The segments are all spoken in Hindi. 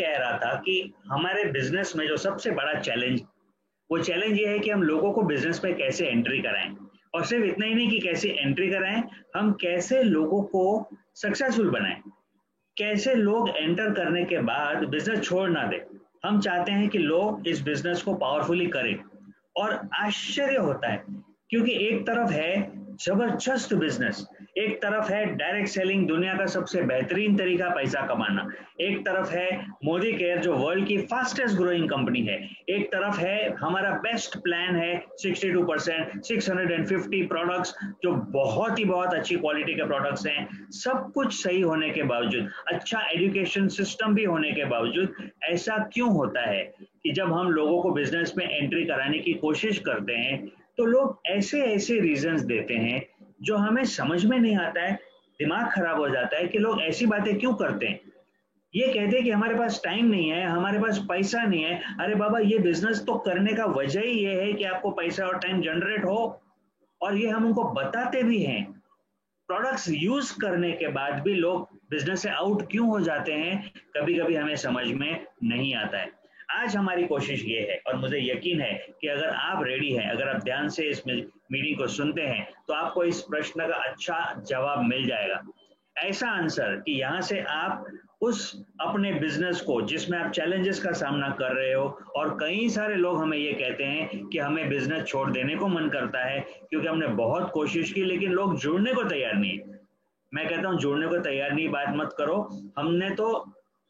कह रहा था कि हमारे बिजनेस में जो सबसे बड़ा चैलेंज, वो चैलेंज ये है कि हम लोगों को बिजनेस में कैसे एंट्री कराएं, और सिर्फ इतना ही नहीं कि कैसे एंट्री कराएं, हम कैसे लोगों को सक्सेसफुल बनाएं, कैसे लोग एंटर करने के बाद बिजनेस छोड़ ना दे। हम चाहते हैं कि लोग इस बिजनेस को पावरफुली करें। और आश्चर्य होता है क्योंकि एक तरफ है जबरदस्त बिजनेस, एक तरफ है डायरेक्ट सेलिंग, दुनिया का सबसे बेहतरीन तरीका पैसा कमाना, एक तरफ है मोदी केयर जो वर्ल्ड की फास्टेस्ट ग्रोइंग कंपनी है, एक तरफ है हमारा बेस्ट प्लान है 62%, 650 प्रोडक्ट्स जो बहुत अच्छी क्वालिटी के प्रोडक्ट्स हैं। सब कुछ सही होने के बावजूद, अच्छा एजुकेशन सिस्टम भी होने के बावजूद, ऐसा क्यों होता है कि जब हम लोगों को बिजनेस में एंट्री कराने की कोशिश करते हैं तो लोग ऐसे ऐसे रीजंस देते हैं जो हमें समझ में नहीं आता है। दिमाग खराब हो जाता है कि लोग ऐसी बातें क्यों करते हैं। ये कहते हैं कि हमारे पास टाइम नहीं है, हमारे पास पैसा नहीं है। अरे बाबा, ये बिजनेस तो करने का वजह ही ये है कि आपको पैसा और टाइम जनरेट हो, और ये हम उनको बताते भी हैं। प्रोडक्ट्स यूज करने के बाद भी लोग बिजनेस से आउट क्यों हो जाते हैं, कभी कभी हमें समझ में नहीं आता है। आज हमारी कोशिश ये है, और मुझे यकीन है कि अगर आप रेडी हैं, अगर आप ध्यान से इस मीटिंग को सुनते हैं, तो आपको इस प्रश्न का अच्छा जवाब मिल जाएगा। ऐसा आंसर कि यहाँ से आप उस अपने बिजनेस को जिसमें आप चैलेंजेस का सामना कर रहे हो, और कई सारे लोग हमें ये कहते हैं कि हमें बिजनेस छोड़ देने को मन करता है क्योंकि हमने बहुत कोशिश की लेकिन लोग जुड़ने को तैयार नहीं है। मैं कहता हूँ जुड़ने को तैयार नहीं बात मत करो।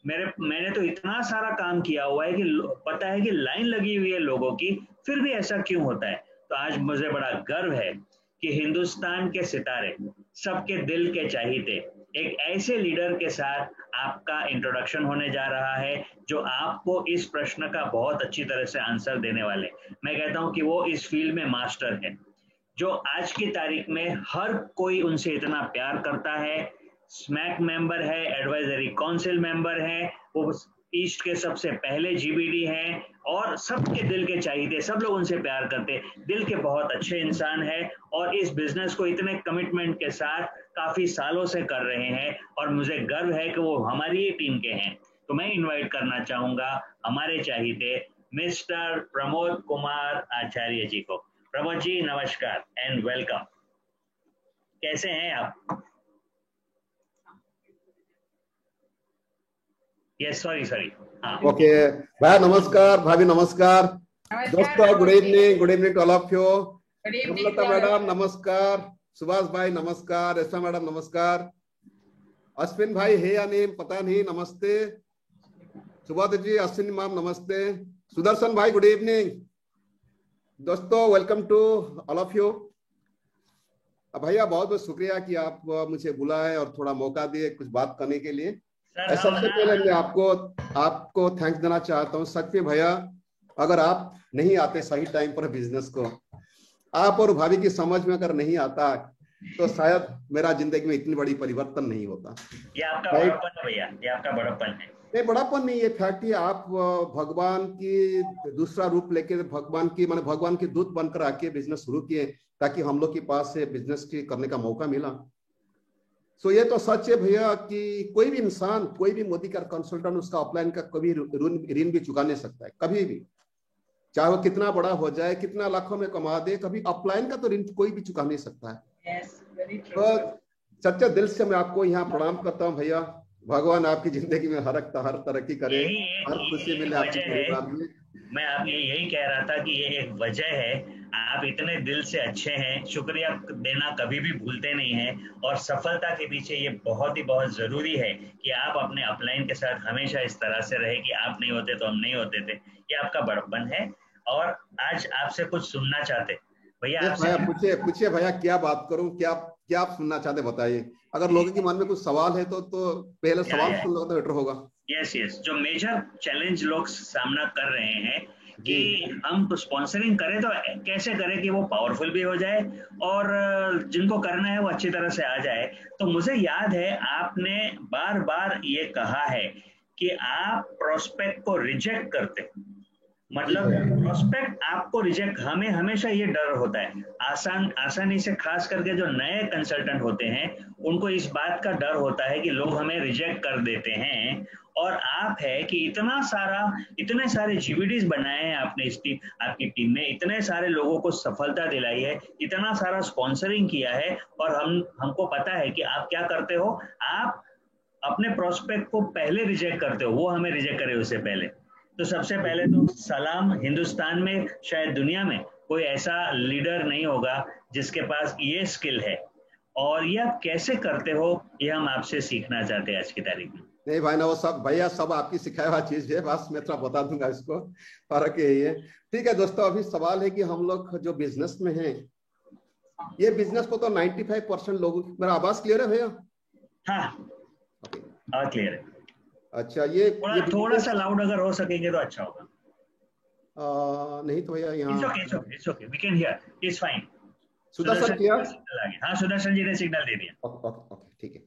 मैंने तो इतना सारा काम किया हुआ है कि पता है कि लाइन लगी हुई है लोगों की, फिर भी ऐसा क्यों होता है। तो आज मुझे बड़ा गर्व है कि हिंदुस्तान के सितारे, सबके दिल के चाहते, एक ऐसे लीडर के साथ आपका इंट्रोडक्शन होने जा रहा है जो आपको इस प्रश्न का बहुत अच्छी तरह से आंसर देने वाले। मैं कहता हूं कि वो इस फील्ड में मास्टर है, जो आज की तारीख में हर कोई उनसे इतना प्यार करता है। स्मैक मेंबर है, एडवाइजरी काउंसिल मेंबर है, वो ईस्ट के सबसे पहले जीबीडी हैं, और सबके दिल के चाहिए, सब लोग उनसे प्यार करते, दिल के बहुत अच्छे इंसान है, और इस बिजनेस को इतने कमिटमेंट के साथ काफी सालों से कर रहे हैं, और मुझे गर्व है कि वो हमारी ही टीम के हैं। तो मैं इनवाइट करना चाहूंगा हमारे चाहिए मिस्टर प्रमोद कुमार आचार्य जी को। प्रमोद जी नमस्कार एंड वेलकम। कैसे हैं आप? यस, सॉरी हाँ। ओके भाई नमस्कार, भाभी नमस्कार, दोस्तों good evening to all of you. Lata madam नमस्कार, सुभाष भाई नमस्कार, रेशमा मैडम नमस्कार, अश्विन भाई है या नहीं पता नहीं, नमस्ते सुभाष जी, अश्विन मैम नमस्ते, सुदर्शन भाई गुड इवनिंग। दोस्तों welcome to all of you. भैया बहुत बहुत शुक्रिया कि आप मुझे बुलाए और थोड़ा मौका दिए कुछ बात करने के लिए। सबसे पहले मैं आपको थैंक्स देना चाहता हूँ। सच में भैया, अगर आप नहीं आते सही टाइम पर बिजनेस को, आप और भाभी की समझ में अगर नहीं आता तो शायद मेरा जिंदगी में इतनी बड़ी परिवर्तन नहीं होता। ये आपका बड़प्पन है भैया, ये आपका बड़प्पन है। नहीं, बड़ापन नहीं, ये फैक्ट है। आप भगवान की दूसरा रूप लेके भगवान के दूत बनकर आके बिजनेस शुरू किए ताकि हम लोग के पास से बिजनेस की करने का मौका मिला। सो ये तो सच है भैया कि कोई भी इंसान, कोई भी मोदी का कंसल्टेंट उसका ऑफलाइन का कभी ऋण भी चुका नहीं सकता है, कभी भी, चाहे वो कितना बड़ा हो जाए, कितना लाखों में कमा दे, कभी ऑफलाइन का तो ऋण कोई भी चुका नहीं सकता है। तो सच्चे दिल से मैं आपको यहाँ प्रणाम करता हूँ भैया। भगवान आपकी जिंदगी में हर तरक्की करे, हर खुशी मिले आपके परिवार में। मैं आप यही कह रहा था कि ये एक वजह है, आप इतने दिल से अच्छे हैं, शुक्रिया देना कभी भी भूलते नहीं हैं, और सफलता के पीछे ये बहुत जरूरी है कि आप अपने अपलाइन के साथ हमेशा इस तरह से रहे कि आप नहीं होते तो हम नहीं होते थे। ये आपका बड़प्पन है, और आज आपसे कुछ सुनना चाहते भैया। पूछिए भैया, क्या बात करूं, क्या आप सुनना चाहते बताइए। अगर लोगों के मन में कुछ सवाल है तो पहले सवाल सुन लो तो बेटर होगा। यस, जो मेजर चैलेंज लोग सामना कर रहे हैं कि हम तो स्पॉन्सरिंग करें तो कैसे करें कि वो पावरफुल भी हो जाए और जिनको करना है वो अच्छी तरह से आ जाए। तो मुझे याद है आपने बार बार ये कहा है कि आप प्रोस्पेक्ट को रिजेक्ट करते, मतलब प्रोस्पेक्ट आपको रिजेक्ट, हमें हमेशा ये डर होता है आसानी से, खास करके जो नए कंसल्टेंट होते हैं उनको इस बात का डर होता है कि लोग हमें रिजेक्ट कर देते हैं, और आप है कि इतने सारे जीवीडीज बनाए हैं आपने इस टीम, आपकी टीम ने इतने सारे लोगों को सफलता दिलाई है, इतना सारा स्पॉन्सरिंग किया है, और हमको पता है कि आप क्या करते हो, आप अपने प्रोस्पेक्ट को पहले रिजेक्ट करते हो, वो हमें रिजेक्ट करे उससे पहले। तो सबसे पहले तो सलाम, हिंदुस्तान में शायद दुनिया में कोई ऐसा लीडर नहीं होगा जिसके पास ये स्किल है, और ये आप कैसे करते हो ये हम आपसे सीखना चाहते हैं आज की तारीख में। नहीं भाई ना, वो सब भैया सब आपकी सिखाया हुआ चीज है, बस मैं थोड़ा बता दूंगा इसको, फर्क यही है। ठीक है दोस्तों, अभी सवाल है कि हम लोग जो बिजनेस में हैं, ये बिजनेस को तो 95% लोगों, मेरा आवाज क्लियर है भैया? हाँ क्लियर है। अच्छा, ये थोड़ा सा लाउड अगर हो सकेंगे तो अच्छा होगा। नहीं तो भैया यहाँ It's okay, we can hear, it's fine। Sudarshan किया? हाँ, सुदर्शन जी ने सिग्नल दे दिया। ओके ठीक है।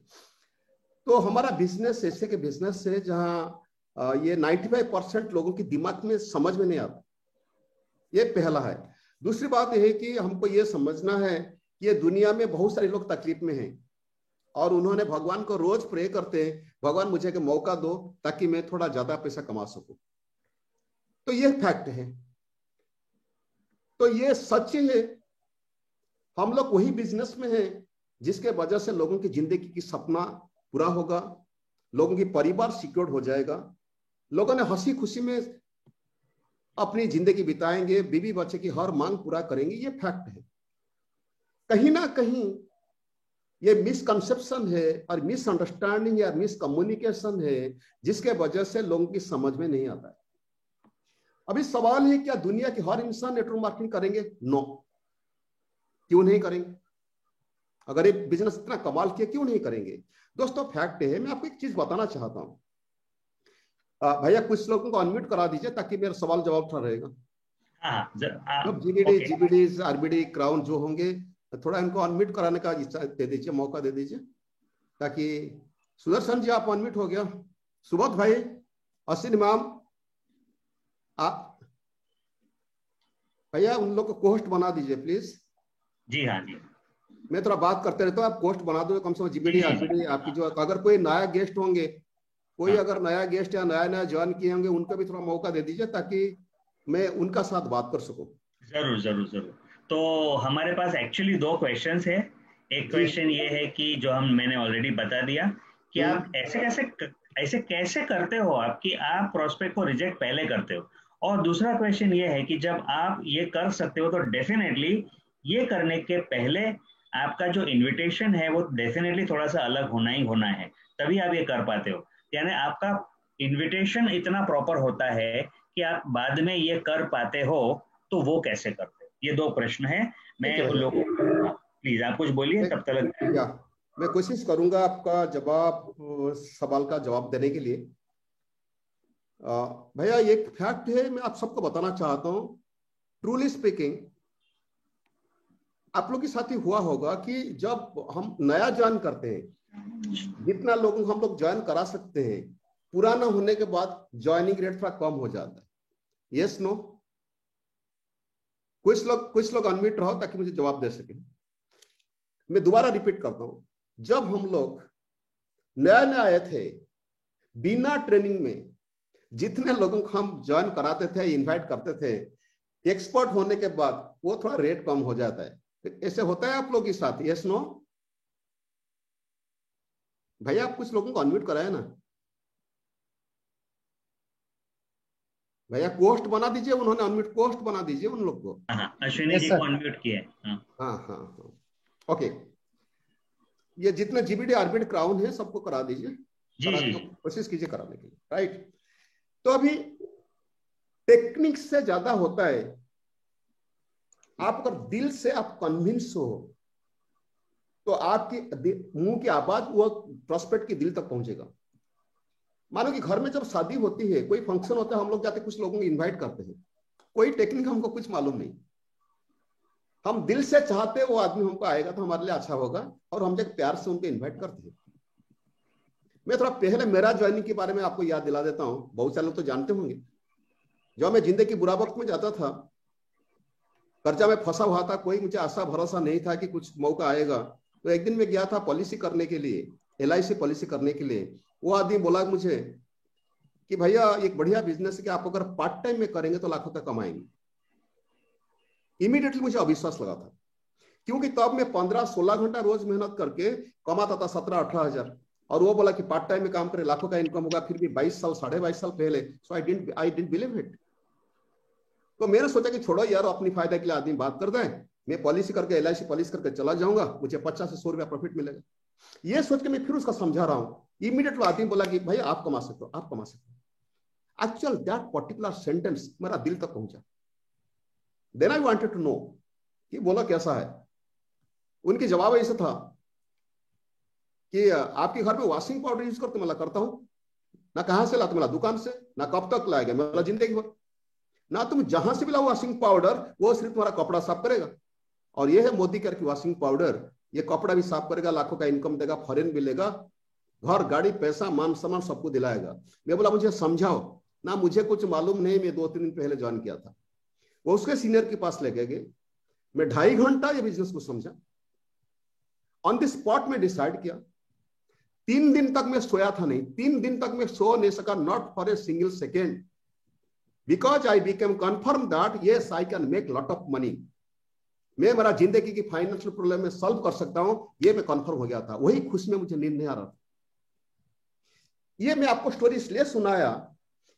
तो हमारा बिजनेस ऐसे के बिजनेस है जहाँ ये 95% लोगों की दिमाग में समझ में नहीं आता, ये पहला है। दूसरी बात यह है कि हमको ये समझना है कि ये दुनिया में बहुत सारे लोग तकलीफ में हैं और उन्होंने भगवान को रोज प्रे करते हैं, भगवान मुझे एक मौका दो ताकि मैं थोड़ा ज्यादा पैसा कमा सकूं। तो ये फैक्ट है, तो ये सच है। हम लोग वही बिजनेस में हैं जिसके वजह से लोगों की जिंदगी की सपना पूरा होगा, लोगों की परिवार सिक्योर हो जाएगा, लोगों ने हंसी खुशी में अपनी जिंदगी बिताएंगे, बीवी बच्चे की हर मांग पूरा करेंगे। ये फैक्ट है। कहीं ना कहीं ये मिसकंसेप्शन है और मिसअंडरस्टैंडिंग या मिसकम्युनिकेशन है जिसके वजह से लोगों की समझ में नहीं आता है। अभी सवाल है, क्या दुनिया के हर इंसान नेटवर्क मार्केटिंग करेंगे? नो। क्यों नहीं करेंगे? अगर ये बिजनेस इतना कमाल किया, क्यों नहीं करेंगे? दोस्तों फैक्ट है, मैं आपको एक चीज बताना चाहता हूं। भैया कुछ लोगों को अनम्यूट करा दीजिए ताकि मेरा सवाल जवाब थोड़ा रहेगा। जीबीडी आरबीडी क्राउन जो होंगे, थोड़ा इनको अनम्यूट कराने का दे दीजिए, मौका दे दीजिए, ताकि सुदर्शन जी आप अनम्यूट हो गया, सुबोध भाई, असीन इमाम, आप भैया उन लोग को कोस्ट बना दीजिए प्लीज। जी हाँ जी, मैं थोड़ा बात करते रहता हूँ, आप कोस्ट बना दो कम से कम। जीबीडी आरबीडी आपकी जो, अगर कोई नया गेस्ट होंगे, कोई अगर नया गेस्ट या नया ज्वाइन किए होंगे, उनको भी थोड़ा मौका दे दीजिए ताकि मैं उनका साथ बात कर सकूं। जरूर जरूर जरूर। तो हमारे पास एक्चुअली 2 क्वेश्चंस है। एक क्वेश्चन ये है कि जो मैंने ऑलरेडी बता दिया कि आप ऐसे कैसे करते हो आपकी, आप प्रोस्पेक्ट को रिजेक्ट पहले करते हो। और दूसरा क्वेश्चन ये है कि जब आप ये कर सकते हो तो डेफिनेटली ये करने के पहले आपका जो इन्विटेशन है वो डेफिनेटली थोड़ा सा अलग होना ही होना है, तभी आप ये कर पाते हो। यानी आपका इन्विटेशन इतना प्रॉपर होता है कि आप बाद में ये कर पाते हो, तो वो कैसे करते हो? ये 2 प्रश्न है। मैं उन लोगों को, प्लीज आप कुछ बोलिए तब तक मैं कोशिश करूंगा आपका सवाल का जवाब देने के लिए। भैया एक फैक्ट है, मैं आप सबको बताना चाहता हूं। ट्रूली स्पीकिंग, आप लोग के साथ ही हुआ होगा कि जब हम नया ज्वाइन करते हैं, जितना लोगों को हम लोग ज्वाइन करा सकते हैं, पुराना होने के बाद ज्वाइनिंग रेट थोड़ा कम हो जाता है। Yes no? कुछ लोग अनम्यूट रहो ताकि मुझे जवाब दे सके। मैं दोबारा रिपीट करता हूं, जब हम लोग नया आए थे, बिना ट्रेनिंग में जितने लोगों को हम ज्वाइन कराते थे, इनवाइट करते थे, एक्सपर्ट होने के बाद वो थोड़ा रेट कम हो जाता है। ऐसे होता है आप लोग के साथ? Yes no? भैया आप कुछ लोगों को अनम्यूट कराए ना भैया, पोस्ट बना दीजिए, उन्होंने अनम्यूट पोस्ट बना दीजिए उन लोग को। अश्विनी जी को अनम्यूट किया है। हाँ ओके। ये जितने जीबीडी आरबीडी क्राउन है सबको करा दीजिए, कोशिश कीजिए कराने के लिए, राइट? तो अभी टेक्निक से ज्यादा होता है, आप अगर दिल से आप कन्विंस हो तो आपकी मुंह की आवाज वो प्रोस्पेक्ट की दिल तक पहुंचेगा। मानो कि घर में जब शादी होती है, कोई फंक्शन होता है, हम लोग जाते कुछ लोगों को इनवाइट करते हैं, कोई टेक्निक हमको कुछ मालूम नहीं, हम दिल से चाहते वो आदमी हमको आएगा तो हमारे लिए अच्छा होगा, और हम जब प्यार से उनको इन्वाइट करते हैं। मैं थोड़ा पहले मेरा ज्वाइनिंग के बारे में आपको याद दिला देता हूँ, बहुत सारे लोग तो जानते होंगे। जब मैं जिंदगी बुरा वक्त में जाता था, कर्जा में फंसा हुआ था, कोई मुझे आशा भरोसा नहीं था कि कुछ मौका आएगा, तो एक दिन मैं गया था पॉलिसी करने के लिए, LIC पॉलिसी करने के लिए। वो आदमी बोला मुझे कि भैया एक बढ़िया बिजनेस है कि आप अगर पार्ट टाइम में करेंगे तो लाखों तक कमाएंगे। इमीडिएटली मुझे अविश्वास लगा था, क्योंकि तब मैं 15-16 घंटा रोज मेहनत करके कमाता था 17-18 हजार, और वो बोला कि पार्ट टाइम में काम करे लाखों का इनकम होगा, फिर भी 22 साल 22.5 साल पहले। सो आई डिडंट बिलीव इट। तो मैंने सोचा कि छोड़ो यार, अपनी फायदा के लिए आदमी बात कर दे, मैं पॉलिसी करके LIC पॉलिसी करके चला जाऊंगा, मुझे 50 से 100 रुपया प्रॉफिट मिलेगा। ये सोच के मैं फिर उसका समझा रहा हूँ। इमीडिएट आदमी बोला कि भाई आप कमा सकते हो, आप कमा सकते हो। एक्चुअल दैट पर्टिकुलर सेंटेंस मेरा दिल तक पहुंचा। Then I wanted to know कि बोला कैसा है। उनके जवाब ऐसा था कि आपके घर में वॉशिंग पाउडर यूज करते? मैं करता हूं। ना कहां से लाते? मेरा दुकान से। ना कब तक लाएगा? मेरा जिंदगी भर। ना तुम जहां से भी लाओ वॉशिंग पाउडर, वो सिर्फ तुम्हारा कपड़ा साफ करेगा। और ये है मोदी केयर की वॉशिंग पाउडर, ये कपड़ा भी साफ करेगा, लाखों का इनकम देगा, फॉरेन भी लेगा, घर गाड़ी पैसा मान सम्मान सबको दिलाएगा। मैं बोला मुझे समझाओ ना, मुझे कुछ मालूम नहीं, मैं 2-3 दिन पहले ज्वाइन किया था। वो उसके सीनियर के पास लेके गए, मैं 2.5 घंटा ये बिजनेस को समझा, ऑन द स्पॉट में डिसाइड किया। 3 दिन तक मैं सोया था नहीं, 3 दिन तक मैं सो नहीं सका, not for a single second, because I became confirm that yes I can make lot of money. मैं मेरा जिंदगी की फाइनेंशियल प्रॉब्लम में सॉल्व कर सकता हूं, ये मैं कन्फर्म हो गया था। वही खुशी में मुझे नींद नहीं आ रहा था। ये मैं आपको स्टोरी इसलिए सुनाया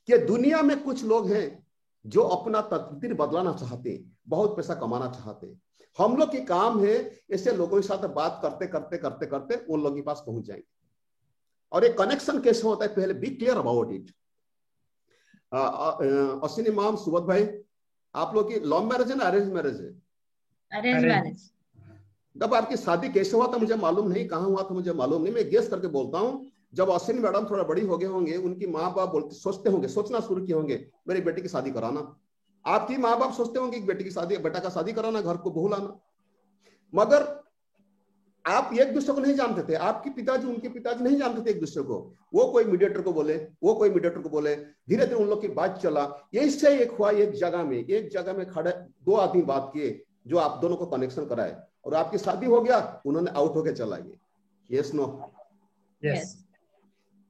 कि दुनिया में कुछ लोग हैं जो अपना तकदीर बदलाना चाहते हैं, बहुत पैसा कमाना चाहते हैं। हम लोग की काम है ऐसे लोगों के साथ बात करते करते करते करते उन लोगों के पास पहुंच जाएंगे। और एक कनेक्शन कैसे होता है, पहले be clear about it. Ashwini ma'am, Subodh भाई, आप लोग की लव मैरिज है ना अरेंज मैरिज है? Arrange marriage. जब आपकी शादी कैसे हुआ था मुझे मालूम नहीं, कहाँ हुआ था मुझे मालूम नहीं, मैं गेस करके बोलता हूँ। जब अश्विनी मैडम थोड़ा बड़ी हो गए होंगे, उनकी माँ बाप बोलते सोचते होंगे, सोचना शुरू किए होंगे मेरी बेटी की शादी कराना। आपकी माँ बाप सोचते होंगे कि बेटी की शादी, बेटा का शादी कराना, घर को बहू लाना। मगर आप एक दूसरे को नहीं जानते थे, आपके पिताजी उनके पिताजी नहीं जानते थे एक दूसरे को। वो कोई मीडिएटर को बोले, वो कोई मीडिएटर को बोले, धीरे धीरे उन लोग की बात चला। यही से एक हुआ, एक जगह में खड़े 2 आदमी बात किए जो आप दोनों को कनेक्शन कराए, और आपकी शादी हो गया, उन्होंने आउट होके चला गया। Yes no? यस।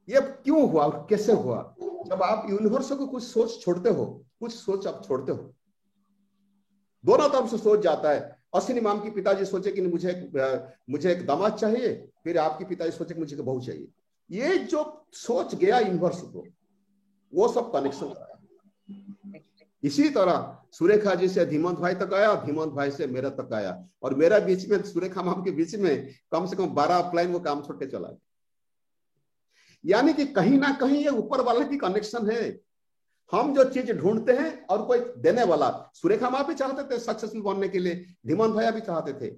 ये क्यों हुआ और कैसे हुआ? जब आप यूनिवर्स को कुछ सोच छोड़ते हो, कुछ सोच आप छोड़ते हो, दोनों तरफ से सोच जाता है। अश्विनी मैम की पिताजी सोचे कि मुझे एक दामाद चाहिए, फिर आपकी पिताजी सोचे कि मुझे बहू चाहिए। ये जो सोच गया यूनिवर्स को, वो सब कनेक्शन कराया। इसी तरह सुरेखा जी से धीमंत भाई तक आया, धीमंत भाई से मेरा तक आया, और मेरा बीच में सुरेखा मैम के बीच में कम से कम 12 अपलाइन वो काम छोड़ के चला गया। यानी कि कहीं ना कहीं ये ऊपर वाले की कनेक्शन है। हम जो चीज ढूंढते हैं और कोई देने वाला, सुरेखा माँ भी चाहते थे सक्सेसफुल बनने के लिए, धीमंत भैया भी चाहते थे,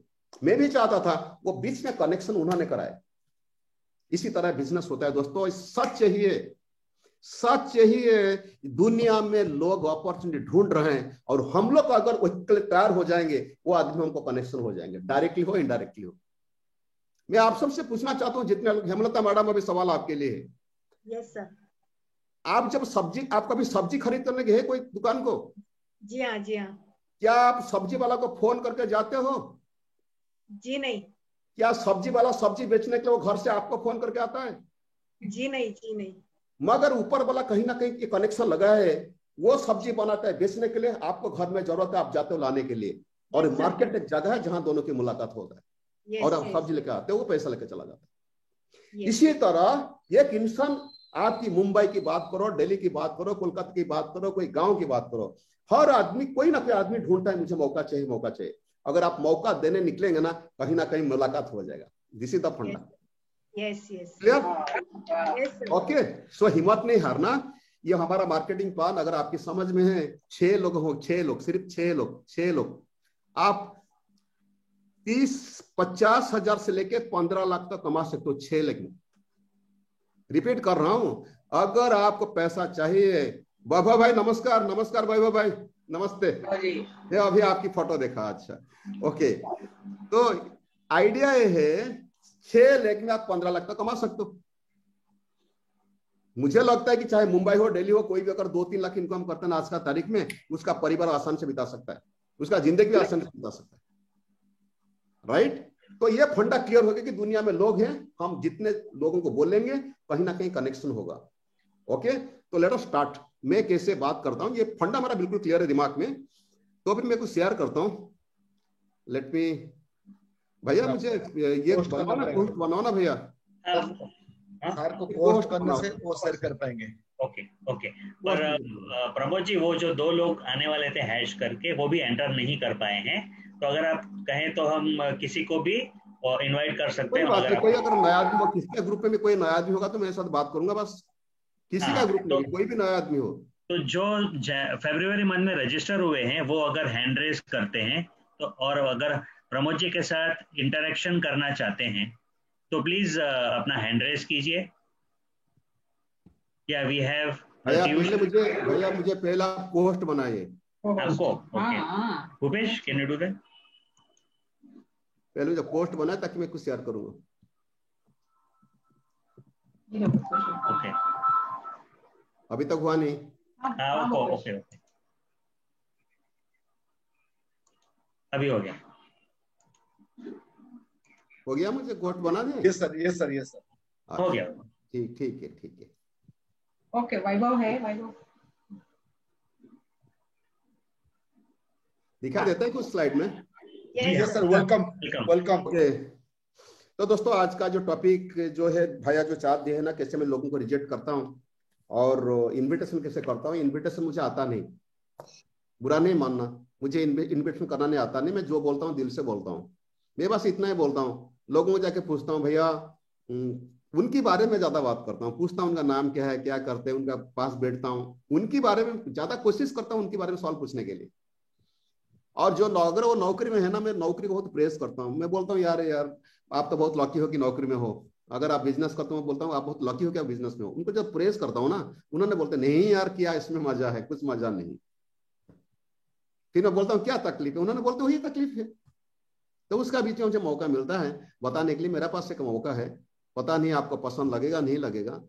मैं भी चाहता था, वो बीच में कनेक्शन उन्होंने कराया। इसी तरह बिजनेस होता है दोस्तों। सच यही है, दुनिया में लोग अपॉर्चुनिटी ढूंढ रहे हैं, और हम लोग अगर उसके लिए तैयार हो जाएंगे, वो आदमी हमको कनेक्शन हो जाएंगे, डायरेक्टली हो इनडायरेक्टली हो। मैं आप सबसे पूछना चाहता हूं जितने लोग, हेमलता मैडम अभी सवाल आपके लिए है। Yes sir. आप जब आप कभी सब्जी खरीद करने गए कोई दुकान को? जी हाँ, जी हाँ। क्या आप सब्जी वाला को फोन करके जाते हो? जी नहीं। क्या सब्जी वाला सब्जी बेचने के लिए वो घर से आपको फोन करके आता है? जी नहीं, जी नहीं। मगर ऊपर वाला कहीं ना कहीं कनेक्शन लगा है, वो सब्जी बनाता है बेचने के लिए, आपको घर में जरूरत है, आप जाते हो लाने के लिए, और मार्केट एक जगह है जहां दोनों की मुलाकात होता है, और आप सब्जी लेके आते हो, वो पैसा लेके चला जाता है। इसी तरह एक इंसान, आपकी मुंबई की बात करो, दिल्ली की बात करो, कोलकाता की बात करो, कोई गांव की बात करो, हर आदमी, कोई ना कोई आदमी ढूंढता है मुझे मौका चाहिए, मौका चाहिए। अगर आप मौका देने निकलेंगे ना, कहीं मुलाकात हो जाएगा। दिस इज द फंडा। Yes yes. क्लियर? ओके। सो हिम्मत नहीं हारना। ये हमारा मार्केटिंग प्लान अगर आपकी समझ में है, 6 लोग हो, 6 लोग, सिर्फ 6 लोग, आप 30-50 हजार से लेके 15 लाख तक कमा सकते हो 6 लाख में। रिपीट कर रहा हूं, अगर आपको पैसा चाहिए, वैभव भाई नमस्कार, नमस्कार वैभव भाई, नमस्ते। ये अभी आपकी फोटो देखा, अच्छा ओके। तो आइडिया ये है 6 लाख में आप 15 लाख तक कमा सकते हो। मुझे लगता है कि चाहे मुंबई हो, दिल्ली हो, कोई भी अगर 2-3 लाख इनकम करता है ना आज का तारीख में, उसका परिवार आसान से बिता सकता है, उसका जिंदगी भी आसान से बिता सकता है, राइट? तो ये फंडा क्लियर हो गया कि दुनिया में लोग हैं, हम जितने लोगों को बोलेंगे कहीं ना कहीं कनेक्शन होगा। ओके, तो लेट अस स्टार्ट। मैं कैसे बात करता हूँ, ये फंडा हमारा बिल्कुल क्लियर है दिमाग में, तो फिर मैं कुछ शेयर करता हूँ। लेट मी, भैया मुझे ये बनाओ ना भैया, सर को पोस्ट करने से वो शेयर कर पाएंगे। Okay okay. पर प्रमोद जी, वो जो 2 लोग आने वाले थे हैश करके, वो भी एंटर नहीं कर पाए हैं, तो अगर आप कहें तो हम किसी को भी इनवाइट कर सकते हैं। कोई अगर नया आदमी हो, किसी के ग्रुप में कोई नया आदमी होगा तो मेरे साथ बात करूंगा, बस किसी का ग्रुप नहीं, कोई भी नया आदमी हो। तो जो फरवरी मंथ में रजिस्टर हुए हैं वो अगर हैंड रेज करते हैं तो, और अगर प्रमोद जी के साथ इंटरेक्शन करना चाहते हैं तो प्लीज अपना हैंड रेज कीजिए। या वी हैव भैया मुझे पहला पोस्ट बनाइए आपको। Okay Bhupesh, can you do that? पहले मुझे पोस्ट बनाए ताकि मैं कुछ शेयर करूंगा। ओके, अभी तक हुआ नहीं। ओके, अभी हो गया। हो गया, मुझे पोस्ट बना दे। Yes sir, yes sir, yes sir, हो गया। ठीक है। ओके, वैभव है, वैभव दिखा देता है कुछ स्लाइड में? Yes sir, welcome. तो दोस्तों, आज का जो टॉपिक जो है, भैया जो चार्ट दिए है ना, कैसे मैं लोगों को रिजेक्ट करता हूँ और इनविटेशन कैसे करता हूँ। इनविटेशन मुझे आता नहीं, बुरा नहीं मानना, मुझे इनविटेशन करना नहीं आता नहीं। मैं जो बोलता हूँ दिल से बोलता हूँ। मैं बस इतना ही बोलता हूँ, लोगों को जाके पूछता हूँ, भैया उनके बारे में ज्यादा बात करता हूँ, पूछता हूँ उनका नाम क्या है, क्या करते हैं, उनका पास बैठता हूँ, उनके बारे में ज्यादा कोशिश करता हूँ, उनके बारे में सवाल पूछने के लिए। और जो अगर वो नौकरी में है ना, मैं नौकरी को बहुत प्रेस करता हूँ। मैं बोलता हूँ यार आप तो बहुत लकी हो कि नौकरी में हो। अगर आप बिजनेस करते हो, बोलता हूँ आप बहुत लकी हो कि आप बिजनेस में हो। उनको जब प्रेस करता हूँ ना, उन्होंने बोलते नहीं यार क्या इसमें मजा है, कुछ मजा नहीं। फिर मैं बोलता हूँ क्या तकलीफ है, उन्होंने बोलते वही तकलीफ है। तो उसका बीच में मुझे मौका मिलता है बताने के लिए। मेरे पास एक मौका है, पता नहीं आपको पसंद लगेगा नहीं लगेगा,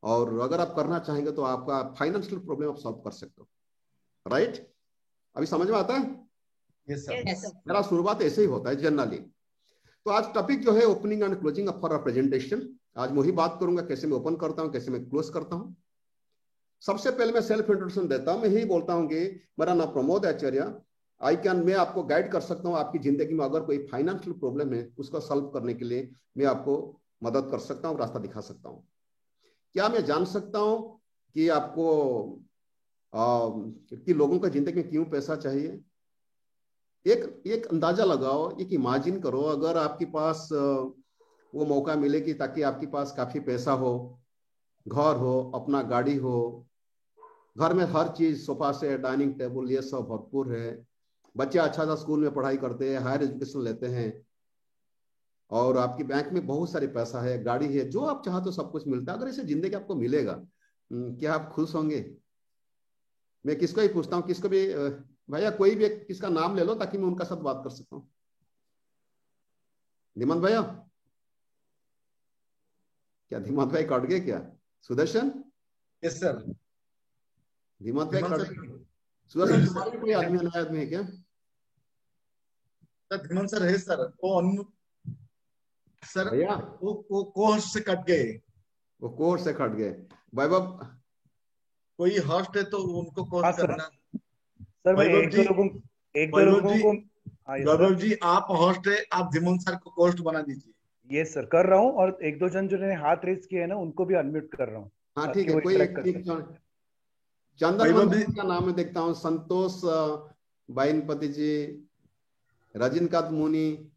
और अगर आप करना चाहेंगे तो आपका फाइनेंशियल प्रॉब्लम आप सॉल्व कर सकते हो। राइट, अभी समझ में आता है? Yes sir. मेरा शुरुआत ऐसे ही होता है जनरली। तो आज टॉपिक जो है opening and closing for a presentation. आज मैं ही बात करूंगा कैसे मैं ओपन करता हूं, कैसे मैं क्लोज करता हूं। सबसे पहले मैं सेल्फ इंट्रोडक्शन देता हूं। मैं यही बोलता हूं कि मेरा नाम प्रमोद आचार्य। मैं आपको गाइड कर सकता हूं। आपकी जिंदगी में अगर कोई फाइनेंशियल प्रॉब्लम है उसको सॉल्व करने के लिए मैं आपको मदद कर सकता हूं, रास्ता दिखा सकता हूं। क्या मैं जान सकता हूं कि आपको कि लोगों का जिंदगी में क्यों पैसा चाहिए? एक अंदाजा लगाओ, एक इमेजिन करो, अगर आपके पास वो मौका मिले कि ताकि आपके पास काफी पैसा हो, घर हो, अपना गाड़ी हो, घर में हर चीज सोफा से डाइनिंग टेबल ये सब भरपूर है, बच्चे अच्छा सा स्कूल में पढ़ाई करते हैं, हायर एजुकेशन लेते हैं, और आपकी बैंक में बहुत सारे पैसा है, गाड़ी है, जो आप चाहते हो सब कुछ मिलता है। अगर ऐसे जिंदगी आपको मिलेगा, क्या आप खुश होंगे? मैं किसको ही पूछता हूँ, किसको भी भैया कोई भी किसका नाम ले लो ताकि मैं उनका साथ बात कर सकता हूँ। धीमंत भैया, क्या धीमंत भाई कट गए क्या? सुदर्शन? Yes sir. धीमंत भाई कट गए। सुदर्शन तुम्हारे कोई आदमी नया आदमी है क्या? धीमंत सर है सर, वो सर भैया वो कोर्स से कट गए। वो कोर्स से कट गए। वैभव कोई होस्ट है तो उनको कोर्स करना। सर मैं एक दो लोगों को वैभव जी आप होस्ट है, आप धीमंत सर को होस्ट बना दीजिए। ये सर कर रहा हूँ, और एक दो जन जिन्होंने हाथ रेज किए हैं ना उनको भी अनम्यूट कर रहा हूँ। हाँ ठीक है, कोई चंदन का नाम में देखता हूँ, संतोष बाइनपति जी, रजनीकांत मुनि,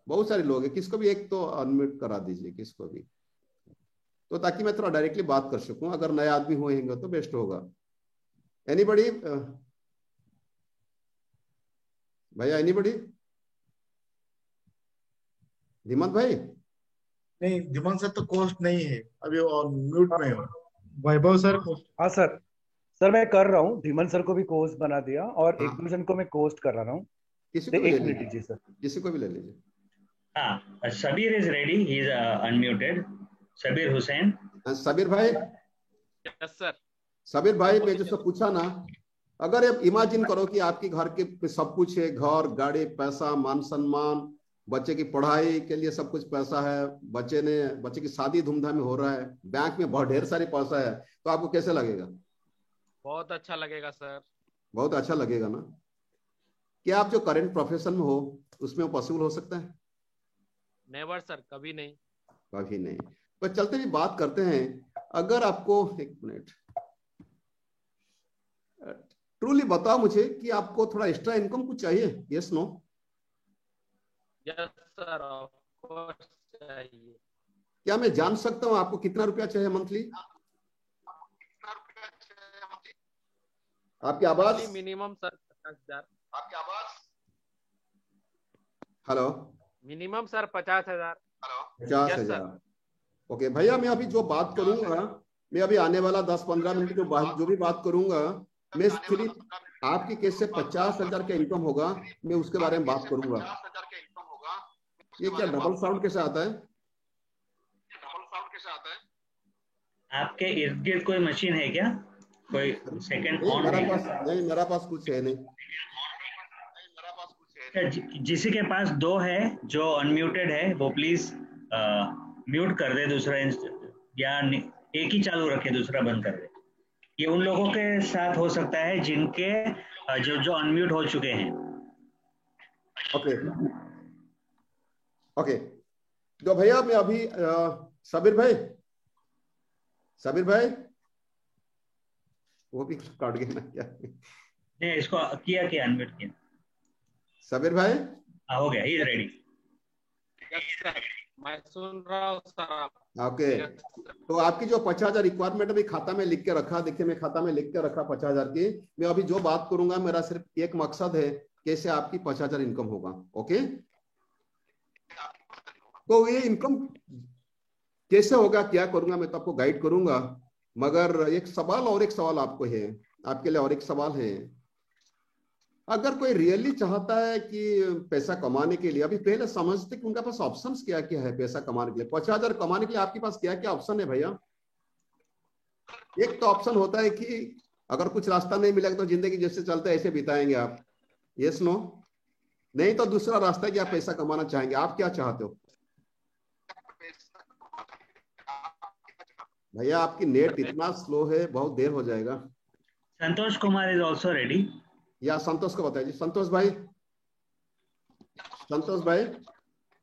बहुत सारे लोग हैं। किसको भी एक तो अनम्यूट करा दीजिए, किसको भी, तो ताकि मैं थोड़ा डायरेक्टली बात कर सकूं। अगर नए आदमी होंगे तो बेस्ट होगा। एनीबडी भैया, एनीबडी? धीमंत भाई? नहीं, धीमंत सर तो कोस्ट नहीं है अभी, म्यूट में हो। वैभव सर? हाँ सर मैं कर रहा हूँ। धीमंत सर को भी कोस्ट बना दिया, और एक दो जन को मैं कोस्ट कर रहा हूँ। किसी को एक मिनट लीजिए सर, किसी को भी ले लीजिए। हाँ, Sabir is ready, he is unmuted. Sabir Hussain. Sabir भाई? Yes sir. सबीर भाई, मैं जिससे पूछा ना, अगर आप इमेजिन करो कि आपके घर के सब कुछ है, घर, गाड़ी, पैसा, मान सम्मान, बच्चे की पढ़ाई के लिए सब कुछ पैसा है, बच्चे की शादी धूमधाम में हो रहा है, बैंक में बहुत ढेर सारी पैसा है, तो आपको कैसे लगेगा? बहुत अच्छा लगेगा सर। बहुत अच्छा लगेगा ना? क्या आप जो करंट प्रोफेशन में हो उसमें वो पॉसिबल हो सकता है? नेवर सर, कभी नहीं। कभी नहीं। तो चलते भी बात करते हैं। अगर आपको एक मिनट ट्रूली बताओ मुझे कि आपको थोड़ा एक्स्ट्रा इनकम कुछ चाहिए? Yes no? Yes sir, of course चाहिए। क्या मैं जान सकता हूं आपको कितना रुपया चाहिए मंथली? आपकी आवाज मिनिमम सर 50,000। आपकी आवाज हेलो मिनिमम सर 50,000। 50,000। ओके भैया, मैं अभी जो बात करूंगा, मैं अभी आने वाला 10-15 मिनट जो भी बात करूंगा, मैं सिर्फ आपकी केस से 50,000 का इनकम होगा, मैं उसके बारे में बात करूंगा। ये क्या डबल साउंड कैसे आता है? आपके इर्द गिर्द कोई मशीन है क्या? कोई सेकंड ऑन है? नहीं, मेरा पास कुछ है नहीं। जिसी के पास दो है जो अनम्यूटेड है वो प्लीज म्यूट कर दे, दूसरा या एक ही चालू रखे दूसरा बंद कर दे। ये उन लोगों के साथ हो सकता है जिनके जो अनम्यूट हो चुके हैं। Okay okay. तो भैया मैं अभी सबीर भाई वो भी काट गया ना क्या? नहीं, इसको किया अनम्यूट किया। सबीर भाई हो गया, he is ready. Yes sir, मैं सुन रहा हूँ सर। ओके, तो आपकी जो 50,000 रिक्वायरमेंट अभी खाता में लिख के रखा, देखिए मैं खाता में लिख के रखा 50,000 की। मैं अभी जो बात करूंगा मेरा सिर्फ एक मकसद है, कैसे आपकी 50,000 इनकम होगा। ओके, तो ये इनकम कैसे होगा, क्या करूंगा, मैं तो आपको गाइड करूंगा। मगर एक सवाल आपको है, आपके लिए और एक सवाल है। अगर कोई रियली चाहता है कि पैसा कमाने के लिए, अभी पहले समझते कि उनके पास ऑप्शंस क्या क्या है पैसा कमाने के लिए। 50,000 कमाने के लिए आपके पास क्या क्या ऑप्शन है भैया? एक तो ऑप्शन होता है कि अगर कुछ रास्ता नहीं मिलेगा तो जिंदगी जैसे चलते ऐसे बिताएंगे आप। Yes no? नहीं तो दूसरा रास्ता है कि आप पैसा कमाना चाहेंगे। आप क्या चाहते हो भैया? आपकी नेट इतना स्लो है, बहुत देर हो जाएगा। Santosh Kumar is also ready. या संतोष को बताइए। संतोष भाई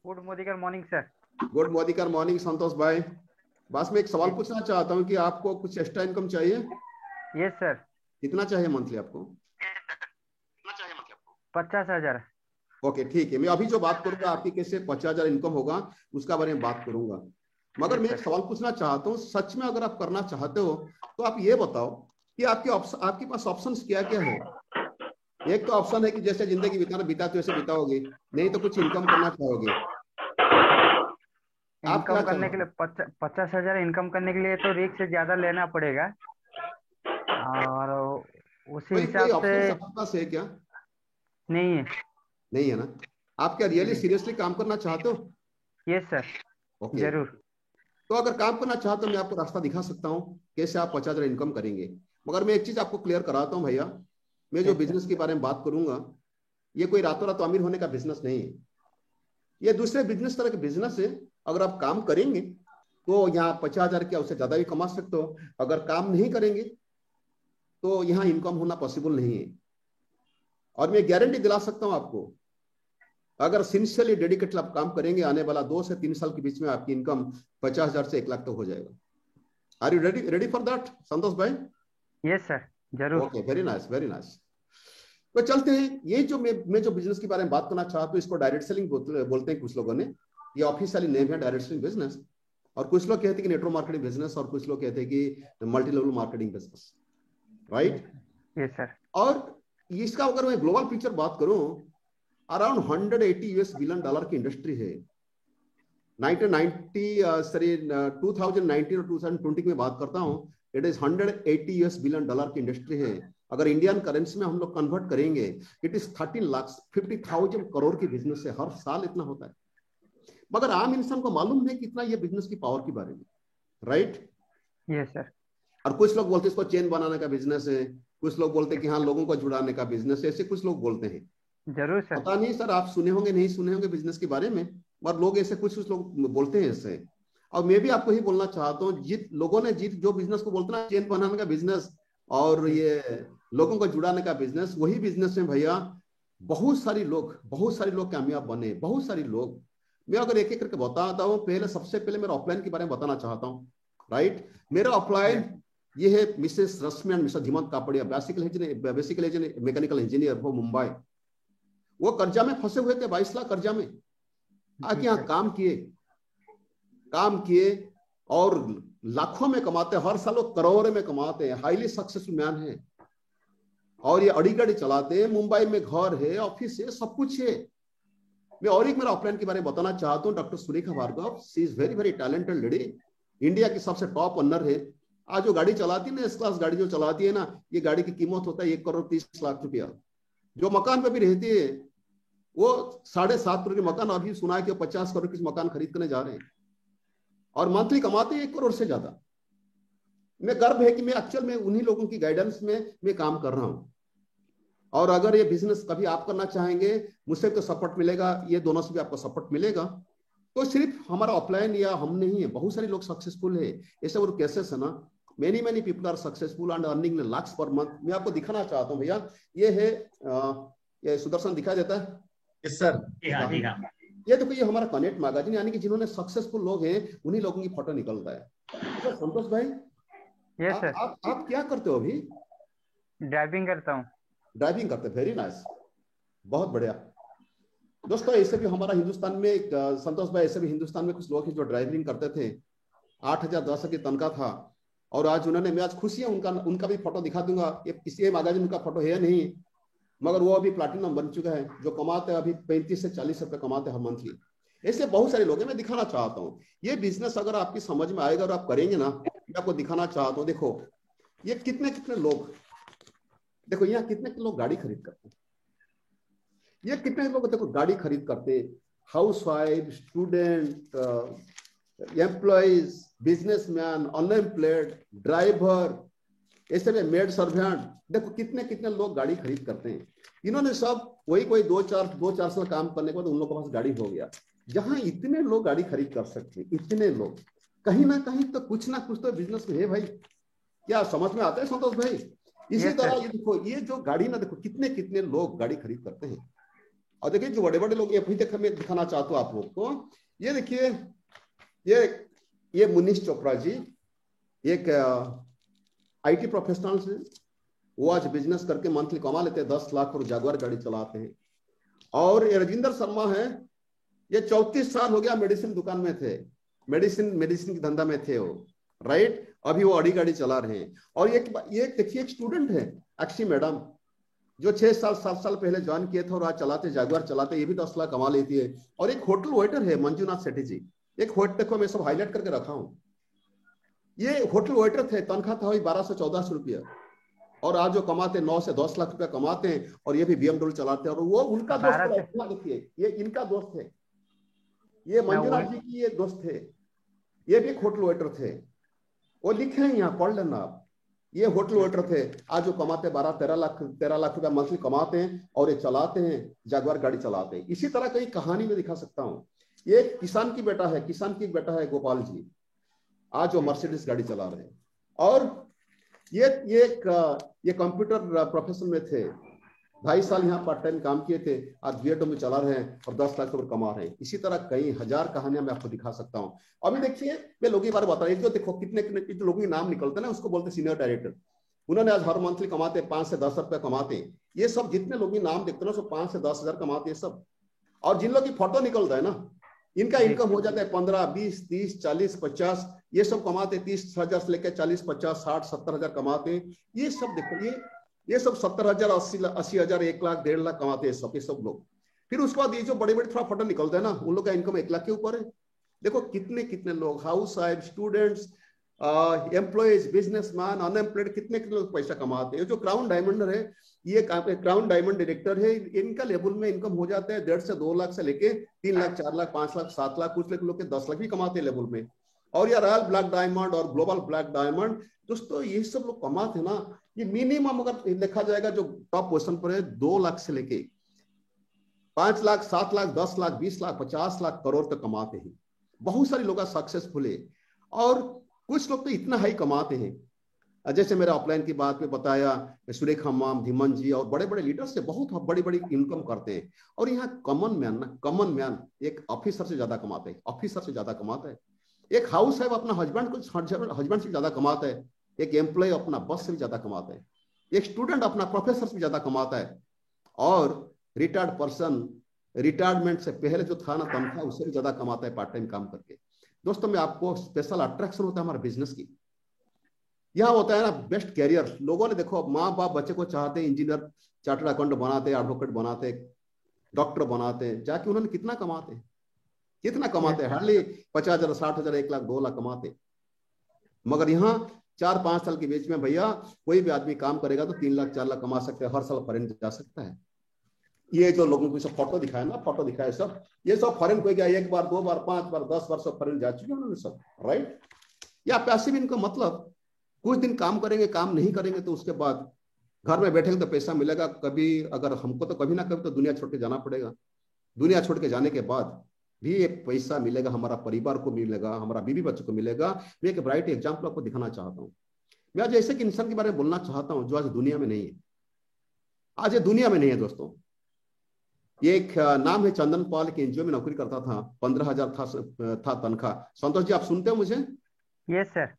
good Modikar morning sir. Good Modikar morning Santosh भाई। बस मैं एक सवाल पूछना चाहता हूँ कि आपको कुछ एक्स्ट्रा इनकम चाहिए? Yes sir. कितना चाहिए मंथली आपको? 50,000। ओके ठीक है, मैं अभी जो बात करूंगा आपकी कैसे 50,000 इनकम होगा उसका बारे में बात करूंगा। मगर मैं एक सवाल पूछना चाहता हूँ, सच में अगर आप करना चाहते हो तो आप ये बताओ कि आपके पास ऑप्शंस क्या क्या है। एक तो ऑप्शन है कि जैसे जिंदगी बिताते वैसे बिताओगे, नहीं तो कुछ इनकम करना चाहोगे। इनकम करने के लिए 50,000 इनकम करने के लिए तो रिस्क से ज्यादा लेना पड़ेगा, और उसी हिसाब से आपके पास है क्या? नहीं है ना? आप क्या रियली सीरियसली काम करना चाहते हो? Yes sir. ओके, जरूर। तो अगर काम करना चाहते हो मैं आपको रास्ता दिखा सकता हूँ कैसे आप 50,000 इनकम करेंगे। मगर मैं एक चीज आपको क्लियर कराता हूँ भैया, मैं जो बिजनेस के बारे में बात करूंगा ये कोई रातों रात अमीर होने का बिजनेस नहीं है। ये दूसरे बिजनेस तरह के बिजनेस है। अगर आप काम करेंगे तो यहाँ 50,000 क्या उससे ज्यादा भी कमा सकते हो। अगर काम नहीं करेंगे तो यहाँ इनकम होना पॉसिबल नहीं है। और मैं गारंटी दिला सकता हूँ आपको, अगर सिंसियरली डेडिकेटेड आप काम करेंगे, आने वाला 2 से 3 साल के बीच में आपकी इनकम 50,000 से 1 लाख तक हो जाएगा। Are you ready for that Santosh भाई? यस सर, जरूर। Okay, very nice very nice. तो चलते हैं, ये जो मैं जो बिजनेस के बारे में बात करना चाहता हूँ इसको डायरेक्ट सेलिंग बोलते हैं कुछ लोगों ने। ये ऑफिशियली नेम है डायरेक्ट सेलिंग बिजनेस, और कुछ लोग कहते हैं कि नेटवर्क मार्केटिंग बिजनेस, और कुछ लोग कहते हैं कि multi level marketing business, right? Yes sir. और इसका अगर मैं ग्लोबल पिक्चर बात करूं, अराउंड $180 बिलियन की इंडस्ट्री है। 2019 और 2020 की मैं बात करता हूं, इट इज $180 बिलियन की इंडस्ट्री है। अगर इंडियन करेंसी में हम लोग कन्वर्ट करेंगे, इट इज 13,50,000 करोड़ की बिजनेस है। हर साल इतना होता है, मगर आम इंसान को मालूम नहीं कितना ये बिजनेस की पावर के बारे में, राइट? Yes sir. और कुछ लोग बोलते हैं इसको चेन बनाने का बिजनेस है, कुछ लोग बोलते हैं कि हाँ लोगों को जुड़ाने का बिजनेस है, ऐसे कुछ लोग बोलते हैं। जरूर सर। पता नहीं सर, आप सुने होंगे नहीं सुने होंगे बिजनेस के बारे में, पर लोग ऐसे कुछ लोग बोलते हैं ऐसे। और मैं भी आपको ही बोलना चाहता हूँ, जित लोगों ने जो बिजनेस को बोलते ना, चेन बनाने का बिजनेस और ये लोगों को जुड़ाने का बिजनेस, वही बिजनेस में भैया बहुत सारे लोग कामयाब बने, बहुत सारे लोग। मैं अगर एक एक करके बताता हूँ, पहले सबसे पहले मेरा ऑफलाइन के बारे में बताना चाहता हूँ। राइट, मेरा ऑफलाइन ये है Mrs Rashmi and mister Dhimant Kapadia, basically mechanical engineer, वो मुंबई। वो कर्जा में फंसे हुए थे, 22 लाख कर्जा में। आके यहाँ काम किए और लाखों में कमाते हैं, हर साल वो करोड़ों में कमाते हैं, हाईली सक्सेसफुल मैन है। और ये अड़ी गाड़ी चलाते हैं, मुंबई में घर है, ऑफिस है, सब कुछ है। मैं और एक मेरा ऑफलाइन के बारे में बताना चाहता हूँ, doctor Surekha Bhargav. She is very very talented lady, India की सबसे टॉप ओनर है। आज जो गाड़ी चलाती है ना, एस क्लास गाड़ी जो चलाती है ना, ये गाड़ी की कीमत होता है 1,30,00,000 रुपया। जो मकान पे भी रहती है वो 7.5 करोड़ के मकान, अभी सुना है कि 50 करोड़ के मकान खरीद करने जा रहे हैं, और मंथली कमाते हैं 1 करोड़ से ज्यादा। मैं गर्व है कि मैं एक्चुअल में उन्हीं लोगों की गाइडेंस में मैं काम कर रहा हूं। और अगर ये बिजनेस कभी आप करना चाहेंगे, मुझसे तो सपोर्ट मिलेगा, ये दोनों से भी आपको सपोर्ट मिलेगा। तो सिर्फ हमारा ऑफलाइन या हम नहीं है, बहुत सारे लोग सक्सेसफुल है। ऐसे वो केसेस है ना, many people are successful and earning lakhs per month. मैं आपको दिखाना चाहता हूँ भैया, ये है ये सुदर्शन दिखाई देता है? Yes sir. जी हाँ। ये देखो, ये हमारा कनेक्ट मैगजीन, यानी कि जिन्होंने सक्सेसफुल लोग हैं उन्हीं लोगों की फोटो निकलता है। तो संतोष भाई, यस सर। आप क्या करते हो अभी? ड्राइविंग करता हूँ। ड्राइविंग करते, वेरी नाइस, बहुत बढ़िया। दोस्तों ऐसे भी हमारा हिंदुस्तान में संतोष भाई, ऐसे भी हिंदुस्तान में कुछ लोग हैं जो ड्राइविंग करते थे, 8,000 10,000 की तनख्वाह था, और आज उन्होंने, मैं आज खुशी है उनका भी फोटो दिखा दूंगा। ये मैगजीन उनका फोटो है नहीं, मगर वो अभी प्लैटिनम बन चुका है, जो कमाते हैं अभी 35 से 40 रुपए कमाते हैं हर मंथली। ऐसे बहुत सारे लोग हैं, मैं दिखाना चाहता हूँ। ये बिजनेस अगर आपकी समझ में आएगा और आप करेंगे ना, मैं आपको दिखाना चाहता हूँ। देखो ये कितने लोग, देखो यहाँ कितने लोग गाड़ी खरीद करते हैं, ये कितने लोग देखो गाड़ी खरीद करते, house wife, student, employees, businessman, unemployed, driver, ऐसे में मेड सर्वेंट, देखो कितने लोग गाड़ी खरीद करते हैं। इन्होंने सब कोई 2-4 साल काम करने के बाद उन लोगों के पास गाड़ी हो गया। जहां इतने लोग गाड़ी खरीद कर सकते हैं, इतने लोग, कहीं ना कहीं तो कुछ ना कुछ तो बिजनेस में है भाई। क्या समझ में आता है संतोष भाई? इसी तरह ये देखो, ये जो गाड़ी ना, देखो कितने लोग गाड़ी खरीद करते हैं। और देखिए जो बड़े लोग, ये देखो मैं दिखाना चाहता हूँ आप लोग को। ये देखिए, ये मुनीश चोपड़ा जी, एक IT प्रोफेशनल से, वो आज बिजनेस करके मंथली कमा लेते हैं 10 लाख और जागवार गाड़ी चलाते हैं। और ये राजेंद्र शर्मा है, ये 34 साल हो गया मेडिसिन दुकान में थे, मेडिसिन के धंधा में थे वो। राइट, अभी वो अड़ी गाड़ी चला रहे हैं। और ये देखिए एक स्टूडेंट है अक्षी मैडम, जो 6-7 साल पहले ज्वाइन किए थे और आज चलाते, जागवार चलाते, ये भी 10 लाख कमा लेती है। और एक होटल वेटर है मंजुनाथ सेठी जी, एक होटल, देखो मैं सब हाईलाइट करके रखा हूँ। ये होटल वेटर थे, तनख्वाह था 1200-1400 रुपया, और आज जो कमाते 9 से 10 लाख रुपया कमाते हैं, और ये भी BMW चलाते हैं। और वो उनका दोस्त, देखिए ये इनका दोस्त है, ये मंजुनाथ जी की ये दोस्त थे, ये भी होटल वेटर थे। वो लिखे हैं यहाँ, पढ़ लेना आप। ये होटल वेटर थे, आज जो कमाते 12-13 लाख रुपया मंथली कमाते हैं, और ये चलाते हैं, जागवार गाड़ी चलाते हैं। इसी तरह कई कहानी में दिखा सकता हूँ। ये किसान की बेटा है गोपाल जी, आज वो मर्सिडीज गाड़ी चला रहे हैं। और ये कंप्यूटर प्रोफेशन में थे, 2.5 साल यहाँ पार्ट टाइम काम किए थे, आज बीएडओ में चला रहे हैं और 10 लाख रुपए कमा रहे हैं। इसी तरह कई हजार कहानियां मैं आपको दिखा सकता हूँ। अभी देखिए मैं लोगों के बारे में बता रहा हूँ, जो देखो कितने जो लोगों के नाम निकलते हैं ना, उसको बोलते सीनियर डायरेक्टर। उन्होंने आज हर मंथली कमाते 5 से 10 रुपए कमाते हैं। ये सब जितने लोग नाम देखते हैं ना, सब 5 से 10 हजार कमाते हैं सब। और जिन लोग की फोटो निकलता है ना, इनका इनकम हो जाता है 15, 20, 30, 40, 50, ये सब कमाते 30,000 से लेकर 40, 50, 60, 70 हजार कमाते हैं। ये सब देखो, ये सब 70,000, 80,000, 1 लाख, 1.5 लाख कमाते हैं सब, ये सब लोग। फिर उसके बाद ये जो बड़े थोड़ा फोटो निकलते हैं ना, उन लोग का इनकम 1 लाख के ऊपर है। देखो कितने लोग, house wife, students, employees, businessman, unemployed, कितने लोग पैसा कमाते हैं। जो क्राउन डायमंड है, ये क्राउन डायमंड डायरेक्टर है, इनका लेवल में इनकम हो जाता है 1.5 से 2 लाख से लेके 3 लाख, 4 लाख, 5 लाख, 7 लाख, कुछ लोग के 10 लाख भी कमाते हैं लेवल में। और ये रॉयल ब्लैक डायमंड और ग्लोबल ब्लैक डायमंड, दोस्तों ये सब लोग कमाते हैं ना, ये मिनिमम अगर देखा जाएगा जो टॉप पोजीशन पर है 2 लाख से लेके 5 लाख, 7 लाख, 10 लाख, 20 लाख, 50 लाख, करोड़ तक कमाते हैं। बहुत सारे लोग सक्सेसफुल है और कुछ लोग तो इतना हाई कमाते हैं। जैसे मेरा ऑफलाइन की बात में बताया, सुरेख हमाम, धीमन जी और बड़े बड़े लीडर्स से बहुत बड़ी बड़ी इनकम करते हैं। और यहाँ कॉमन मैन एक ऑफिसर से ज्यादा कमाते हैं, ऑफिसर से ज्यादा कमाता है। एक हाउस वाइफ अपना हस्बैंड से ज्यादा कमाता है। एक एम्प्लॉय अपना बॉस से भी ज्यादा कमाता है। एक स्टूडेंट अपना प्रोफेसर से ज्यादा कमाता है। और रिटायर्ड पर्सन रिटायरमेंट से पहले जो था ना तनख्वाह, उससे भी ज्यादा कमाता है पार्ट टाइम काम करके। दोस्तों, मैं आपको स्पेशल अट्रैक्शन होता है हमारे बिजनेस की। यह होता है ना बेस्ट कैरियर। लोगों ने देखो, माँ बाप बच्चे को चाहते हैं इंजीनियर, चार्टर्ड अकाउंटेंट बनाते, एडवोकेट बनाते, डॉक्टर बनाते हैं, जाके उन्होंने कितना कमाते हैं, कितना कमाते हैं? हार्डली 50,000, 60,000, 1 लाख, 2 लाख कमाते। मगर यहाँ 4-5 साल के बीच में भैया कोई भी आदमी काम करेगा तो 3 लाख 4 लाख कमा सकते हैं, हर साल फॉरेन जा सकता है। ये जो लोगों को सब फोटो दिखाया ना, फोटो दिखाया सब, ये सब फॉरेन कोई गया 1 बार, 2 बार, 5 बार, 10 बार सब फॉरेन जा चुके हैं उन्होंने सब, राइट। या पैसिव इनकम मतलब कुछ दिन काम करेंगे, काम नहीं करेंगे तो उसके बाद घर में बैठेंगे तो पैसा मिलेगा। कभी अगर हमको तो कभी ना कभी तो दुनिया छोड़ के जाना पड़ेगा। दुनिया छोड़ के जाने के बाद भी एक पैसा मिलेगा, हमारा परिवार को मिलेगा, हमारा बीवी बच्चों को मिलेगा। मैं एक ब्राइट एग्जाम्पल आपको दिखाना चाहता हूँ। मैं आज ऐसे इंसान के बारे में बोलना चाहता हूँ जो आज दुनिया में नहीं है, आज ये दुनिया में नहीं है। दोस्तों, ये एक नाम है चंदन पाल, के एनजीओ में नौकरी करता था, 15,000 था तनख्वाह। संतोष जी, आप सुनते हो मुझे? Yes sir.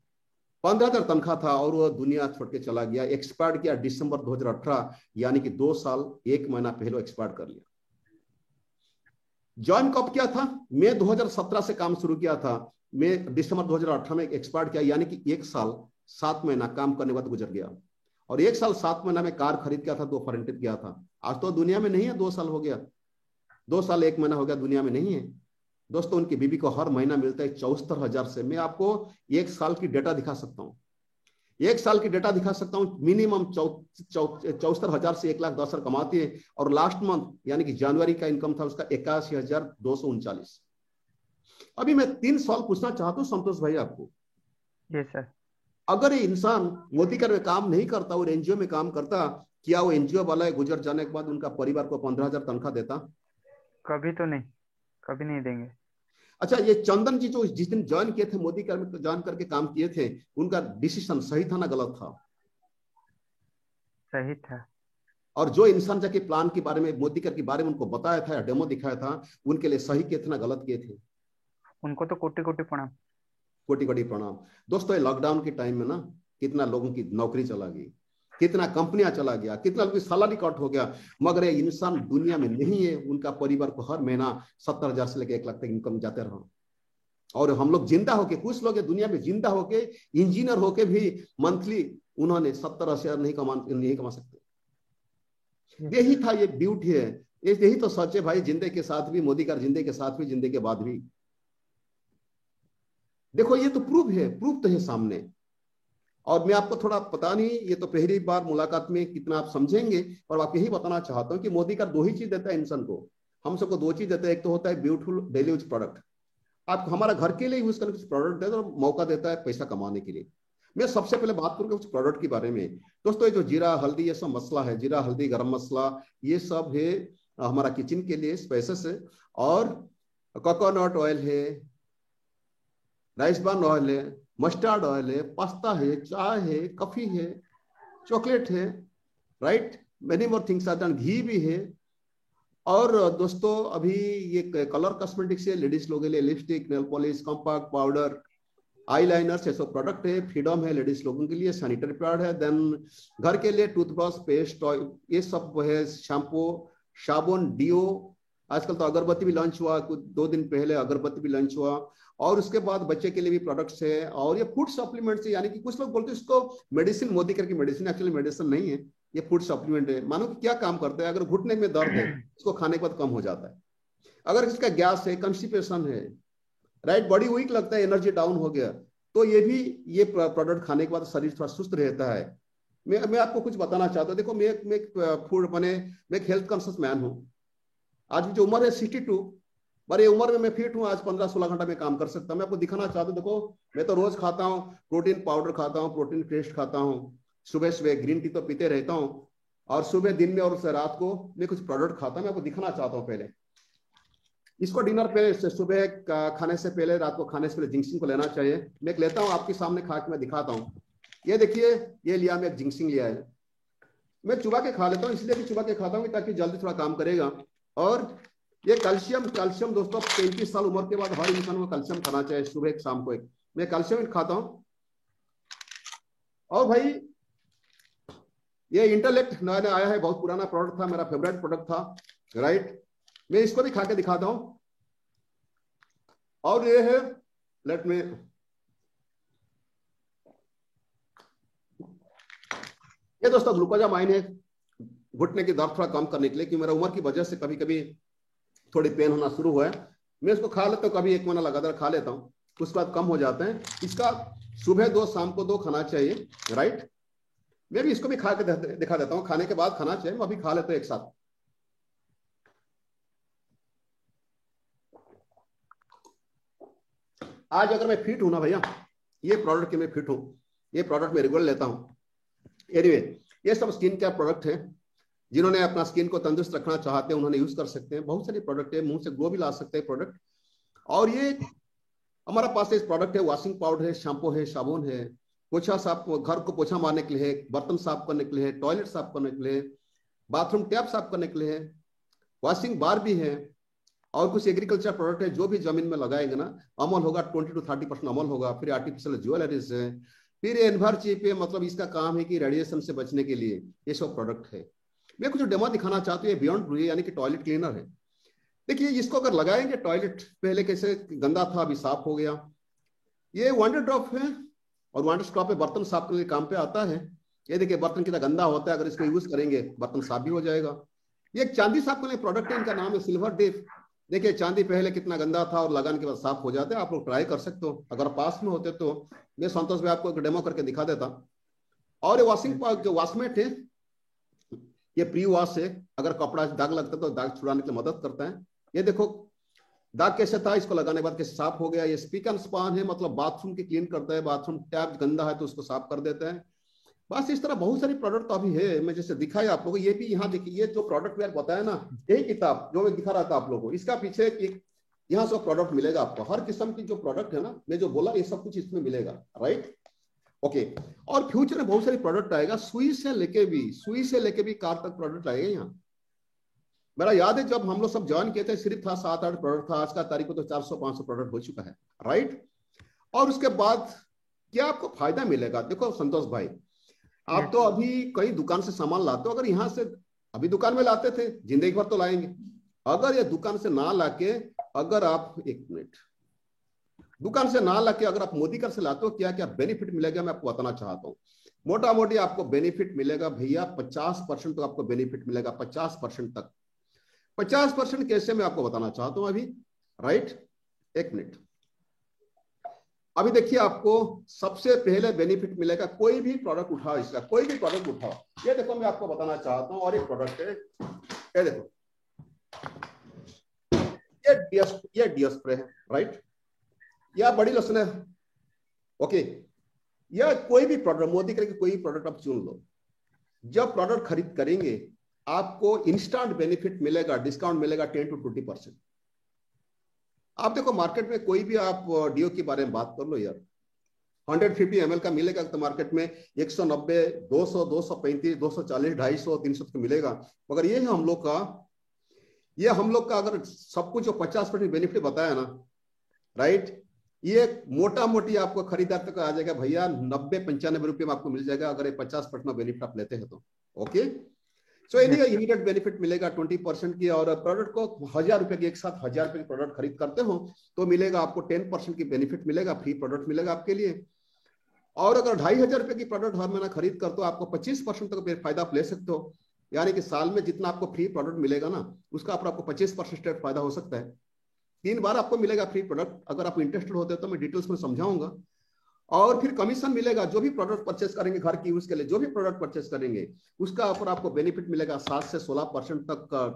15,000 तनख्वाह था और वो दुनिया छोड़ के चला गया। एक्सपायर किया दिसंबर 2018, यानी कि 2 साल 1 महीना पहले एक्सपायर कर लिया। ज्वाइन कब किया था? मई 2017 से काम शुरू किया था, मई दिसंबर 2018 में एक्सपायर किया, यानी कि 1 साल 7 महीना काम करने के बाद गुजर गया। और 1 साल 7 महीना में कार खरीद किया था, 2 फॉरेन ट्रिप किया था। आज तो दुनिया में नहीं है, 2 साल हो गया, 2 साल 1 महीना हो गया, दुनिया में नहीं है। दोस्तों, उनकी बीवी को हर महीना मिलता है 74,000 से। मैं आपको 1 साल की डेटा दिखा सकता हूँ, 1 साल की डेटा दिखा सकता हूँ। मिनिमम 74,000 से 1,10,000 कमाती है। और लास्ट मंथ यानी कि जनवरी का इनकम था उसका 81,239। अभी मैं 3 सवाल पूछना चाहता हूँ संतोष भाई आपको। जी सर। अगर ये इंसान मोदीकर में काम नहीं करता और एनजीओ में काम करता, क्या वो एनजीओ वाला गुजर जाने के बाद उनका परिवार को 15,000 तनख्वाह देता? कभी तो नहीं, कभी नहीं देंगे। अच्छा, ये चंदन जी जो जिस दिन ज्वाइन किए थे, मोदी कर में ज्वाइन करके काम किए थे, उनका डिसीजन सही था ना गलत था? सही था। और जो इंसान जाके प्लान के बारे में, मोदी कर के बारे में उनको बताया था या डेमो दिखाया था, उनके लिए सही किए थे ना गलत किए थे? उनको तो कोटि कोटि प्रणाम। कोटि कोटि प्रणाम। दोस्तों, ये लॉकडाउन के टाइम में ना कितना लोगों की नौकरी चला गई, कितना कंपनियां चला गया, कितना लोगों की सैलरी कट हो गया। मगर ये इंसान दुनिया में नहीं है, उनका परिवार को हर महीना 70,000 से लेकर 1 लाख तक इनकम जाते रहा। और हम लोग जिंदा होके, कुछ लोग दुनिया में जिंदा होके, इंजीनियर होके भी मंथली उन्होंने 70-80 हजार नहीं कमा सकते। यही था, ये ब्यूटी है, यही तो सच है भाई। जिंदगी के साथ भी मोदी का, जिंदगी के साथ भी, जिंदगी के बाद भी। देखो, ये तो प्रूफ है, प्रूफ तो है सामने। और मैं आपको थोड़ा पता नहीं, ये तो पहली बार मुलाकात में कितना आप समझेंगे, और आप यही बताना चाहता हूं कि मोदी का 2 ही चीज देता है इंसान को, हम सबको 2 चीज देता है। एक तो होता है ब्यूटीफुल डेली यूज प्रोडक्ट, आपको हमारा घर के लिए यूज करने कुछ प्रोडक्ट देता है, और मौका देता है पैसा कमाने के लिए। मैं सबसे पहले बात करूंगा कुछ प्रोडक्ट के बारे में। दोस्तों, ये जो जीरा हल्दी ये सब मसला है, जीरा हल्दी गरम मसला, ये सब है हमारा किचन के लिए स्पाइसेस है। और कोकोनट ऑयल है, राइस ब्रान ऑयल है, मस्टर्ड ऑयल है, पास्ता है, चाय है, कॉफी है, चॉकलेट है, right, many more things are done, घी भी है। और दोस्तों, अभी ये कलर कॉस्मेटिक्स है, लेडीज लोगों के लिए lipstick, nail polish, compact powder, eyeliners, ये सब प्रोडक्ट है। फ्रीडम है लेडीज लोगों के लिए, सैनिटरी पैड है। देन घर के लिए टूथब्रश, पेस्ट, ये सब है, शैम्पू, साबुन, डिओ। आजकल तो अगरबत्ती भी लॉन्च हुआ, कुछ 2 दिन पहले अगरबत्ती भी लॉन्च हुआ। और उसके बाद बच्चे के लिए भी प्रोडक्ट्स है। और ये फूड सप्लीमेंट्स है, यानी कि कुछ लोग बोलते हैं इसको मेडिसिन, मोदी करके मेडिसिन, एक्चुअली मेडिसिन नहीं है, ये फूड सप्लीमेंट है। मानो कि क्या काम करता है, अगर घुटने में दर्द है इसको खाने के बाद कम हो जाता है। अगर इसका गैस है, कंस्टिपेशन है, राइट, बॉडी वीक लगता है, एनर्जी डाउन हो गया, तो ये भी, ये प्रोडक्ट खाने के बाद शरीर थोड़ा सुस्त रहता है। मैं आपको कुछ बताना चाहता हूँ। देखो, मैं फूड मैं एक हेल्थ कॉन्शियस मैन हूँ। आज जो उम्र है 62, बड़े उम्र में मैं फिट हूँ। आज 15-16 घंटा में काम कर सकता हूँ। मैं आपको दिखाना चाहता हूँ। देखो, मैं तो रोज खाता हूँ, प्रोटीन पाउडर खाता हूँ, प्रोटीन पेस्ट खाता हूँ, सुबह सुबह ग्रीन टी तो पीते रहता हूँ, और सुबह, दिन में और रात को मैं कुछ प्रोडक्ट खाता हूँ। मैं आपको दिखाना चाहता हूँ। पहले इसको डिनर पे, सुबह खाने से पहले, रात को खाने से पहले जिंक्सिंग को लेना चाहिए। मैं एक लेता हूँ आपके सामने खा के मैं दिखाता हूँ। ये देखिए, ये लिया मैं एक जिंक्सिंग लिया है। मैं चुबा के खा लेता हूँ, इसलिए भी चुबा के खाता हूँ ताकि जल्दी थोड़ा काम करेगा। और ये कैल्शियम दोस्तों 35 साल उम्र के बाद हर इंसान को कैल्शियम खाना चाहिए सुबह एक, शाम को एक। मैं कैल्शियम खाता हूँ। और भाई ये इंटेलेक्ट नया नया आया है, बहुत पुराना प्रोडक्ट था, मेरा फेवरेट प्रोडक्ट था, राइट। मैं इसको भी खा के दिखाता हूँ। और ये है, लेट में, ये दोस्तों ग्लूकोजामाइन है, घुटने की दर्द थोड़ा कम करने के लिए, क्योंकि मेरा उम्र की वजह से कभी कभी थोड़ी पेन होना शुरू हुआ है। मैं इसको खा लेता हूँ, कभी 1 महीना लगातार खा लेता हूँ, उसके बाद कम हो जाते हैं। इसका सुबह 2, शाम को 2 खाना चाहिए, राइट। मैं भी इसको भी खा के दिखा देता हूँ। खाने के बाद खाना चाहिए, मैं अभी खा लेता हूँ एक साथ। आज अगर मैं फिट हूं ना भैया, ये प्रोडक्ट के मैं फिट हूं, ये प्रोडक्ट मैं रेगुलर लेता हूं। एनीवे, ये सब स्किन केयर प्रोडक्ट है। जिन्होंने अपना स्किन को तंदुरुस्त रखना चाहते हैं उन्होंने यूज कर सकते हैं। बहुत सारे प्रोडक्ट है, मुंह से ग्लो भी ला सकते हैं प्रोडक्ट। और ये हमारा पास इस प्रोडक्ट है, वॉशिंग पाउडर है, शैम्पू है, साबुन है, पोछा साफ, घर को पोछा मारने के लिए है, बर्तन साफ करने के लिए है, टॉयलेट साफ करने के लिए, बाथरूम टैप साफ करने के लिए है, वॉशिंग बार भी है। और कुछ एग्रीकल्चर प्रोडक्ट है, जो भी जमीन में लगाएंगे ना, अमल होगा 20 to 30% अमल होगा। फिर आर्टिफिशियल ज्वेलरीज है, फिर एनर्जी पे, मतलब इसका काम है कि रेडिएशन से बचने के लिए ये सब प्रोडक्ट है। मैं कुछ डेमो दिखाना चाहती हूँ। बियॉन्ड ब्लू यानी कि टॉयलेट क्लीनर है। देखिए, इसको अगर लगाएंगे, टॉयलेट पहले कैसे गंदा था, अभी साफ हो गया। ये वंडर ड्रॉप है, और वंडर ड्रॉप पे बर्तन साफ करने के काम पे आता है। ये देखिए बर्तन कितना गंदा होता है, अगर इसको यूज करेंगे बर्तन साफ भी हो जाएगा। ये एक चांदी साफ करने प्रोडक्ट है, इनका नाम है सिल्वर डेफ। देखिए चांदी पहले कितना गंदा था और लगाने के बाद साफ हो जाता है। आप लोग ट्राई कर सकते हो, अगर पास में होते तो मैं संतोष भाई आपको एक डेमो करके दिखा देता। और ये वॉशिंग जो वॉशमेट है, ये प्री वॉश है। अगर कपड़ा दाग लगता है तो दाग छुड़ाने के लिए मदद करता है। ये देखो दाग कैसे था, इसको लगाने के बाद कैसे साफ हो गया। ये स्पीक एंड स्पान है, मतलब बाथरूम की क्लीन करता है। बाथरूम टैप गंदा है तो उसको साफ कर देता है। बस इस तरह बहुत सारी प्रोडक्ट अभी है, मैं जैसे दिखाया आप लोगों को। ये भी यहाँ देखिए, ये जो प्रोडक्ट मैंने बताया ना, यही किताब जो मैं दिखा रहा था आप लोगों को, इसका पीछे एक यहाँ सब प्रोडक्ट मिलेगा आपको। हर किस्म की जो प्रोडक्ट है ना, मैं जो बोला ये सब कुछ इसमें मिलेगा, राइट। ओके। और फ्यूचर में बहुत सारी प्रोडक्ट आएगा, सुई से लेके भी कार तक प्रोडक्ट आएगा यहाँ। मेरा याद है जब हम लोग सब ज्वाइन किए थे, सिर्फ था 7-8 प्रोडक्ट था। आज का तारीख को तो 400-500 प्रोडक्ट हो चुका है, राइट। और उसके बाद क्या आपको फायदा मिलेगा? देखो संतोष भाई, आप तो अभी कई दुकान से सामान लाते हो। अगर यहाँ से अभी दुकान में लाते थे, जिंदगी भर तो लाएंगे। अगर ये दुकान से ना लाके, अगर आप, एक मिनट, दुकान से ना लाके अगर आप मोदी कर से लाते हो, क्या क्या बेनिफिट मिलेगा मैं आपको बताना चाहता हूँ। मोटा मोटी आपको बेनिफिट मिलेगा भैया 50% तो आपको बेनिफिट मिलेगा, 50% तक। 50% कैसे मैं आपको बताना चाहता हूँ अभी, राइट। एक मिनट, अभी देखिए आपको सबसे पहले बेनिफिट मिलेगा। कोई भी प्रोडक्ट उठाओ, इसका कोई भी प्रोडक्ट उठाओ। ये देखो मैं आपको बताना चाहता हूँ, और एक प्रोडक्ट है, ये देखो, ये डी स्प्रे है, राइट। यह बड़ी लोशन है, ओके। या कोई भी प्रोडक्ट, मोदी करके कोई भी प्रोडक्ट आप चुन लो। जब प्रोडक्ट खरीद करेंगे आपको इंस्टेंट बेनिफिट मिलेगा, डिस्काउंट मिलेगा 10 to 20%। आप देखो मार्केट में कोई भी आप डीओ के बारे में बात कर लो यार, 150 ml का मिलेगा तो मार्केट में 190, 200, 235, 240, 250, 300 का मिलेगा। मगर ये है हम लोग का, ये हम लोग का अगर सब कुछ जो 50% बेनिफिट बताया ना, राइट, ये मोटा मोटी आपको खरीदार तक आ जाएगा भैया 90-95 रुपये में आपको मिल जाएगा, अगर ये 50% बेनिफिट आप लेते हैं तो। ओके, सो इमीडिएट बेनिफिट मिलेगा 20% की। और प्रोडक्ट को 1000 रुपए की, एक साथ 1000 रुपए की प्रोडक्ट खरीद करते हो तो मिलेगा आपको 10% की बेनिफिट मिलेगा, फ्री प्रोडक्ट मिलेगा आपके लिए। और अगर 2500 रुपए की प्रोडक्ट हर महीना खरीद कर तो आपको 25% तक फायदा आप ले सकते हो। यानी कि साल में जितना आपको फ्री प्रोडक्ट मिलेगा ना, उसका आपको 25% फायदा हो सकता है। 3 बार आपको मिलेगा फ्री प्रोडक्ट। अगर आप इंटरेस्टेड होते हो तो मैं डिटेल्स में समझाऊंगा। और फिर कमीशन मिलेगा, जो भी प्रोडक्ट परचेस करेंगे घर की यूज के लिए, जो भी प्रोडक्ट परचेस करेंगे उसका ऊपर आपको बेनिफिट मिलेगा 7 से 16% तक का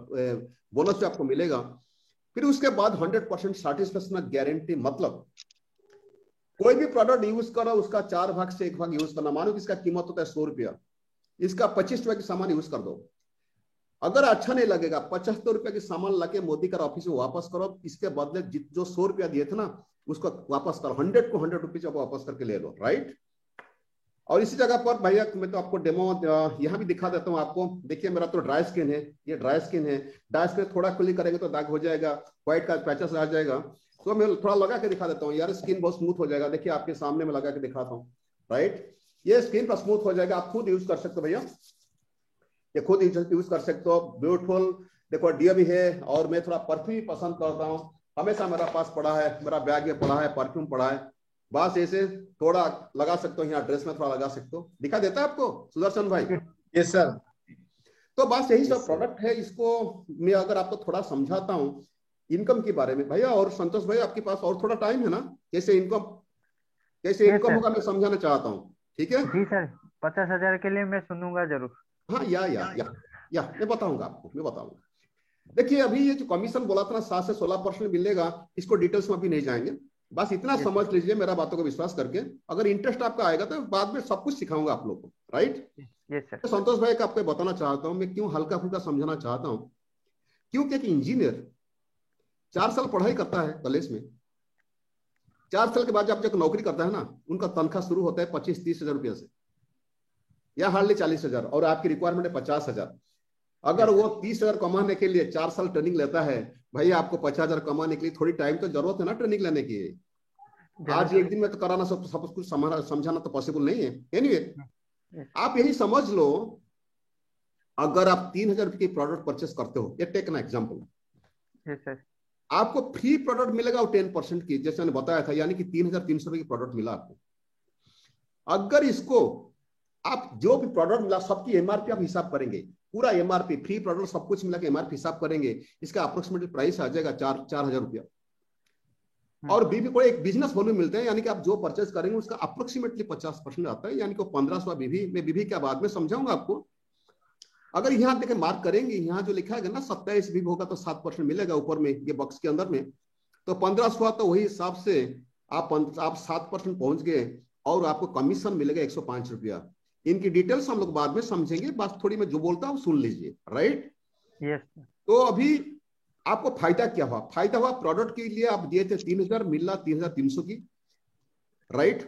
बोनस जो आपको मिलेगा। फिर उसके बाद 100% सैटिस्फैक्शन गारंटी, मतलब कोई भी प्रोडक्ट यूज करो उसका 4 भाग से 1 भाग यूज करना। मानो कि इसका कीमत होता है 100 रुपया, इसका 25 रुपए की सामान यूज कर दो। अगर अच्छा नहीं लगेगा 75 रुपए की सामान लाके मोदी का ऑफिस में वापस करो, इसके बदले जो 100 रुपया दिए थे ना उसको वापस करो, 100 को 100 रुपीज वापस करके ले लो, राइट। और इसी जगह पर भैया मैं तो आपको डेमो यहाँ भी दिखा देता हूँ आपको। देखिए मेरा तो ड्राई स्किन है, ये ड्राई स्किन है। ड्राई स्किन थोड़ा क्लिक करेंगे तो दाग हो जाएगा, व्हाइट का पैचेस आ जाएगा। तो मैं थोड़ा लगा के दिखा देता हूँ यार, स्किन बहुत स्मूथ हो जाएगा। देखिए आपके सामने में लगा के दिखाता हूँ, राइट। ये स्किन पर स्मूथ हो जाएगा, आप खुद यूज कर सकते हो भैया, ये खुद यूज कर सकते हो। ब्यूटीफुल देखो डियो भी है। और मैं थोड़ा परफ्यूम पसंद करता हूँ, हमेशा मेरा पास पड़ा है, मेरा बैग में पड़ा है, परफ्यूम पड़ा है। बस ऐसे थोड़ा लगा सकते हो, यहाँ ड्रेस में थोड़ा लगा सकते हो। दिखा देता है आपको सुदर्शन भाई? Yes sir. तो बस यही सब प्रोडक्ट है। इसको मैं अगर आपको थोड़ा समझाता हूँ इनकम के बारे में भैया। और संतोष भाई आपके पास और थोड़ा टाइम है ना? कैसे इनकम होगा मैं समझाना चाहता हूँ, ठीक है जी सर। 50,000 के लिए मैं सुनूंगा जरूर। हाँ या मैं बताऊंगा आपको, मैं बताऊंगा। देखिए अभी ये जो कमीशन बोला था ना 7 से 16% मिलेगा, इसको डिटेल्स में अभी नहीं जाएंगे। बस इतना समझ लीजिए मेरा बातों को विश्वास करके। अगर इंटरेस्ट आपका आएगा तो बाद में सब कुछ सिखाऊंगा आप लोग को, राइट। Yes sir. तो संतोष भाई का आपको बताना चाहता हूँ मैं, क्यों हल्का फुल्का समझाना चाहता हूँ। क्योंकि एक इंजीनियर 4 साल पढ़ाई करता है कॉलेज में, 4 साल के बाद जब नौकरी करता है ना, उनका तनख्वाह शुरू होता है 25-30 हजार रुपया से, या हार्डली 40,000, और आपकी रिक्वायरमेंट है 50,000। अगर वो 30,000 कमाने के लिए 4 साल ट्रेनिंग लेता है, भाई आपको 50,000 कमाने के लिए थोड़ी टाइम तो जरूरत है ना ट्रेनिंग लेने की। आज एक दिन में तो कराना सब कुछ समझाना तो पॉसिबल नहीं है। एनीवे आप यही समझ लो, अगर आप 3,000 रुपये की प्रोडक्ट परचेस करते हो, ये टेक ना एग्जाम्पल, आपको फ्री प्रोडक्ट मिलेगा वो 10% की, जैसे मैंने बताया था, यानी कि 3,300 रुपये की प्रोडक्ट मिला आपको। अगर इसको आप जो भी प्रोडक्ट मिला सबकी एमआरपी आप हिसाब करेंगे, पूरा एमआरपी फ्री प्रोडक्ट सब कुछ मिला के एमआरपी हिसाब करेंगे, इसका अप्रोक्सीमेटली प्राइस आ जाएगा 4,000 रुपया। और बीबी को एक बिजनेस वॉल्यूम मिलते हैं, यानी कि आप जो परचेज करेंगे उसका अप्रोक्सीमेटली 50% आता है, यानी कि 1500 बीबी। मैं बीबी क्या बाद में समझाऊंगा आपको। अगर यहाँ देखें मार्क करेंगे, यहाँ जो लिखा है ना 27 बीबी होगा तो 7% मिलेगा ऊपर में ये बॉक्स के अंदर में, तो 1500। तो वही हिसाब से आप 7% पहुंच गए और आपको कमीशन मिलेगा 105 रुपया। इनकी डिटेल्स हम लोग बाद में समझेंगे, बस थोड़ी मैं जो बोलता हूँ सुन लीजिए, राइट। यस। तो अभी आपको फायदा क्या हुआ? फायदा हुआ प्रोडक्ट के लिए आप दिए थे 3,000, मिला 3,300 की, राइट।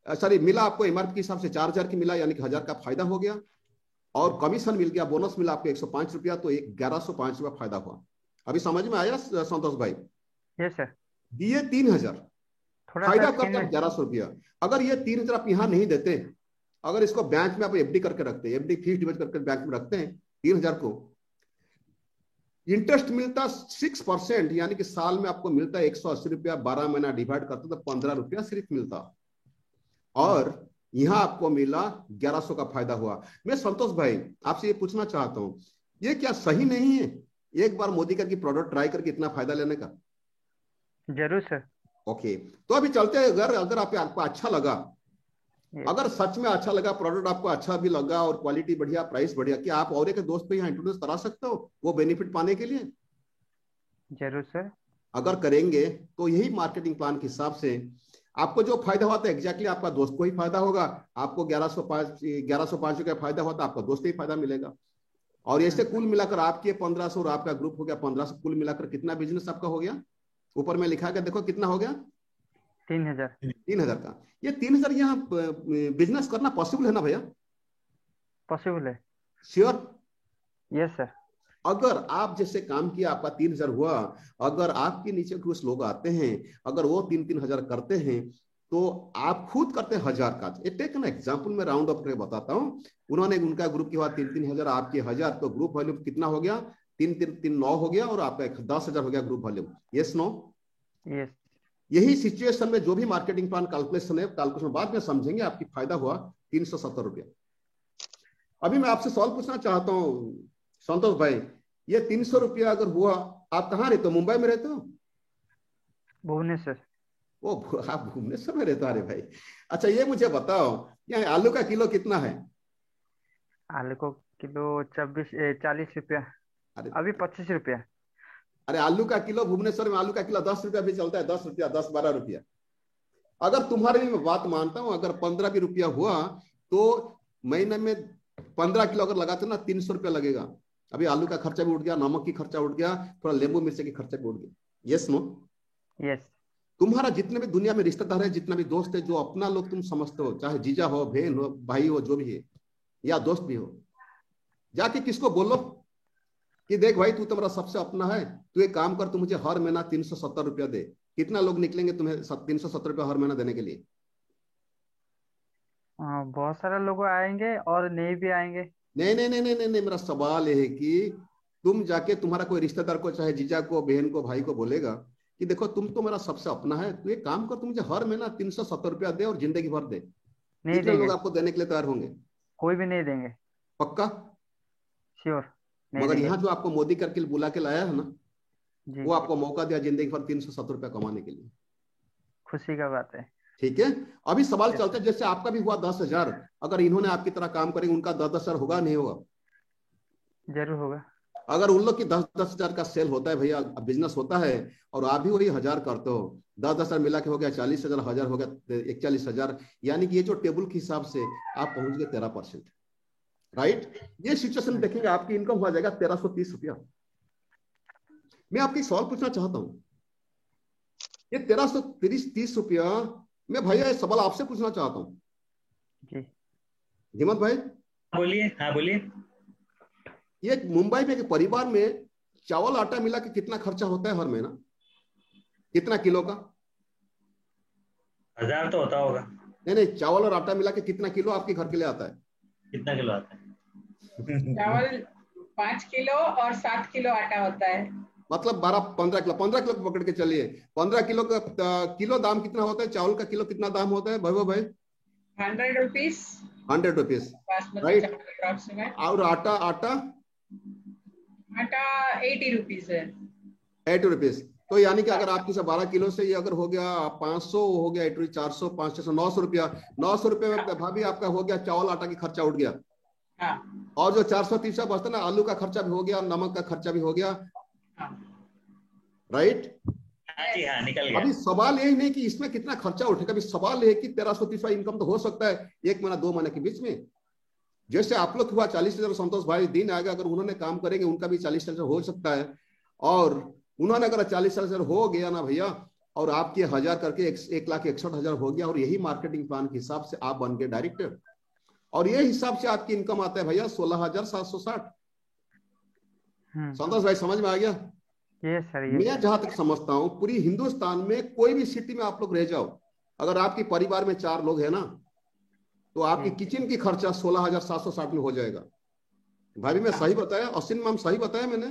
सॉरी, मिला आपको एमआरपी के हिसाब से 4,000 की मिला, यानी कि 1,000 का फायदा हो गया। और कमीशन मिल गया, बोनस मिला आपको 105 रुपया, तो 1,105 रुपया फायदा हुआ। अभी समझ में आया संतोष भाई? Yes sir. दिए 3,000, फायदा करते 1,100 रुपया। अगर ये 3,000 आप यहाँ नहीं देते, अगर इसको बैंक में आप एफडी करके रखते हैं, एफडी फिक्स्ड डिपॉजिट करके बैंक में रखते हैं, 3,000 को इंटरेस्ट मिलता 6%, यानी कि साल में आपको मिलता है 180 रुपया। 12 महीना डिवाइड करते तो 15 रुपया सिर्फ मिलता, और यहां आपको मिला 1,100 का फायदा हुआ। मैं संतोष भाई आपसे ये पूछना चाहता हूं, ये क्या सही नहीं है एक बार मोदी का की प्रोडक्ट ट्राई करके इतना फायदा लेने का? जरूर सर। ओके, तो अभी चलते हैं। अगर आपको अच्छा लगा, अगर सच में अच्छा लगा, प्रोडक्ट आपको अच्छा भी लगा और क्वालिटी बढ़िया, प्राइस बढ़िया, क्या आप और एक दोस्त को यहाँ इंट्रोड्यूस करा सकते हो वो बेनिफिट पाने के लिए? जरूर सर। अगर करेंगे तो यही मार्केटिंग प्लान के हिसाब से आपको जो फायदा हुआ था एग्जैक्टली आपका दोस्त को ही फायदा होगा। आपको 1,105 रुपया फायदा हुआ था, आपका दोस्त ही फायदा मिलेगा। और ऐसे कुल मिलाकर आपके 1,500 और आपका ग्रुप हो गया 1,500, कुल मिलाकर कितना बिजनेस आपका हो गया? ऊपर में लिखा गया, देखो कितना हो गया? 3,000 का। ये 3,000 यहाँ बिजनेस करना पॉसिबल है ना भैया? पॉसिबल है। श्योर? Yes sir. अगर आप जैसे काम किया आपका 3,000 हुआ, अगर आपके नीचे कुछ लोग आते हैं, अगर वो 3,000 करते हैं, तो आप खुद करते हैं 1,000 का। टेक ना एग्जाम्पल में राउंड अप करके बताता हूँ। उन्होंने उनका ग्रुप की हुआ 3,000, आपके 1,000, तो ग्रुप वॉल्यूम कितना हो गया? 3,3 9 हो गया, और आपका 10,000 हो गया group volume. Yes no? Yes. यही सिचुएशन में जो भी मार्केटिंग प्लान कैलकुलेशन है, कैलकुलेशन बाद में समझेंगे। आपकी फायदा हुआ 370 रुपया। अभी मैं आपसे सवाल पूछना चाहता हूँ संतोष भाई, ये 300 रुपया अगर हुआ, आप कहाँ रहते हो? मुंबई में रहते हो? भुवनेश्वर। ओ, आप भुवनेश्वर में रहते हो? अरे भाई, अच्छा ये मुझे बताओ, यहाँ आलू का किलो कितना है? आलू को किलो 40 रुपया, अभी 25 रुपया। अरे आलू का किलो भुवनेश्वर में आलू का किलो 10 रुपया भी चलता है, 10 रुपया, 10-12 रुपया। अगर तुम्हारे लिए मैं बात मानता हूं, अगर 15 भी रुपया हुआ तो महीने में 15 किलो अगर लगाते ना 300 रुपया लगेगा। अभी आलू का खर्चा भी उठ गया, नमक की खर्चा उठ गया, थोड़ा नींबू मिर्ची की खर्चा भी उठ गया। Yes no? यस। तुम्हारा जितने भी दुनिया में रिश्तेदार है, जितना भी दोस्त है, जो अपना लोग तुम समझते हो, चाहे जीजा हो, बहन हो, भाई हो, जो भी है, या दोस्त भी हो, जाके किसको बोलो कि देख भाई तू तो मेरा सबसे अपना है, तू एक काम कर, तू मुझे हर महीना 370 रुपया दे। कितना लोग निकलेंगे तुम्हें 370 रुपया हर महीना देने के लिए? बहुत सारे लोग आएंगे और नहीं भी आएंगे। नहीं नहीं नहीं नहीं नहीं, नहीं। मेरा सवाल ये है कि तुम जाके तुम्हारा कोई रिश्तेदार को, चाहे जीजा को, बहन को, भाई को बोलेगा कि देखो तुम तो मेरा सबसे अपना है, तू एक काम कर, तू मुझे हर महीना 370 रुपया दे और जिंदगी भर दे। नहीं कितने देंगे, लोग आपको देने के लिए तैयार होंगे? कोई भी नहीं देंगे। पक्का? श्योर नहीं मगर देंगे। यहाँ जो आपको मोदी करके बुला के लाया है ना, जी, वो आपको मौका दिया जिंदगी भर 370 रुपया कमाने के लिए। खुशी का बात है। ठीक है, अभी सवाल Yes, चलता है, जैसे आपका भी हुआ 10,000, अगर इन्होंने आपकी तरह काम करेंगे, उनका 10,000 होगा नहीं होगा? जरूर होगा। अगर उन लोग की 10,000 का सेल होता है भैया, बिजनेस होता है, और आप भी वही 1,000 करते हो, 10,000 मिला के हो गया 40,000, 1,000 हो गया 41,000, यानी कि ये जो टेबल के हिसाब से आप पहुंच गए 13%। राइट? ये सिचुएशन देखेंगे, आपकी इनकम हो जाएगा 1,330 रुपया। मैं आपकी सवाल पूछना चाहता हूं, ये 1,330 रुपया, मैं भैया ये सवाल आपसे पूछना चाहता हूँ जी। हिम्मत भाई। बोलिए। हाँ बोलिए। ये मुंबई में एक परिवार में चावल आटा मिला के कितना खर्चा होता है हर महीना? कितना किलो का? 1000 तो होता होगा। नहीं नहीं, चावल और आटा मिला के कितना किलो आपके घर के लिए आता है? कितना किलो आता है? चावल 5 किलो और 7 किलो आटा होता है। मतलब 12-15 किलो, 15 किलो को पकड़ के चलिए। 15 किलो का किलो दाम कितना होता है? चावल का किलो कितना दाम होता है वैभव भाई? 100 रुपीज। 100 rupees, basmati right. चावल अप्रॉक्सीमेट। और आटा आटा आटा 80 रुपीज है। 80 रुपीज। तो यानी कि अगर आपकी से 12 किलो से ये अगर हो गया 500, हो गया 80, 400, 500, 900 रुपया। 900 रुपये में भाभी आपका हो गया चावल आटा की खर्चा उठ गया। हाँ। और जो 430 बचता ना, आलू का खर्चा भी हो गया, नमक का खर्चा भी हो गया। हाँ। राइट? हाँ जी, हाँ निकल गया। अभी सवाल यही नहीं कि इसमें कितना खर्चा उठेगा, अभी सवाल है कि 1,330 इनकम तो हो सकता है 1 महीना 2 महीने के बीच में। जैसे आप लोग हुआ 40,000, संतोष भाई दिन आएगा, अगर उन्होंने काम करेंगे उनका भी 40,000 हो सकता है। और उन्होंने अगर 40,000 हो गया ना भैया, और आपके 1,000 करके 1,61,000 हो गया, और यही मार्केटिंग प्लान के हिसाब से आप बन गए डायरेक्टर, और ये हिसाब से आपकी इनकम आता है भैया 16,760। संतोष भाई समझ में आ गया? Yes sir. मैं जहां तक समझता हूं, पूरी हिंदुस्तान में कोई भी सिटी में आप लोग रह जाओ, अगर आपके परिवार में 4 लोग हैं ना, तो आपकी किचन की खर्चा 16,760 में हो जाएगा। भाभी मैं सही बताया? अश्विन मैम सही बताया मैंने?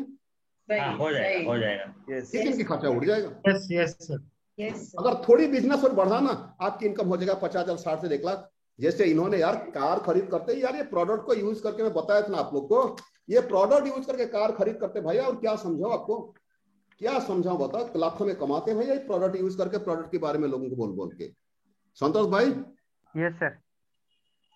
हाँ, हो जाएगा, हो जाएगा। किचन की खर्चा उड़ जाएगा। Yes yes sir. यस अगर थोड़ी बिजनेस और बढ़ाना, आपकी इनकम हो जाएगा 50,000, 60 से 1 लाख। जैसे इन्होंने यार कार खरीद करते, यार ये प्रोडक्ट को यूज करके, मैं बताया था ना आप लोग को, ये प्रोडक्ट यूज करके कार खरीद करते भैया। और क्या समझाओ आपको, क्या समझाओ बताओ, लाखों में कमाते हैं भैया ये प्रोडक्ट यूज करके, प्रोडक्ट के बारे में लोगों को बोल बोल के। संतोष भाई? Yes sir.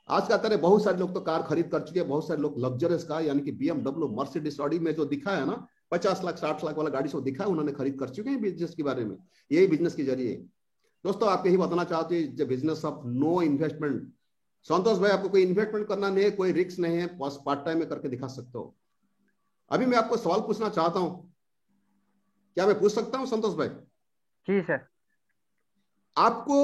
आज का तरह बहुत सारे लोग तो कार खरीद कर चुके हैं, बहुत सारे लोग लग्जरियस कार, यानी कि BMW, मर्सिडीज, ऑडी में जो दिखा है ना 50 लाख 60 लाख वाला गाड़ी से दिखा है, उन्होंने खरीद कर चुके हैं बिजनेस के बारे में। यही बिजनेस के जरिए दोस्तों आपको यही बताना चाहते हैं, जो बिजनेस ऑफ नो इन्वेस्टमेंट। संतोष भाई आपको कोई इन्वेस्टमेंट करना नहीं है, कोई रिस्क नहीं है, बस पार्ट टाइम में करके दिखा सकते हो। अभी मैं आपको सवाल पूछना चाहता हूं, क्या मैं पूछ सकता हूं संतोष भाई? जी सर। आपको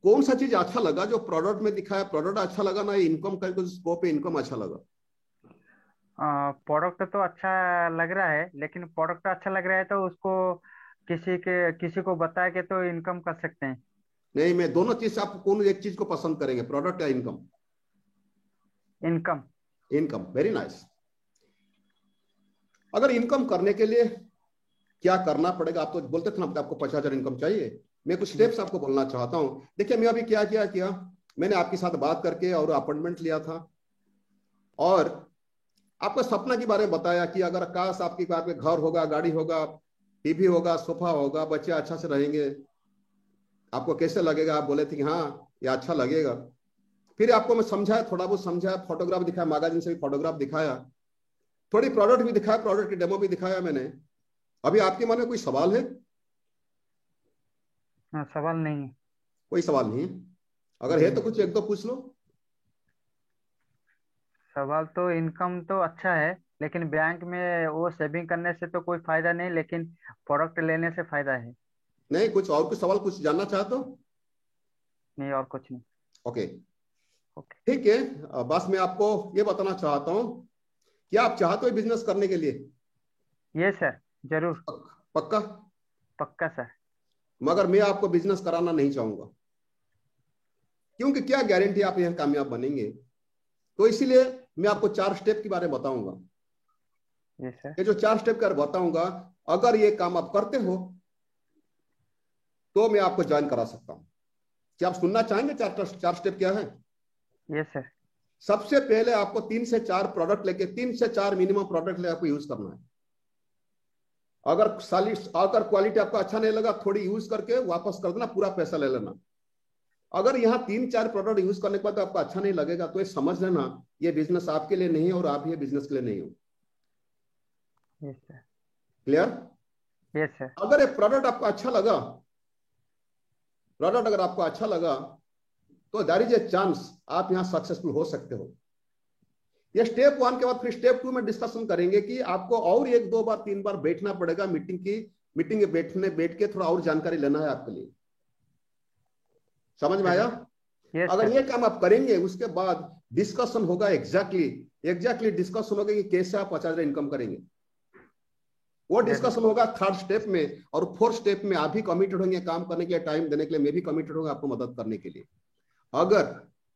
कौन सा चीज अच्छा लगा जो प्रोडक्ट में दिखाया? प्रोडक्ट अच्छा लगा ना, इनकम का स्कोप है, इनकम अच्छा लगा? प्रोडक्ट तो अच्छा लग रहा है, लेकिन प्रोडक्ट अच्छा लग रहा है तो उसको किसी को बता के तो इनकम कर सकते हैं। नहीं, मैं दोनों चीज से, आप कौन एक चीज को पसंद करेंगे, प्रोडक्ट या income? Income. Income, very nice. अगर इनकम करने के लिए क्या करना पड़ेगा? आप तो बोलते थे ना आपको 50,000 इनकम चाहिए। मैं कुछ स्टेप्स आपको बोलना चाहता हूं। देखिए मैं अभी क्या किया, मैंने आपके साथ बात करके और अपॉइंटमेंट लिया था, और आपको सपना के बारे में बताया कि अगर काश आपके पास में घर होगा, गाड़ी होगा, टीवी होगा, सोफा होगा, बच्चे अच्छा से रहेंगे, आपको कैसे लगेगा? आप बोले थे कि हाँ ये अच्छा लगेगा। फिर आपको मैं समझाया, थोड़ा बहुत समझाया, फोटोग्राफ दिखाया, मैगजीन से भी फोटोग्राफ दिखाया, थोड़ी प्रोडक्ट भी दिखाया, प्रोडक्ट की डेमो भी दिखाया मैंने। अभी आपके मन में कोई सवाल है? सवाल नहीं है। कोई सवाल नहीं है? अगर है तो कुछ एक दो पूछ लो। सवाल तो इनकम तो अच्छा है, लेकिन बैंक में वो सेविंग करने से तो कोई फायदा नहीं, लेकिन प्रोडक्ट लेने से फायदा है। नहीं, कुछ और कुछ सवाल कुछ जानना चाहते हो? नहीं, और कुछ नहीं। Okay, okay. ठीक है। बस मैं आपको ये बताना चाहता हूँ, क्या आप चाहते हो बिजनेस करने के लिए? ये सर, जरूर। पक्का? पक्का सर। मगर मैं आपको बिजनेस कराना नहीं चाहूंगा, क्योंकि क्या गारंटी आप यहाँ कामयाब बनेंगे। तो इसीलिए मैं आपको 4 स्टेप के बारे में बताऊंगा। ये सर। ये जो 4 स्टेप का बताऊंगा, अगर ये काम आप करते हो तो मैं आपको ज्वाइन करा सकता हूं। क्या आप सुनना चाहेंगे 4 स्टेप क्या है? ये सर। सबसे पहले आपको 3 से 4 प्रोडक्ट लेके 3 से 4 मिनिमम प्रोडक्ट ले आपको यूज करना है। अगर क्वालिटी आपको अच्छा नहीं लगा, थोड़ी यूज करके वापस कर देना, पूरा पैसा ले लेना। अगर यहाँ 3-4 प्रोडक्ट यूज करने के बाद आपको अच्छा नहीं लगेगा तो ये समझ लेना ये बिजनेस आपके लिए नहीं है और आप ये बिजनेस के लिए नहीं हो। Yes sir. Clear? Yes sir. अगर ये प्रोडक्ट आपको अच्छा लगा, तो देयर इज ए चांस आप यहाँ सक्सेसफुल हो सकते हो। ये स्टेप 1 के बाद फिर स्टेप 2 में डिस्कशन करेंगे कि आपको और 1-2 बार 3 बार बैठना पड़ेगा मीटिंग में बैठ के थोड़ा और जानकारी लेना है आपके लिए। समझ में आया? Yes, अगर sir. ये काम आप करेंगे उसके बाद डिस्कशन होगा, एग्जैक्टली डिस्कशन होगा कि कैसे आप 50,000 इनकम करेंगे। वो डिस्कशन होगा 3rd स्टेप में, और 4th स्टेप में आप भी कमिटेड होंगे काम करने के लिए, टाइम देने के लिए मैं भी कमिटेड होगा आपको मदद करने के लिए। अगर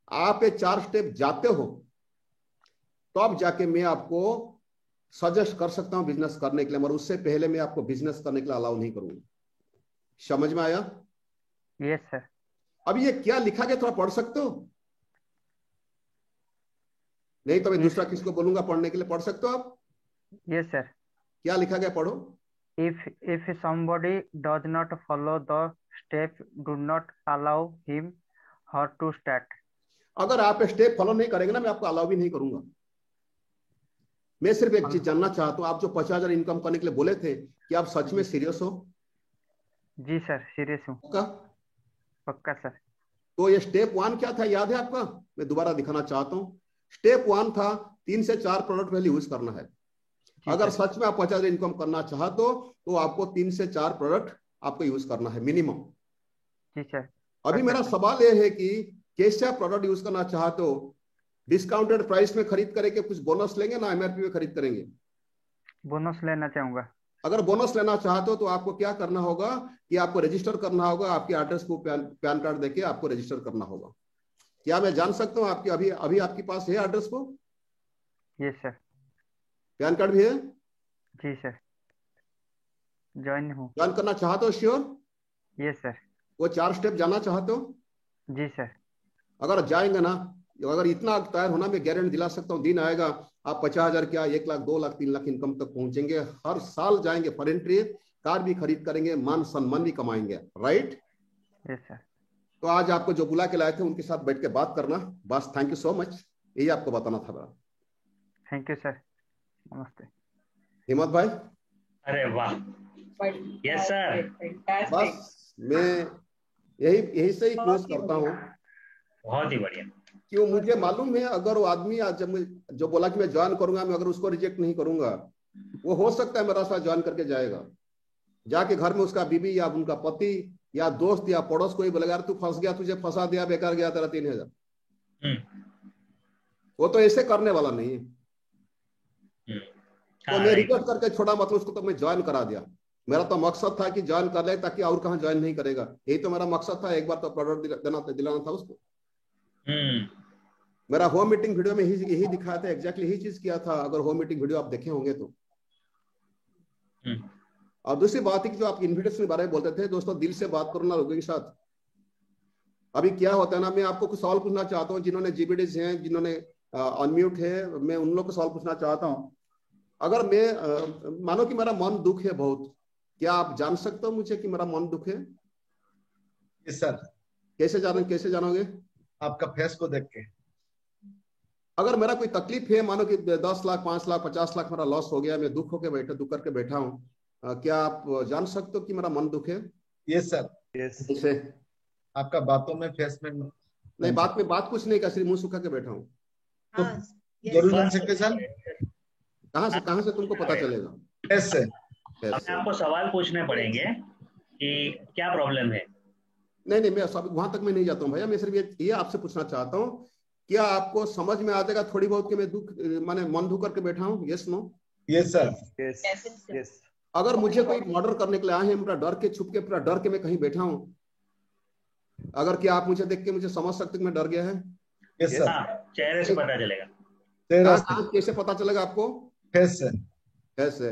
आप ये 4 स्टेप जाते हो तो अब जाके मैं आपको सजेस्ट कर सकता हूं बिजनेस करने के लिए, मगर उससे पहले मैं आपको बिजनेस करने के लिए अलाउ नहीं करूंगा। समझ में आया? Yes sir. अब ये क्या लिखा गया थोड़ा पढ़ सकते हो? नहीं तो मैं दूसरा किसको बोलूंगा पढ़ने के लिए। पढ़ सकते हो आप? Yes sir. क्या लिखा गया, पढ़ो। If somebody does not follow the step, do not allow him her to start. अगर आप स्टेप फॉलो नहीं करेंगे ना, मैं आपको अलाउ भी नहीं करूंगा। मैं सिर्फ एक चीज जानना चाहता हूं, आप जो 50,000 इनकम करने के लिए बोले थे, कि आप सच में सीरियस हो? जी सर, सीरियस हूँ। पक्का सर। तो ये स्टेप 1 क्या था, याद है आपका? मैं दोबारा दिखाना चाहता हूँ। स्टेप 1 था 3 से 4 प्रोडक्ट पहले यूज करना है। अगर सच में आप 50,000 इनकम करना चाहते हो तो आपको 3 से 4 प्रोडक्ट आपको यूज करना है मिनिमम। जी सर। अभी मेरा सवाल यह है कि कैसे आप प्रोडक्ट यूज करना चाहते हो? डिस्काउंटेड प्राइस में खरीद करके कुछ बोनस लेंगे ना एमआरपी में खरीद करेंगे? बोनस लेना चाहूंगा। अगर बोनस लेना चाहते हो तो आपको क्या करना होगा कि आपको रजिस्टर करना होगा, आपके एड्रेस को पैन कार्ड देके आपको रजिस्टर करना होगा। क्या मैं जान सकता हूँ आपकी अभी आपके पास है एड्रेस को? Yes sir. पैन कार्ड भी है? जी सर। ज्वाइन करना चाहते हो? श्योर? Yes sir. वो 4 स्टेप जाना चाहते हो? जी सर। अगर जाएंगे ना, अगर इतना तैयार होना, मैं गारंटी दिला सकता हूँ दिन आएगा आप 50,000 क्या 1 लाख 2 लाख 3 लाख इनकम तक पहुंचेंगे। हर साल जाएंगे फॉरेन ट्रिप, कार भी खरीद करेंगे, मान सम्मान भी कमाएंगे। राइट? Yes sir. तो आज आपको जो बुला के लाए थे उनके साथ बैठ के बात करना। बस थैंक यू सो मच, यही आपको बताना था मेरा। Thank you sir. नमस्ते हिम्मत भाई। अरे वाह, यस सर। बस मैं यही से ही क्लोज करता हूँ। बहुत ही बढ़िया। क्यों, मुझे मालूम है अगर वो आदमी आज जो बोला कि मैं ज्वाइन करूंगा, मैं अगर उसको रिजेक्ट नहीं करूंगा, वो हो सकता है मेरा साथ ज्वाइन करके जाएगा। जाके घर में उसका बीबी या उनका पति या दोस्त या पड़ोस कोई बोलेगा यार तू फंस गया, तुझे फंसा दिया, बेकार गया तेरा 3,000। वो तो ऐसे करने वाला नहीं है। तो मैं रिक्वेस्ट करके छोड़ा, मतलब उसको तो मैं ज्वाइन करा दिया। मेरा तो मकसद था कि ज्वाइन कर ले ताकि और कहाँ ज्वाइन नहीं करेगा, यही तो मेरा मकसद था। एक बार तो प्रोडक्ट दिलाना था उसको। मेरा होम मीटिंग वीडियो में यही दिखाया था, एग्जैक्टली यही चीज किया था। अगर होम मीटिंग वीडियो आप देखे होंगे तो। और दूसरी बात है कि जो आप इन्विटेशन के बारे में बोलते थे, दोस्तों दिल से बात करो ना लोगों के साथ। अभी क्या होता है ना, मैं आपको कुछ सवाल पूछना चाहता हूँ, जिन्होंने जीबीडीज हैं, जिन्होंने अनम्यूट है, मैं उन लोगों को सवाल पूछना चाहता हूँ। अगर मैं मानो कि मेरा मन दुख है बहुत, क्या आप जान सकते हो मुझे कि मेरा मन दुख है? सर। कैसे जानोगे? आपका फेस को देख के। अगर मेरा कोई तकलीफ है, मानो कि 10 लाख 5 लाख 50 लाख मेरा लॉस हो गया, मैं दुख करके बैठा हूँ, क्या आप जान सकते हो कि मेरा मन दुख है? Yes sir. कैसे? आपका बातों में फेस में नहीं, बात कुछ नहीं, सिर्फ मुंह सुखा के बैठा हूँ। हाँ, जरूर जान सकते सर? कहाँ से तुमको पता चलेगा? Yes sir. हमें आपको सवाल पूछने पड़ेंगे कि क्या प्रॉब्लम है। नहीं मैं सब वहां तक मैं नहीं जाता हूँ भैया, मैं सिर्फ ये आपसे पूछना चाहता हूँ, क्या आपको समझ में आ जाएगा थोड़ी बहुत कि मैं दुख माने मन दुख करके बैठा हूँ? Yes no? Yes sir. Yes. अगर मुझे कोई मर्डर करने के लिए आए हैं, मेरा डर के छुप के, पूरा डर के मैं कहीं बैठा हूँ, अगर क्या आप मुझे देख के मुझे समझ सकते कि मैं डर गया है? Yes sir. चेहरे से पता चलेगा। कैसे पता चलेगा आपको? Yes sir. कैसे?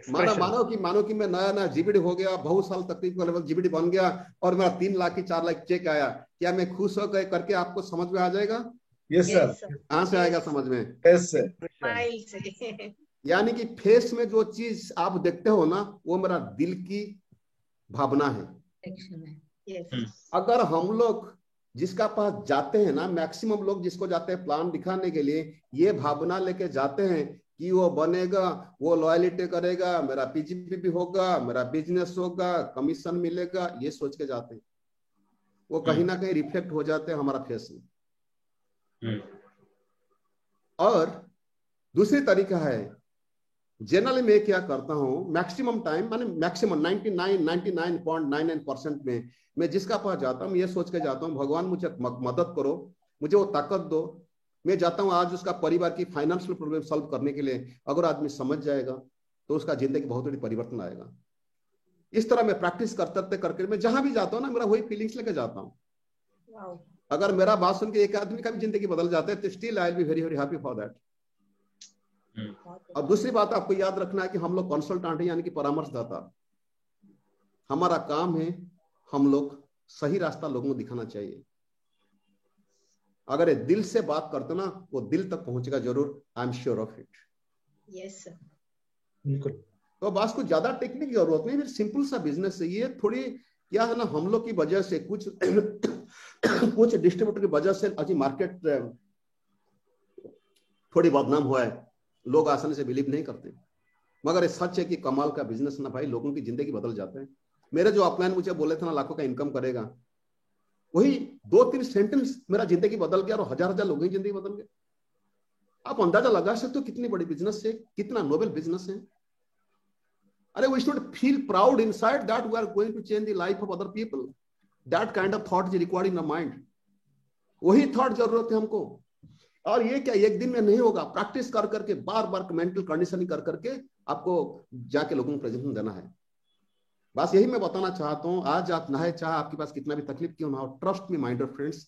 मानो कि मैं नया जीबीडी हो गया, बहुत साल तकनीक लेवल जीबीडी बन गया और मेरा 3 लाख की 4 लाख चेक आया, क्या मैं खुश हो गए करके आपको समझ में आ जाएगा? Yes sir. कहाँ से आएगा समझ में? Yes sir. यानी कि फेस में जो चीज आप देखते हो ना, वो मेरा दिल की भावना है। अगर हम लोग जिसका पास जाते हैं ना, मैक्सिमम लोग जिसको जाते हैं प्लान दिखाने के लिए, ये भावना लेके जाते हैं कि वो बनेगा, वो लॉयलिटी करेगा, मेरा पीजीपी भी होगा, मेरा बिजनेस होगा, कमीशन मिलेगा, ये सोच के जाते हैं। वो कहीं ना कहीं रिफ्लेक्ट हो जाते हैं हमारा फेस में। और दूसरी तरीका है, जनरली मैं क्या करता हूं, मैक्सिमम टाइम माने मैक्सिमम 99.99% में मैं जिसका पास जाता हूं, ये सोच के जाता हूं भगवान मुझे मदद करो, मुझे वो ताकत दो। मैं जाता हूं आज उसका परिवार की फाइनेंशियल प्रॉब्लम सॉल्व करने के लिए, अगर आदमी समझ जाएगा तो उसका जिंदगी बहुत बड़ी परिवर्तन आएगा। इस तरह मैं प्रैक्टिस करते करके मैं जहां भी जाता हूं ना, मेरा वही फीलिंग्स लेके जाता हूं। अगर मेरा बात सुन के एक आदमी का भी जिंदगी बदल जाता है तो still I will be very very happy for that. और दूसरी बात आपको याद रखना है कि हम लोग कंसल्टेंट हैं, यानी कि परामर्शदाता। हमारा काम है हम लोग सही रास्ता लोगों को दिखाना चाहिए। अगर ये दिल से बात करते ना, वो दिल तक पहुंचेगा जरूर, I am sure of it. Yes sir. बिल्कुल। तो बस कुछ ज्यादा टेक्निक की जरूरत नहीं, सिंपल सा बिजनेस है ये। थोड़ी क्या है ना, हम लोग की वजह से कुछ कुछ डिस्ट्रीब्यूटर की वजह से अजी मार्केट थोड़ी बदनाम हुआ है, लोग आसानी से बिलीव नहीं करते, मगर ये सच है कि कमाल का बिजनेस ना भाई, लोगों की जिंदगी बदल जाते हैं। मेरे जो अपलाइन मुझे बोले थे ना लाखों का इनकम करेगा, वही 2-3 सेंटेंस मेरा जिंदगी बदल गया और हजार लोगों की जिंदगी बदल गई। आप अंदाजा लगा सकते हो कितनी बड़ी बिजनेस है, कितना नोबेल बिजनेस है। अरे we should feel proud inside that we are going to change the life of other people. That kind of thought is required in the mind. वही थॉट जरूरत है हमको। और ये क्या एक दिन में नहीं होगा, प्रैक्टिस कर करके, बार बार मेंटल कंडीशनिंग कर करके आपको जाके लोगों को प्रेजेंटेशन देना है। बस यही मैं बताना चाहता हूं। आज आप नहाए चाहे आपके पास कितना भी तकलीफ क्यों ना हो, trust me my dear friends,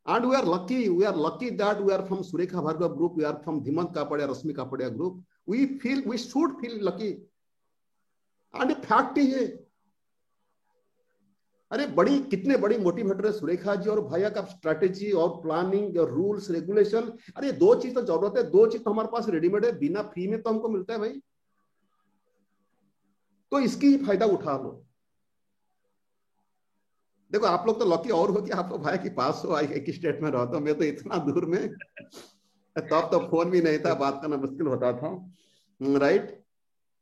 and we are lucky that we are from Surekha Bhargav group, we are from Dhimant Kapadia, Rashmi Kapadia group. We should feel lucky, and fact ही है। अरे कितने बड़ी मोटिवेटर है सुरेखा जी और भैया का स्ट्रेटेजी और प्लानिंग और रूल्स रेगुलेशन। अरे 2 चीज तो जरूरत है, 2 चीज तो हमारे पास रेडीमेड है, बिना फ्री में तो हमको मिलता है भाई। तो इसकी ही फायदा उठा लो। देखो आप लोग तो लकी और हो कि आप लोग भाई के पास हो, एक स्टेट में रहता हूं, मैं तो इतना दूर में, तब तो फोन भी नहीं था, बात करना मुश्किल होता था, राइट।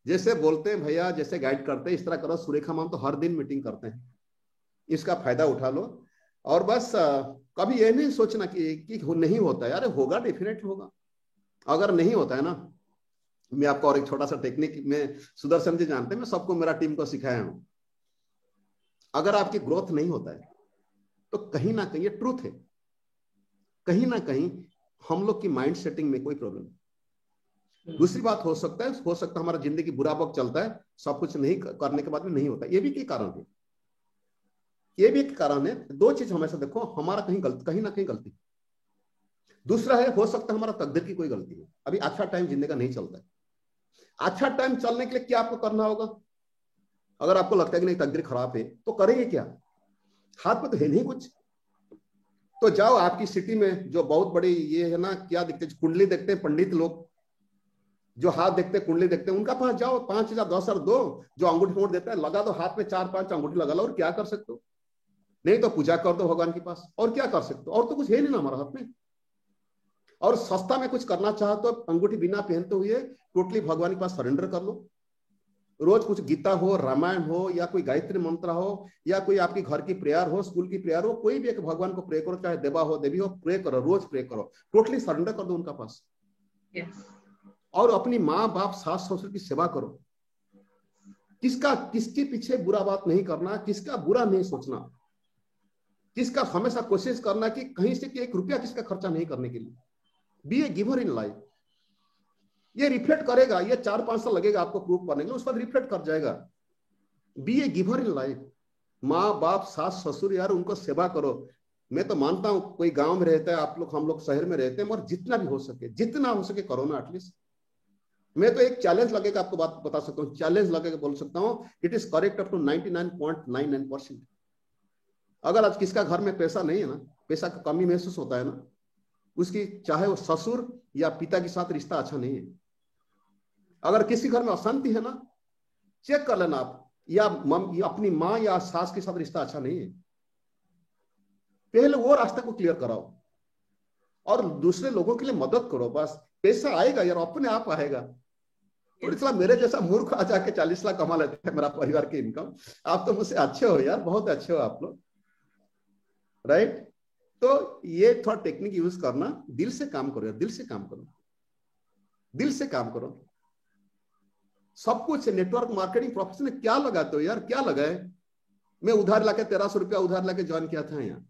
जैसे बोलते हैं भैया, जैसे गाइड करते हैं, इस तरह करो। सुरेखा मैम तो हर दिन मीटिंग करते हैं, इसका फायदा उठा लो। और बस कभी ये नहीं सोचना कि नहीं होता है। अरे होगा, डेफिनेटली होगा। अगर नहीं होता है ना, मैं आपको और एक छोटा सा टेक्निक में, सुदर्शन जी जानते हैं, मैं सबको मेरा टीम को सिखाया हूं। अगर आपकी ग्रोथ नहीं होता है तो कहीं ना कहीं, ये ट्रूथ है, कहीं ना कहीं हम लोग की माइंड सेटिंग में कोई प्रॉब्लम। दूसरी बात हो सकता है हमारा जिंदगी बुरा वक्त चलता है, सब कुछ नहीं करने के बाद भी नहीं होता। ये भी एक कारण है, ये भी एक कारण है। 2 चीज हमेशा देखो, हमारा कहीं ना कहीं गलती। दूसरा है, हो सकता है हमारा तकदीर की कोई गलती है। अभी अच्छा टाइम जिंदगी का नहीं चलता है। अच्छा टाइम चलने के लिए क्या आपको करना होगा? अगर आपको लगता है कि नहीं तकदीर खराब है, तो करेंगे क्या? हाथ में तो है नहीं कुछ। तो जाओ आपकी सिटी में जो बहुत बड़ी ये है ना, क्या देखते हैं, कुंडली देखते हैं पंडित लोग, जो हाथ देखते हैं, कुंडली देखते हैं, उनका पास जाओ, 5,000 10,000 दो। जो अंगूठी मोड़ देता है, लगा दो हाथ में, 4-5 अंगूठी लगा लो। और क्या कर सकते हो? नहीं तो पूजा कर दो भगवान के पास। और क्या कर सकते हो? और तो कुछ है नहीं ना हमारा हाथ में। और सस्ता में कुछ करना चाहते तो अंगूठी बिना पहनते हुए टोटली भगवान के पास सरेंडर कर लो। रोज कुछ गीता हो, रामायण हो, या कोई गायत्री मंत्र हो, या कोई आपकी घर की प्रेयर हो, स्कूल की प्रेयर हो, कोई भी एक भगवान को प्रे करो, चाहे देवा हो देवी हो, प्रे करो, रोज प्रे करो, टोटली सरेंडर कर दो उनका पास। और अपनी माँ बाप सास ससुर की सेवा करो। किसके पीछे बुरा बात नहीं करना, किसका बुरा नहीं सोचना, किसका हमेशा कोशिश करना कि कहीं से कि 1 रुपया किसका खर्चा नहीं करने के लिए। Be a giver in life. ये रिफ्लेक्ट करेगा, ये 4-5 साल लगेगा आपको प्रूव करने के लिए, उस पर रिफ्लेक्ट कर जाएगा। Be a giver in life. माँ बाप सास ससुर यार उनको सेवा करो। मैं तो मानता हूं कोई गांव में रहता है, आप लोग हम लोग शहर में रहते हैं, मगर जितना भी हो सके, जितना हो सके करो ना एटलीस्ट। मैं तो एक चैलेंज लगेगा आपको बात बता सकता हूँ, चैलेंज लगेगा बोल सकता हूँ, it is correct up to 99.99%। अगर आज किसका घर में पैसा नहीं है ना, पैसा का कमी महसूस होता है ना, उसकी चाहे वो ससुर या पिता के साथ रिश्ता अच्छा नहीं है। अगर किसी घर में अशांति है ना, चेक कर लेना आप, या अपनी माँ या सास के साथ रिश्ता अच्छा नहीं है। पहले वो रास्ते को क्लियर कराओ और दूसरे लोगों के लिए मदद करो। बस पैसा आएगा यार, अपने आप आएगा। थोड़ी सा मेरे जैसा मूर्ख आ जाके 40 लाख कमा लेते हैं मेरा परिवार की इनकम। आप तो मुझसे अच्छे हो यार, बहुत अच्छे हो आप लोग, राइट। तो ये थोड़ा टेक्निक यूज करना, दिल से काम करो यार, दिल से काम करो, दिल से काम करो। सब कुछ नेटवर्क मार्केटिंग प्रोफेशन में क्या लगाते हो यार, क्या लगाए। मैं उधार लाके 1300 रुपया उधार लाके ज्वाइन किया था यहाँ,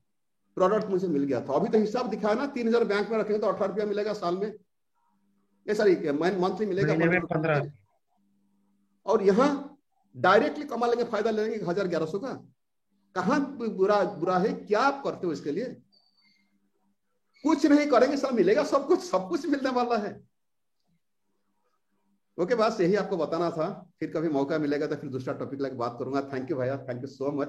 प्रोडक्ट मुझे मिल गया था। अभी तो हिसाब दिखाया ना, 3000 बैंक में रखेंगे तो 18 रुपया मिलेगा साल में, ये सारी मंथली मिलेगा 15। और यहाँ डायरेक्टली कमा लेंगे, फायदा ले लेंगे 1000-1100 का। कहाँ बुरा है, क्या आप करते हो इसके लिए। कुछ नहीं करेंगे, सब मिलेगा, सब कुछ मिलने वाला है। ओके, बस यही आपको बताना था। फिर कभी मौका मिलेगा तो फिर दूसरा टॉपिक लेकर बात करूंगा। थैंक यू भैया, थैंक यू सो मच।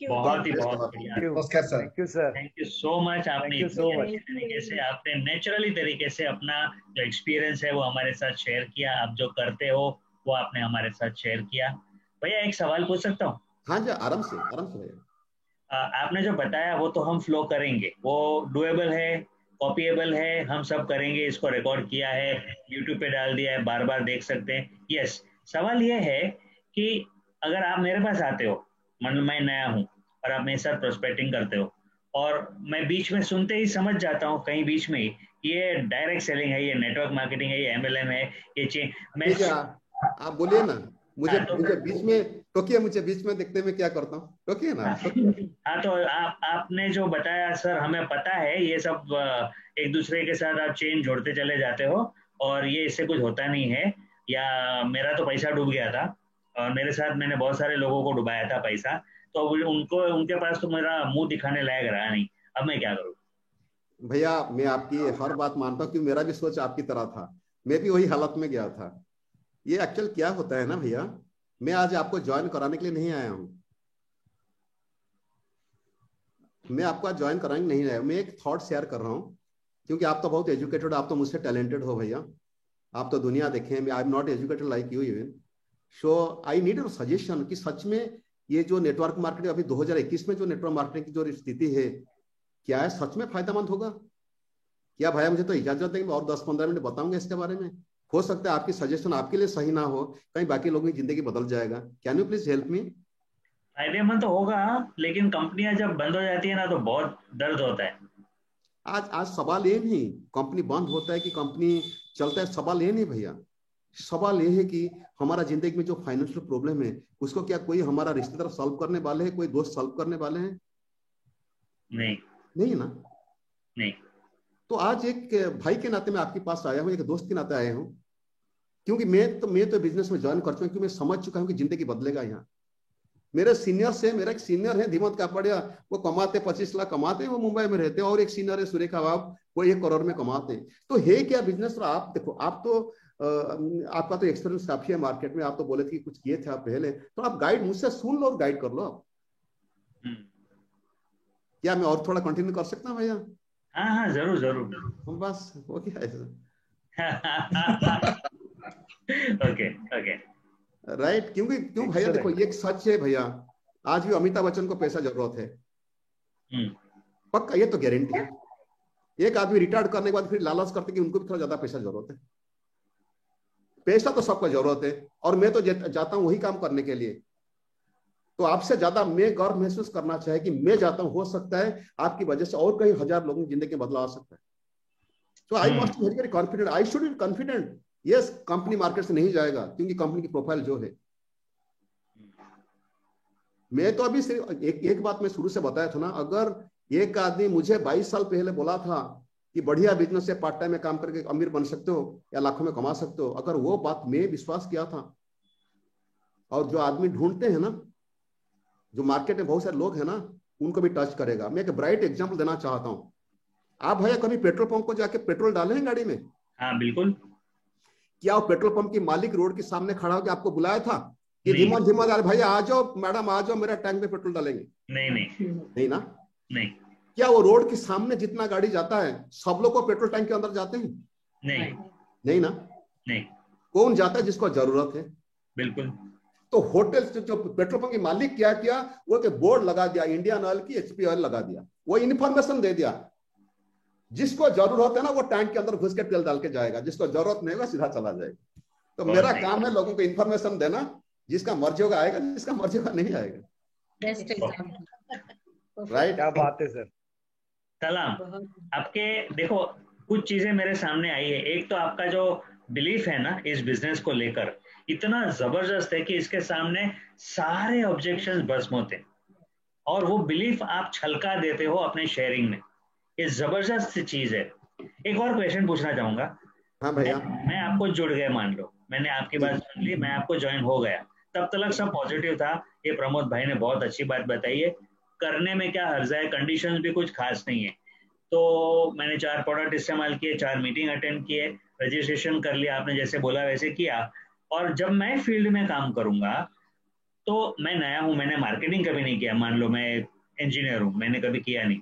बहुत बढ़िया, नमस्कार sir. Thank you sir, thank you so much. आपने अच्छे तरीके से, आपने नेचुरली तरीके से अपना जो एक्सपीरियंस है वो हमारे साथ शेयर किया। आप जो करते हो वो आपने हमारे साथ शेयर किया। भैया एक सवाल पूछ सकता हूँ? हाँ जी, आराम से भैया। आपने जो बताया वो तो हम फ्लो करेंगे, वो डुएबल है, कॉपीएबल है, हम सब करेंगे। इसको रिकॉर्ड किया है, यूट्यूब पे डाल दिया है, बार बार देख सकते हैं। यस, सवाल ये है कि अगर आप मेरे पास आते हो, मतलब मैं नया हूँ और आप मेरे साथ प्रोस्पेक्टिंग करते हो, और मैं बीच में सुनते ही समझ जाता हूँ कहीं बीच में ये डायरेक्ट सेलिंग है, ये नेटवर्क मार्केटिंग है, ये MLM है, ये मैं आप बोलिए ना। मुझे बीच में टोकिए, मुझे बीच में देखते मैं क्या करता हूँ, टोकिए ना। हाँ, तो आपने जो बताया सर, हमें पता है ये सब एक दूसरे के साथ आप चेन जोड़ते चले जाते हो और ये इससे कुछ होता नहीं है। या मेरा तो पैसा डूब गया था और मेरे साथ मैंने बहुत सारे लोगों को डुबाया था पैसा, तो उनके पास तो मेरा मुंह दिखाने लायक रहा नहीं। अब मैं क्या करूँ? भैया मैं आपकी हर बात मानता हूँ कि मेरा भी सोच आपकी तरह था, मैं भी वही हालत में गया था। ये एक्चुअल क्या होता है ना भैया, मैं आज आपको ज्वाइन कराने के लिए नहीं आया हूं, मैं आपको ज्वाइन कराने नहीं आया। मैं एक थॉट शेयर कर रहा हूं, क्योंकि आप तो बहुत एजुकेटेड, आप तो मुझसे टैलेंटेड हो भैया, आप तो दुनिया देखे हैं। I am not educated like you even, so I need your suggestion कि सच में ये जो नेटवर्क मार्केटिंग अभी 2021 में जो नेटवर्क मार्केटिंग की जो स्थिति है, क्या है सच में फायदेमंद होगा क्या? भैया मुझे तो इजाजत देंगे, और 10-15 मिनट बताऊंगा इसके बारे में। हो सकता है आपकी सजेशन आपके लिए सही ना हो, कहीं बाकी लोगों की जिंदगी बदल जाएगा। Can you please help me? फायदेमंद तो होगा, लेकिन कंपनियां जब बंद हो जाती है ना तो बहुत दर्द होता है। आज सवाल ये नहीं कंपनी बंद होता है कि कंपनी चलता है, सवाल ये नहीं भैया। सवाल ये है कि हमारा जिंदगी में जो फाइनेंशियल प्रॉब्लम है उसको क्या कोई हमारा रिश्तेदार सॉल्व करने वाले हैं, कोई दोस्त सॉल्व करने वाले हैं? नहीं ना। नहीं। तो आज एक भाई के नाते मैं आपके पास आया हूँ, एक दोस्त के नाते आया हूँ, क्योंकि मैं तो बिजनेस में ज्वाइन कर चुका हूँ, क्योंकि मैं समझ चुका हूँ कि जिंदगी बदलेगा यहाँ। मेरे सीनियर से, मेरा एक सीनियर है धीमत कापड़िया, वो कमाते 25 लाख कमाते हैं, वो मुंबई में रहते हैं, और एक सीनियर है सुरेखा बाब, वो 1 करोड़ में कमाते हैं। तो है क्या बिजनेस? आप देखो, आप तो आपका तो एक्सपीरियंस काफी है मार्केट में, आप तो बोले थे कि कुछ किए थे आप पहले, तो आप गाइड मुझसे सुन लो और गाइड कर लो आप। क्या मैं और थोड़ा कंटिन्यू कर सकता हूँ भैया? हाँ, जरूर जरूर। बस वो क्या है ओके राइट। क्यों भैया देखो, ये सच है भैया, आज भी अमिताभ बच्चन को पैसा जरूरत है, पक्का, ये तो गारंटी है। एक आदमी रिटायर्ड करने के बाद फिर लालच करते कि उनको भी थोड़ा ज्यादा पैसा जरूरत है। पैसा तो सबको जरूरत है, और मैं तो जाता हूँ वही काम करने के लिए। तो आपसे ज्यादा मैं गर्व महसूस करना चाहे कि मैं जाता हूँ, हो सकता है आपकी वजह से और कई हजार लोगों की जिंदगी में बदलाव आ सकता है। तो I must very very confident, I should be confident. Yes, company market से नहीं जाएगा क्योंकि कंपनी की प्रोफाइल जो है। मैं तो अभी सिर्फ एक बात मैं शुरू से बताया था ना, अगर एक आदमी मुझे 22 साल पहले बोला था कि बढ़िया बिजनेस से पार्ट टाइम में काम करके अमीर बन सकते हो या लाखों में कमा सकते हो, अगर वो बात मैं विश्वास किया था, और जो आदमी ढूंढते हैं ना, जो मार्केट में बहुत सारे लोग हैं ना, उनको भी टच करेगा। मैं एक ब्राइट एग्जांपल देना चाहता हूँ। आप भैया कभी पेट्रोल पंप को जाके पेट्रोल डाले हैं गाड़ी में? हाँ बिल्कुल। क्या वो पेट्रोल पंप की मालिक रोड के सामने खड़ा होकर आपको बुलाया था कि धीमा धीमा डाल, भैया आ जाओ, मैडम आ जाओ, मेरा टैंक में पेट्रोल डालेंगे? नहीं नहीं नहीं ना। नहीं। क्या वो रोड के सामने जितना गाड़ी जाता है सब लोग को पेट्रोल टैंक के अंदर जाते हैं? नहीं नहीं ना। नहीं। कौन जाता है? जिसको जरूरत है। बिल्कुल। तो होटल जो पेट्रोल पंप के मालिक क्या किया, वो के बोर्ड लगा दिया, इंडियन ऑयल की, एचपी ऑयल लगा दिया, वो इन्फॉर्मेशन दे दिया, जिसको जरूरत है ना वो टैंक के अंदर घुस के तेल डाल के जाएगा, जिसको जरूरत नहीं होगा सीधा चला जाएगा। तो मेरा काम है लोगों को इन्फॉर्मेशन देना, जिसका मर्जी होगा आएगा, जिसका मर्जी होगा नहीं आएगा। राइट। क्या बात है सर। सलाम। आपके देखो कुछ चीजें मेरे सामने आई है। एक तो आपका जो बिलीफ है ना इस बिजनेस को लेकर इतना जबरदस्त है कि इसके सामने सारे ऑब्जेक्शंस भस्म होते हैं, और वो बिलीफ आप छलका देते हो अपने शेयरिंग में। ये जबरदस्त चीज है। एक और क्वेश्चन पूछना चाहूंगा। हाँ भैया। मैं आपको जुड़ गया, मान लो मैंने आपकी बात सुन ली, मैं आपको ज्वाइन हो गया, तब तक सब पॉजिटिव था। ये प्रमोद भाई ने बहुत अच्छी बात बताई है, करने में क्या हर्ज है, कंडीशंस भी कुछ खास नहीं है। तो मैंने 4 प्रोडक्ट इस्तेमाल किए, 4 मीटिंग अटेंड किए, रजिस्ट्रेशन कर लिया, आपने जैसे बोला वैसे किया। और जब मैं फील्ड में काम करूंगा तो मैं नया हूं, मैंने मार्केटिंग कभी नहीं किया, मान लो मैं इंजीनियर हूं, मैंने कभी किया नहीं।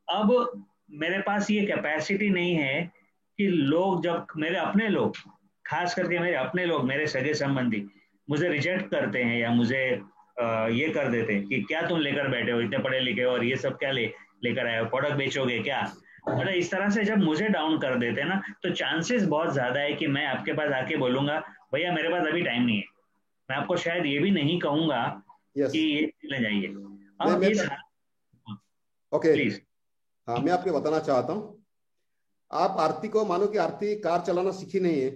अब मेरे पास ये कैपेसिटी नहीं है कि लोग, जब मेरे अपने लोग, खास करके मेरे अपने लोग, मेरे सगे संबंधी मुझे रिजेक्ट करते हैं या मुझे ये कर देते हैं कि क्या तुम लेकर बैठे हो, इतने पढ़े लिखे हो और ये सब क्या लेकर आए हो, प्रोडक्ट बेचोगे क्या, मतलब इस तरह से जब मुझे डाउन कर देते हैं ना, तो चांसेस बहुत ज्यादा है कि मैं आपके पास आके बोलूंगा भैया मेरे पास अभी टाइम नहीं है। मैं आपको शायद ये भी नहीं कहूंगा कि ये ले जाइए। अब इस ओके प्लीज। हाँ, मैं आपको बताना चाहता हूँ, आप आरती को मानो कि आरती कार चलाना सीखी नहीं है,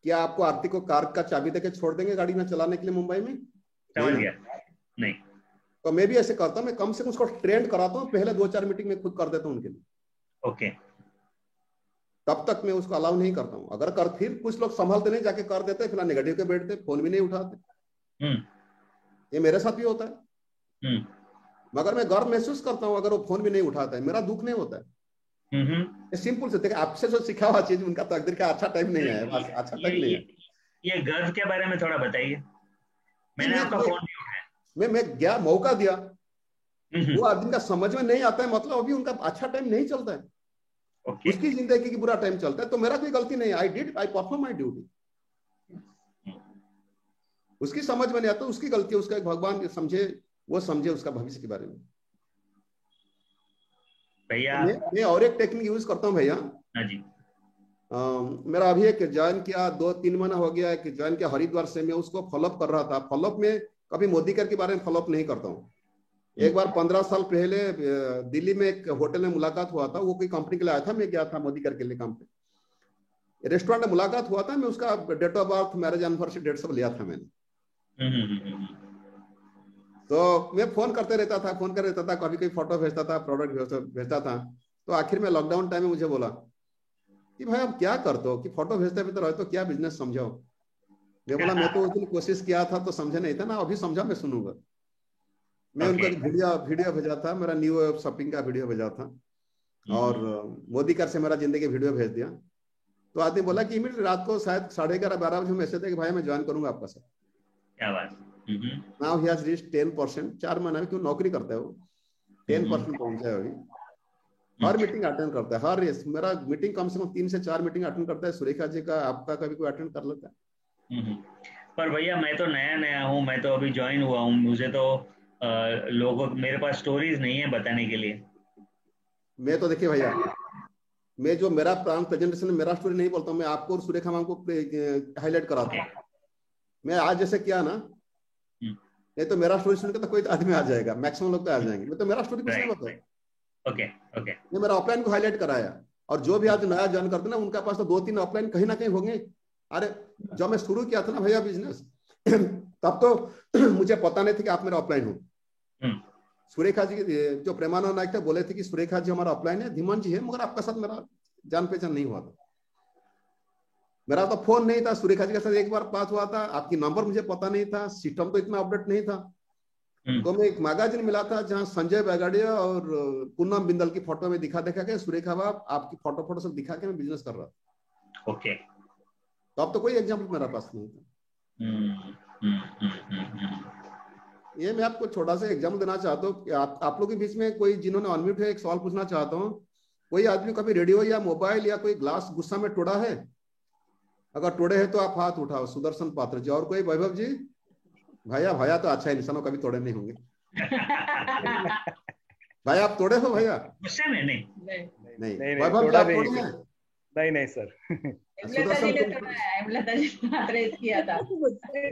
क्या आपको आरती को कार का चाबी देके छोड़ देंगे गाड़ी में चलाने के लिए मुंबई में? समझ गया? नहीं। तो मैं भी ऐसे करता हूँ, मैं कम से कम उसको ट्रेंड कराता हूँ, पहले 2-4 मीटिंग में खुद कर देता हूँ उनके लिए। ओके। तब तक मैं उसको अलाउ नहीं करता हूँ। अगर कर, फिर कुछ लोग संभालते नहीं, जाके कर देते, फिर नेगेटिव के बैठते, फोन भी नहीं उठाते। ये मेरे साथ भी होता है। मगर मैं गर्व महसूस करता हूँ अगर वो फोन भी नहीं उठाता है, मेरा दुख नहीं होता है। सिंपल से देखिए, आपसे जो सीखा हुआ चीज उनका तकदीर का अच्छा टाइम नहीं है, बस अच्छा टाइम नहीं है। ये गर्व के बारे में थोड़ा बताइए। मैंने आपका फोन नहीं उठाया, मैं गया, मौका दिया, वो आदमी का समझ में नहीं आता है, मतलब अभी उनका अच्छा टाइम नहीं चलता है, उसकी जिंदगी की बुरा टाइम चलता है, तो मेरा कोई गलती नहीं है। I perform my duty. उसकी समझ में नहीं आता, उसकी गलती है, उसका एक भगवान समझे, वो समझे उसका भविष्य के बारे में। भैया मैं और एक टेक्निक यूज करता हूँ भैया। हाँ जी। मेरा अभी एक ज्वाइन किया, 2-3 महीना हो गया, एक ज्वाइन किया हरिद्वार से, मैं उसको फॉलोअप कर रहा था। फॉलोअप में कभी मोदी कर के बारे में फॉलोअप नहीं करता हूँ। एक बार 15 साल पहले दिल्ली में एक होटल में मुलाकात हुआ था, वो कोई कंपनी के लिए आया था, मैं गया था मोदी कर के लिए काम पे। रेस्टोरेंट में मुलाकात हुआ था, मैं उसका date of birth, marriage anniversary date सब लिया था मैंने। तो मैं फोन करते रहता था, फोन कर रहता था, कभी कोई फोटो भेजता था, प्रोडक्ट भेजता था। तो आखिर में लॉकडाउन टाइम में मुझे बोला कि भाई आप क्या करते हो कि फोटो भेजते भी तो रहे, तो क्या बिजनेस समझाओ। मैं बोला मैं तो उस दिन कोशिश किया था तो समझे नहीं था ना, अभी समझा, मैं सुनूंगा। मैं उनको वीडियो भेजा था, मेरा न्यू शॉपिंग का वीडियो भेजा था, और मोदी कर से मेरा जिंदगी वीडियो भेज दिया। तो आदमी बोला कि इमीडिएट रात को शायद 11:30-12 बजे मैसेज है कि भाई मैं ज्वाइन करूंगा आपका साथ। क्या बात। Now he has reached 10%। 4 महीना में, क्यों नौकरी करता है वो, 10% पहुंचा है अभी। हर मीटिंग अटेंड करता है, हर मेरा मीटिंग कम से कम 3 से 4 मीटिंग अटेंड करता है। सुरेखा जी का, आपका कभी कोई अटेंड कर लेता है। पर भैया मैं तो नया हूँ, मैं तो अभी ज्वाइन हुआ हूँ, मुझे तो लोगों, मेरे पास स्टोरीज नहीं है बताने के लिए। मैं तो देखिए भैया, मैं जो मेरा प्रेजेंटेशन में मेरा स्टोरी नहीं बोलता हूँ, मैं आपको और सुरेखा मैम को हाईलाइट कराता हूँ। मैं आज जैसे किया ना, नहीं तो मेरा स्टोरी सुनकर तो कोई आदमी आ जाएगा, मैक्सिमम लोग तो आ जाएंगे। मैं तो मेरा स्टोरी कुछ नहीं बताया। ओके ओके, मैं मेरा ऑफलाइन को हाईलाइट कराया, और जो भी आज नया ज्वाइन करते ना उनके पास तो 2-3 ऑफलाइन कहीं ना कहीं होंगे। अरे जब मैं शुरू किया था ना भैया बिजनेस तब तो मुझे पता नहीं था कि आप मेरा ऑफलाइन हो। सुरेखा जी जो प्रेमानंद नायक थे बोले थे कि सुरेखा जी हमारा ऑफलाइन है, धीमान जी है, मगर आपका साथ मेरा जान पहचान नहीं हुआ था। मेरा तो फोन नहीं था, सुरेखा जी के साथ एक बार बात हुआ था, आपकी नंबर मुझे पता नहीं था, सिस्टम तो इतना अपडेट नहीं था। तो मैं एक मैगजीन मिला था जहां संजय बैगाड़िया और पूनम बिंदल की फोटो में दिखा के सुरेखा बाप आपकी फोटो सब दिखा के मैं बिजनेस कर रहा था। ओके, तो अब तो कोई एग्जाम्पल मेरे पास नहीं था। ये मैं आपको छोटा सा एग्जाम्पल देना चाहता हूँ कि आप लोग के बीच में कोई जिन्होंने अनम्यूट है, एक सवाल पूछना चाहता हूँ। कोई आदमी कभी रेडियो या मोबाइल या कोई ग्लास गुस्सा में तोड़ा है? अगर तोड़े हैं तो आप हाथ उठाओ। सुदर्शन पात्र जी। और कोई? वैभव जी? भैया तो अच्छा है, निशानों कभी तोड़े नहीं होंगे। भाई आप तोड़े हो भैया? गुस्से में नहीं। वैभव जी आप तोड़े हैं? नहीं सर।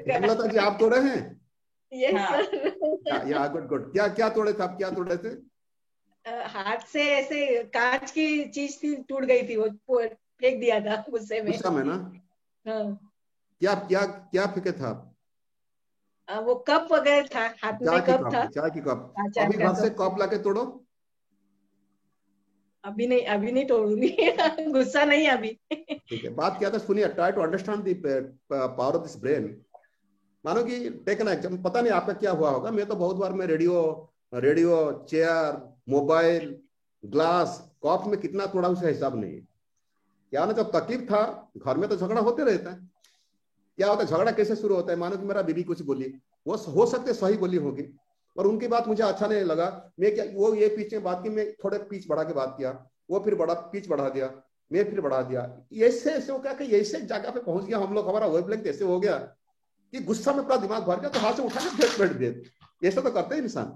हेमलता जी आप तोड़े हैं? यस या गुड। क्या तोड़े थे आप? क्या तोड़े थे? हाथ से ऐसे कांच की चीज थी, टूट गई थी, वो फेंक दिया था गुस्से में ना। हाँ। क्या फेंके था आप? वो कप वगैरह था, हाथ में कप था। चाय की कप। अभी घर से कप लाके तोड़ो। अभी नहीं तोड़ूंगी गुस्सा नहीं अभी। ठीक है, बात क्या था सुनिए। Try to understand the power of this brain. मानो कि टेक एन एग्जांपल, पता नहीं आपका क्या हुआ होगा, मैं तो बहुत बार मैं radio, chair, mobile, glass, cup में कितना तोड़ा उसका हिसाब नहीं है। क्या ना, जब तकलीफ था घर में तो झगड़ा होते रहता है। क्या होता है, झगड़ा कैसे शुरू होता है? मानो कि मेरा बीवी कुछ बोली, वो हो सकते सही बोली होगी, और उनकी बात मुझे अच्छा नहीं लगा। मैं क्या, वो ये पीछे बात की, मैं थोड़े पीछ बढ़ा के बात किया, वो फिर पीछ बढ़ा दिया, मैं फिर बढ़ा दिया। ऐसे ऐसे हो क्या कि ऐसे जगह पे पहुंच गया हम लोग, हमारा वेवलेंथ ऐसे हो गया कि गुस्सा में पूरा दिमाग भर गया, तो हाथ से उठा के फेंक दे। ऐसा तो करते हैं इंसान।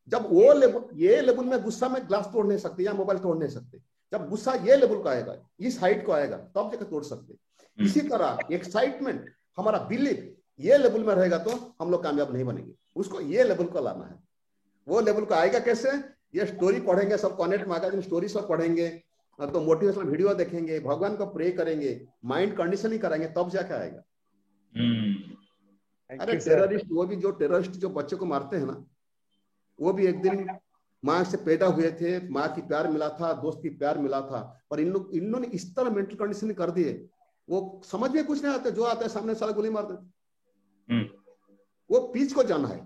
जब वो ये लेवल में गुस्सा में ग्लास तोड़ नहीं सकते या मोबाइल तोड़ नहीं सकते। जब गुस्सा ये लेवल का आएगा, इस हाइट को आएगा, तब जाकर तोड़ सकते। इसी तरह एक्साइटमेंट, हमारा बिलीफ ये लेवल में रहेगा तो हम लोग कामयाब नहीं बनेंगे। उसको ये लेवल को लाना है। वो लेवल को आएगा कैसे? ये स्टोरी पढ़ेंगे, सब कनेक्ट मैगजीन स्टोरी सब पढ़ेंगे, तो मोटिवेशनल वीडियो देखेंगे, भगवान को प्रे करेंगे, माइंड कंडीशनिंग करेंगे, तब जाके आएगा। अरे टेररिस्ट, वो भी जो टेररिस्ट जो बच्चे को मारते हैं ना, वो भी एक दिन माँ से पैदा हुए थे, माँ की प्यार मिला था, दोस्त की प्यार मिला था, और इन लोगों ने इस तरह मेंटल कंडीशनिंग कर दिए, वो समझ में कुछ नहीं आता, जो आता है सामने सारा गोली मार देते। वो पीच को जाना है।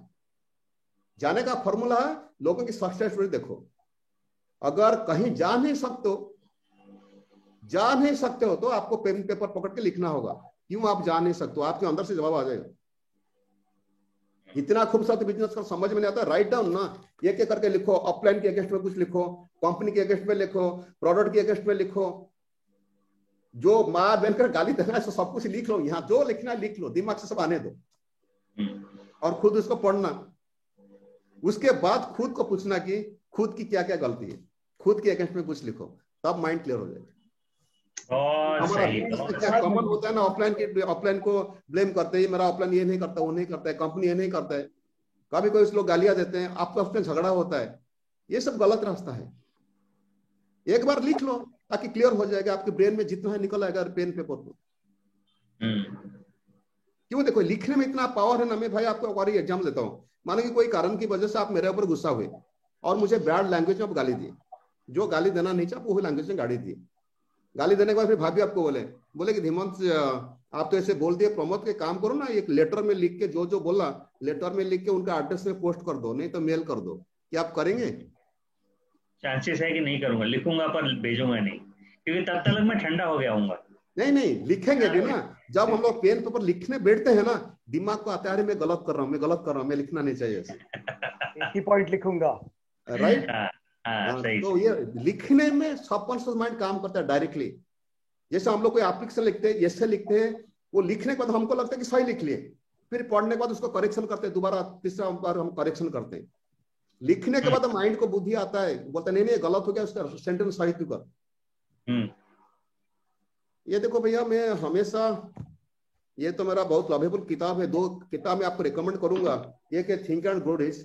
जाने का फॉर्मूला है, लोगों की सक्सेस स्टोरी देखो। अगर कहीं जा नहीं सकते हो तो आपको पेन पेपर पकड़ के लिखना होगा, क्यों आप जा नहीं सकते हो। आपके अंदर से जवाब आ जाएगा। इतना खूबसूरत बिजनेस का समझ में नहीं आता, राइट डाउन ना, एक एक करके लिखो। अपलाइन के अगेंस्ट में कुछ लिखो, कंपनी के अगेंस्ट में लिखो, प्रोडक्ट के अगेंस्ट में लिखो, जो माँ बहन कर गाली देना है सब कुछ लिख लो। यहाँ जो लिखना है लिख लो, दिमाग से सब आने दो, और खुद उसको पढ़ना। उसके बाद खुद को पूछना कि खुद की क्या क्या गलती है, खुद के अगेंस्ट में कुछ लिखो, तब माइंड क्लियर हो जाएगा। क्या कॉमन होता है ना, ऑफलाइन को ब्लेम करते हैं, मेरा ऑफलाइन ये नहीं करता, वो नहीं करता है, कंपनी ये नहीं करता है। कभी कोई लोग गालियां देते हैं, आपका उसमें झगड़ा होता है। ये सब गलत रास्ता है। एक बार लिख लो ताकि क्लियर हो जाएगा, आपके ब्रेन में जितना है निकल आएगा पेन पेपर पर। क्यों? देखो लिखने में इतना पावर है ना। मैं भाई आपको और एग्जाम देता हूँ। मानो कि कोई कारण की वजह से आप मेरे ऊपर गुस्सा हुए और मुझे बैड लैंग्वेज में आप गाली दिए, जो गाली देना नहीं चाहिए वो लैंग्वेज में गाली दी। गाली देने के बाद फिर भाभी आपको बोले कि धीमंत आप तो ऐसे बोल दिए, प्रमोद के काम करो ना, एक लेटर में लिख के जो बोला लेटर में लिख के उनका एड्रेस में पोस्ट कर दो, नहीं तो मेल कर दो। क्या आप करेंगे? चांसेस है कि नहीं करूंगा, लिखूंगा पर भेजूंगा नहीं, क्योंकि तब तक मैं ठंडा हो गया हूंगा। नहीं लिखेंगे भी ना। जब हम लोग पेन पेपर लिखने बैठते हैं ना, दिमाग को आता है मैं गलत कर रहा हूँ, मैं लिखना नहीं चाहिए, एक ही पॉइंट लिखूंगा, राइट। तो ये लिखने में सबकॉन्शियस माइंड काम करता है डायरेक्टली। जैसे हम लोग कोई एप्लीकेशन लिखते हैं, ऐसे लिखते हैं, वो लिखने के बाद हमको लगता है कि सही लिख लिए, फिर पढ़ने के बाद उसको करेक्शन करते हैं, दोबारा तीसरा बार हम करेक्शन करते हैं। लिखने के बाद माइंड को बुद्धि आता है, बोलता नहीं गलत हो गया, उसका सेंटेंस सही तू कर, ये देखो भैया, मैं हमेशा, ये तो मेरा बहुत लवेबल किताब है, 2 किताब मैं आपको रिकमेंड करूंगा। एक है थिंक एंड ग्रो रिच,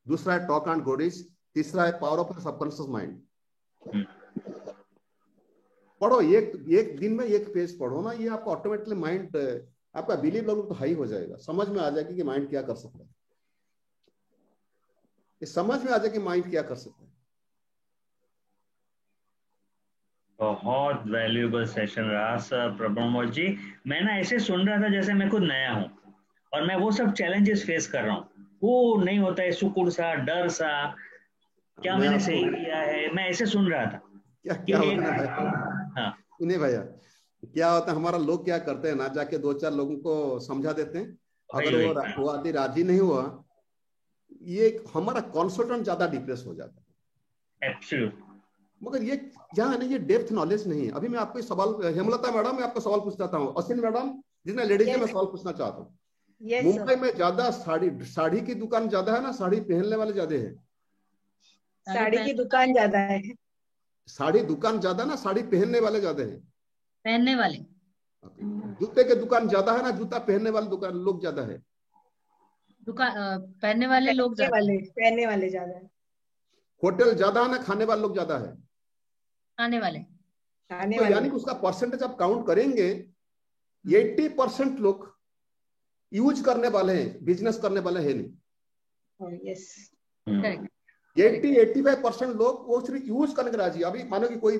दूसरा है टॉक एंड ग्रो रिच, तीसरा है पावर ऑफ सबकॉन्शियस माइंड। पढ़ो, एक दिन में एक पेज पढ़ो ना, ये आपको ऑटोमेटिकली माइंड, आपका बिलीव लेवल तो हाई हो जाएगा, समझ में आ जाएगी कि माइंड क्या कर सकता है, ये समझ में आ जाएगी माइंड क्या कर सकता है। बहुत वैल्यूएबल सेशन रहा सर प्रमोद जी। मैं ना ऐसे सुन रहा था जैसे मैं खुद नया हूँ और मैं वो सब चैलेंजेस फेस कर रहा हूँ, वो नहीं होता है सुकुड़ सा, डर सा, क्या मैंने सही किया है, मैं ऐसे सुन रहा था। क्या होता है, हाँ सुनिए भैया, क्या होता है, हमारा लोग क्या करते हैं ना, जाके 2-4 लोगों को समझा देते हैं, अगर वो आदमी राजी नहीं हुआ, ये हमारा कॉन्सल्टेंट ज्यादा डिप्रेस हो जाता है। एब्सोल्यूट। मगर ये क्या है ना, ये डेप्थ नॉलेज नहीं है। अभी मैं आपको सवाल, हेमलता मैडम, मैं आपको सवाल पूछना चाहता हूँ, अश्विन मैडम, जितने लेडीज है, मैं सवाल पूछना चाहता हूँ। मुंबई में ज्यादा साड़ी की दुकान ज्यादा है ना, साड़ी पहनने वाले ज्यादा है? साड़ी की दुकान ज्यादा है। साड़ी दुकान ज्यादा ना, साड़ी पहनने वाले ज्यादा है? पहनने वाले। जूते के दुकान ज्यादा है ना, जूता पहनने वाले दुकान लोग ज्यादा है? दुकान पहनने वाले लोग ज्यादा, पहनने वाले ज्यादा है। होटल ज्यादा है ना, खाने वाले लोग ज्यादा है? खाने वाले। तो यानी कि उसका परसेंटेज आप काउंट करेंगे, 80% लोग यूज करने वाले हैं, बिजनेस करने वाले हैं नहीं। यस, 80-85% लोग वो सिर्फ यूज करने के राजी। अभी मानो कि कोई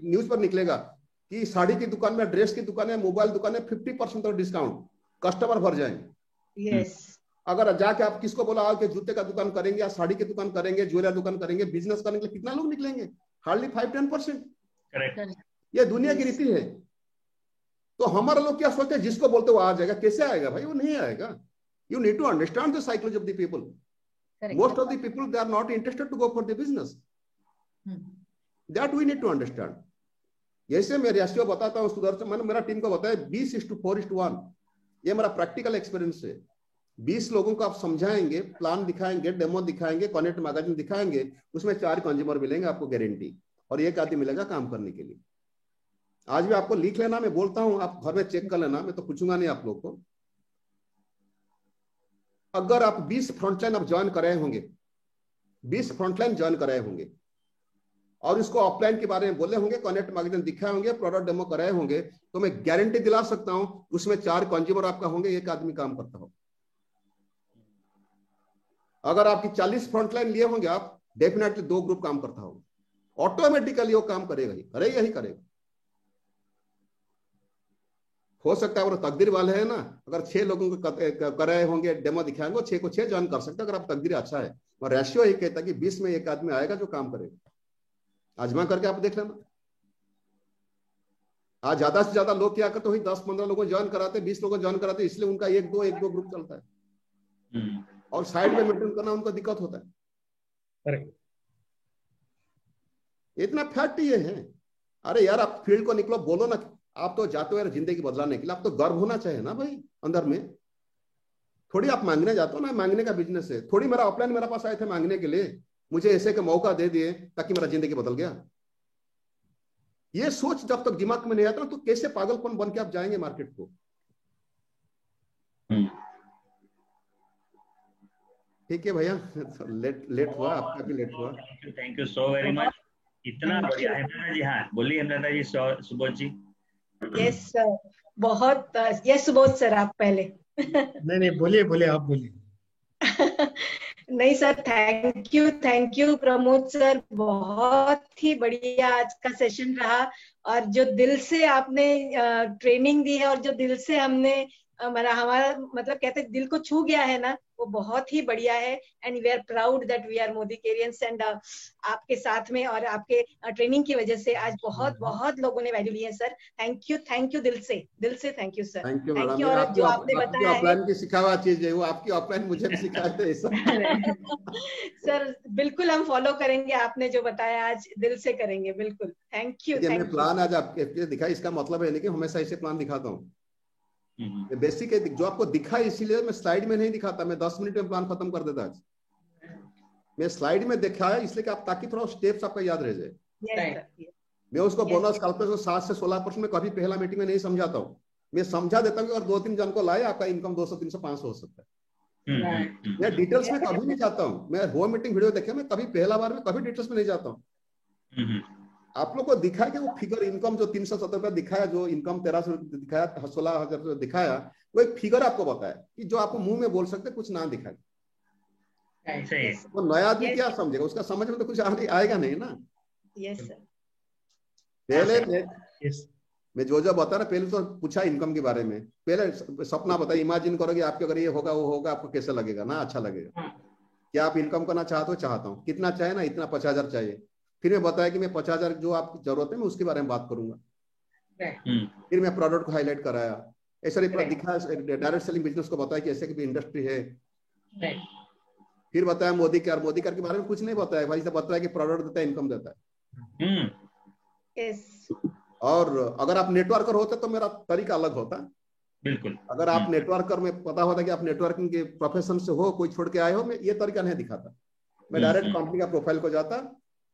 न्यूज पर निकलेगा कि साड़ी की दुकान में, ड्रेस की दुकान है, मोबाइल दुकान है, 50% और डिस्काउंट, कस्टमर भर जाएंगे। यस। अगर जाके आप किसको बोला कि जूते का दुकान करेंगे या साड़ी की दुकान करेंगे, ज्वेलरी दुकान करेंगे, बिजनेस करने के लिए कितना लोग निकलेंगे? हार्डली 5-10%। ये दुनिया की रीति है। तो हमारे लोग क्या सोचते हैं, जिसको बोलते वो आ जाएगा, कैसे आएगा भाई? वो नहीं आएगा। You need to understand the psychology of the people. Most of the people, they are not interested to go for the business. That we need to understand. जैसे मैं रेशियो बताता हूँ सुदर्शन, मैंने मेरा टीम को बताया 20:4:1, ये मेरा प्रैक्टिकल एक्सपीरियंस है। 20 लोगों को आप समझाएंगे, प्लान दिखाएंगे, डेमो दिखाएंगे, कनेक्ट मैगजीन दिखाएंगे, उसमें 4 कंज्यूमर मिलेंगे आपको गारंटी, और 1 आदमी मिलेगा काम करने के लिए। आज भी आपको लिख लेना, मैं बोलता हूँ, आप घर में चेक कर लेना, मैं तो पूछूंगा नहीं आप लोग को। अगर आप 20 फ्रंटलाइन आप ज्वाइन कराए होंगे, 20 फ्रंटलाइन ज्वाइन कराए होंगे, और इसको ऑफलाइन के बारे में बोले होंगे, कनेक्ट मैगजीन दिखाए होंगे, प्रोडक्ट डेमो कराए होंगे, तो मैं गारंटी दिला सकता हूं उसमें 4 कंज्यूमर आपका होंगे, 1 आदमी काम करता हो। अगर आपकी 40 फ्रंटलाइन लिए होंगे आप, डेफिनेटली 2 ग्रुप काम करता होगा, ऑटोमेटिकली वो काम करेगा ही करेगा। हो सकता है वो तकदीर वाले है ना, अगर 6 लोगों को कराए होंगे, डेमो दिखाएंगे, 6 को 6 ज्वाइन कर सकते हैं, अगर आप तकदीर अच्छा है। और रेशियो ही कहता है कि 20 में 1 आदमी आएगा जो काम करेगा। आजमा करके आप देख लेना। आज ज्यादा से ज्यादा लोग क्या करते हैं, 10-15 लोगों ज्वाइन कराते, 20 लोगों ज्वाइन कराते, इसलिए उनका 1-2 ग्रुप चलता है, और साइड में मेंटेन करना उनको दिक्कत होता है। इतना फैक्ट ये है। अरे यार, आप फील्ड को निकलो, बोलो ना, आप तो जाते हो जिंदगी बदलाने के लिए, आप तो गर्व होना चाहिए ना भाई अंदर में। थोड़ी आप मांगने जाते हो ना, मांगने का बिजनेस है थोड़ी। मेरा ऑफलाइन मेरे पास आए थे मांगने के लिए, मुझे ऐसे का मौका दे दिए ताकि मेरा जिंदगी बदल गया। ये सोच जब तक दिमाग में नहीं आता ना, तो कैसे पागलपन बन के आप जाएंगे मार्केट को। ठीक है भैया, लेट हुआ, आपका भी लेट हुआ। Thank you so very much. इतना बढ़िया है जी। हाँ बोलिए हेमलता जी, सुबोध जी। यस सर, बहुत। यस सुबोध सर, आप पहले। नहीं बोलिए, आप बोलिए। नहीं sir, thank you Pramod sir, बहुत ही बढ़िया आज का सेशन रहा। और जो दिल से आपने ट्रेनिंग दी है, और जो दिल से हमने हमारा मतलब कहते दिल को छू गया है ना, वो बहुत ही बढ़िया है। And we are proud that we are Modikerians. And आपके साथ में और आपके ट्रेनिंग की वजह से आज बहुत लोगों ने वैल्यू ली है सर। थैंक यू दिल से thank you sir. Thank you madam. और जो आपने बताया ऑफलाइन की सिखा हुआ चीज है वो, आपकी ऑफलाइन मुझे भी सिखाते हैं सर बिल्कुल हम फॉलो करेंगे, आपने जो बताया आज दिल से करेंगे, बिल्कुल। Thank you. प्लान आज आपके दिखा, इसका मतलब है कि हमेशा ऐसे प्लान दिखाता हूँ। बेसिक है जो आपको दिखा, इसीलिए मैं स्लाइड में नहीं दिखाता, मैं 10 मिनट में प्लान खत्म कर देता। आज मैं स्लाइड में दिखाया इसलिए कि आप, ताकि थोड़ा स्टेप्स आपका याद रह जाए। मैं उसको बोनस कैलकुलेशन 7 से 16% में कभी पहला मीटिंग में नहीं समझाता हूँ। मैं समझा देता हूँ कि अगर 2-3 जन को लाए आपका इनकम 200, 300, 500 हो सकता है। मैं डिटेल्स में कभी नहीं जाता हूँ। मैं वो मीटिंग वीडियो देखे, मैं कभी पहला बार में कभी डिटेल्स में नहीं जाता हूँ। आप लोग को दिखाया कि वो फिगर इनकम जो 370 रुपया दिखाया, जो इनकम 1300 रुपये दिखाया, 16,000 रुपये दिखाया, वो एक फिगर आपको बताया कि जो आपको मुंह में बोल सकते कुछ ना दिखाए। वो नया आदमी क्या समझेगा, उसका समझ में तो कुछ आएगा नहीं ना। पहले मैं जो बता रहा, पहले तो पूछा इनकम के बारे में, पहले सपना बताया, इमेजिन करोगे आपके अगर ये होगा वो होगा, आपको कैसे लगेगा ना, अच्छा लगेगा। क्या आप इनकम करना चाहते हो? चाहता हूँ। कितना चाहिए? ना इतना 50,000 चाहिए। फिर मैं बताया कि मैं 50,000 जो आपकी जरूरत है मैं उसके बारे में बात करूंगा। फिर मैं प्रोडक्ट को हाईलाइट कराया, ऐसा दिखाया, डायरेक्ट सेलिंग बिजनेस को बताया कि ऐसे की भी इंडस्ट्री है। फिर बताया मोदी केयर, मोदी केयर के बारे में कुछ नहीं बताया भाई, सब बताया कि प्रोडक्ट देता है, इनकम देता है। और अगर आप नेटवर्कर होते तो मेरा तरीका अलग होता। बिल्कुल। अगर आप नेटवर्कर में पता होता कि आप नेटवर्किंग के प्रोफेशन से हो, कोई छोड़ के आए हो, मैं ये तरीका नहीं दिखाता। मैं डायरेक्ट कंपनी का प्रोफाइल को जाता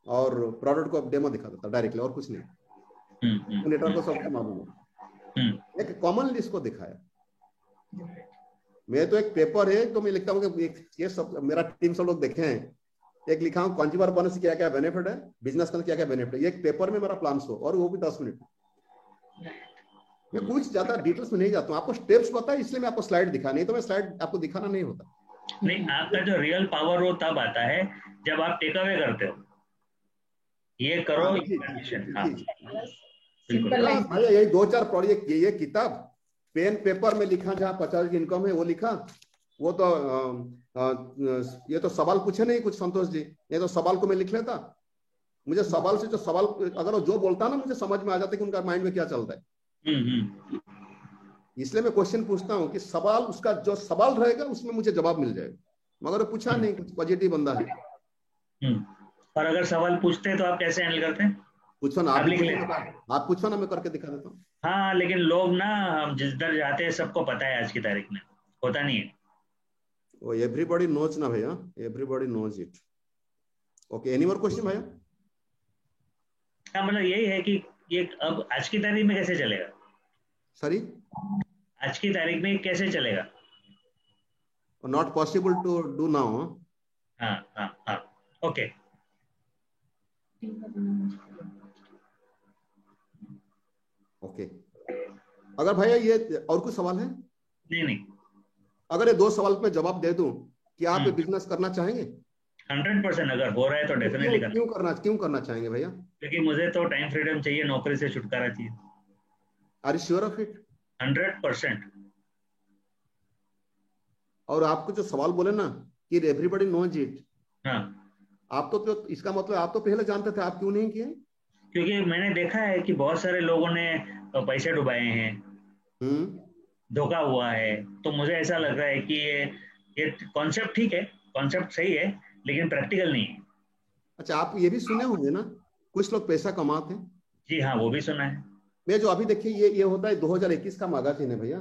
और प्रोडक्ट को डेमो दिखा देता डायरेक्टली, और कुछ नहीं। नेटवर्क को सब मालूम है। एक कॉमन लिस्ट को दिखाया। मैं तो एक पेपर है तो मैं लिखता हूँ कि ये सब मेरा टीम सब लोग देखे हैं। एक लिखा हूँ कंज्यूमर बोनस क्या क्या बेनिफिट है, बिजनेस का क्या क्या बेनिफिट है। एक पेपर में मेरा प्लान शो, और वो भी 10 मिनट। मैं कुछ ज्यादा डिटेल्स में नहीं जाता हूँ। आपको स्टेप्स पता है इसलिए मैं आपको स्लाइड दिखा, नहीं तो मैं स्लाइड आपको दिखाना नहीं होता। नहीं, आपका जो रियल पावर वो तब आता है जब आप टेक अवे करते हो, ये करो। भाई यही 2-4 प्रोजेक्ट, ये किताब पेन पेपर में लिखा, जहाँ 50 की इनकम है वो लिखा। वो तो ये तो सवाल पूछे नहीं कुछ संतोष जी, ये तो सवाल को मैं लिख लेता। मुझे सवाल से जो सवाल अगर वो जो बोलता ना, मुझे समझ में आ जाता है कि उनका माइंड में क्या चलता है। इसलिए मैं क्वेश्चन पूछता हूँ कि सवाल, उसका जो सवाल रहेगा उसमें मुझे जवाब मिल जाएगा। मगर पूछा नहीं, कुछ पॉजिटिव बंदा है। और अगर सवाल पूछते हैं तो आप कैसे हैंडल करते हैं? पूछो ना, आप पूछो ना, मैं करके दिखा देता हूँ। हाँ, लेकिन लोग ना, हम जिस दर जाते हैं सबको पता है आज की तारीख में, होता नहीं है वो। एवरीबॉडी नोज ना भैया, everybody knows it. Okay, any more question भैया? मतलब यही है कि ये अब आज की तारीख में कैसे चलेगा? सॉरी, आज की तारीख में कैसे चलेगा? Not possible to do now. हाँ हाँ हाँ, ओके। ओके, अगर भैया ये और कुछ सवाल है? नहीं। अगर ये 2 सवाल पे जवाब दे दूं कि आप ये बिजनेस करना चाहेंगे? 100% अगर हो रहा है तो डेफिनेटली क्यों करना चाहेंगे भैया? क्योंकि मुझे तो टाइम फ्रीडम चाहिए, नौकरी से छुटकारा चाहिए। Are you sure of it? 100%। और आपको जो सवाल बोले ना कि एवरीबॉडी नोज इट, हाँ, आप तो इसका मतलब आप तो पहले जानते थे, आप क्यों नहीं किए? क्योंकि मैंने देखा है कि बहुत सारे लोगों ने पैसे डुबाए हैं, धोखा हुआ है। तो मुझे ऐसा लग रहा है कि ये कॉन्सेप्ट ठीक है, कॉन्सेप्ट सही है, लेकिन प्रैक्टिकल नहीं है। अच्छा, आप ये भी सुने होंगे ना, कुछ लोग पैसा कमाते हैं। जी हाँ, वो भी सुना है। मैं जो अभी देखिए ये होता है 2021 का मैगजीन है भैया।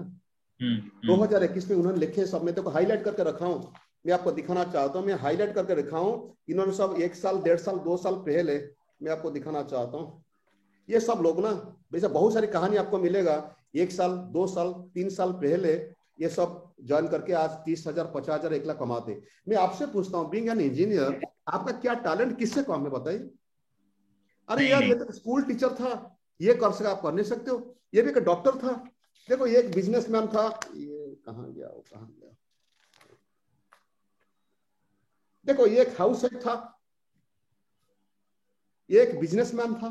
2021 में उन्होंने लिखे सब, मैं तो हाईलाइट करके रखा हूँ, मैं आपको दिखाना चाहता हूँ। मैं हाईलाइट करके रखा हूँ, इन्होंने सब 1 साल, 1.5 साल, 2 साल पहले मैं आपको दिखाना चाहता हूँ। ये सब लोग ना, वैसे बहुत सारी कहानी आपको मिलेगा 1 साल, 2 साल, 3 साल पहले ये सब ज्वाइन करके आज 30,000, 50,000, 1 लाख कमाते। मैं आपसे पूछता हूँ, बीइंग एन इंजीनियर, आपका क्या टैलेंट, किससे कम है बताइए? अरे यार, ये तो स्कूल टीचर था, ये कर सका, आप कर नहीं सकते हो। ये भी एक डॉक्टर था, देखो ये एक बिजनेसमैन था, ये कहाँ गया, वो कहाँ गया, देखो ये एक हाउस हेड था, ये एक बिजनेसमैन था।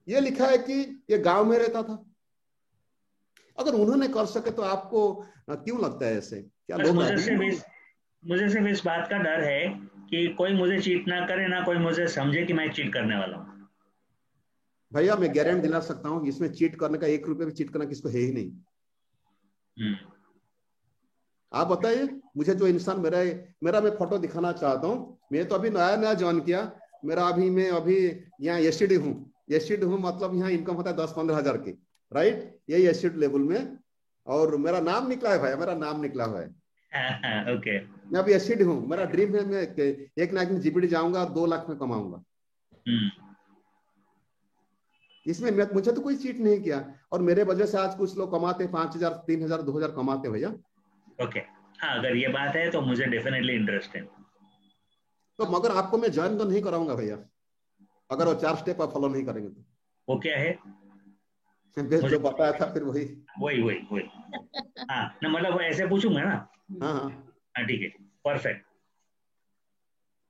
ये लिखा है कि ये गांव में रहता था। अगर उन्होंने कर सके तो आपको क्यों लगता है ऐसे? क्या लोग मुझे सिर्फ इस बात का डर है कि कोई मुझे चीट ना करे, ना कोई मुझे समझे कि मैं चीट करने वाला हूँ। भैया मैं गारंटी दिला सकता हूँ, इसमें चीट करने का 1 रुपये भी चीट करना किसको है ही नहीं। आप बताइए, मुझे जो इंसान मेरा मैं फोटो दिखाना चाहता हूँ। मैं तो अभी नया ज्वाइन किया, मेरा मैं अभी यहाँ एसटीडी हूँ, मतलब यहाँ इनकम होता है 10-15 हजार की, राइट? यही एसटीडी लेवल में, और मेरा नाम निकला है भाई, मेरा नाम निकला हुआ है। ओके, मैं अभी एसटीडी हूँ। मेरा ड्रीम है मैं 1 लाख में जीपीडी जाऊंगा, 2 लाख में कमाऊंगा। इसमें मुझे तो कोई चीट नहीं किया, और मेरे वजह से आज कुछ लोग कमाते 5,000, 3,000, 2,000 कमाते भैया। ओके, हाँ, अगर ये बात है तो मुझे डेफिनेटली इंटरेस्ट है। तो मगर आपको मैं ज्वाइन तो नहीं कराऊंगा भैया, अगर वो 4 स्टेप आप फॉलो नहीं करेंगे तो। वो क्या है? जो बताया था फिर वही। हाँ, ना मतलब ऐसे पूछूंगा ना। हाँ, ठीक है, परफेक्ट।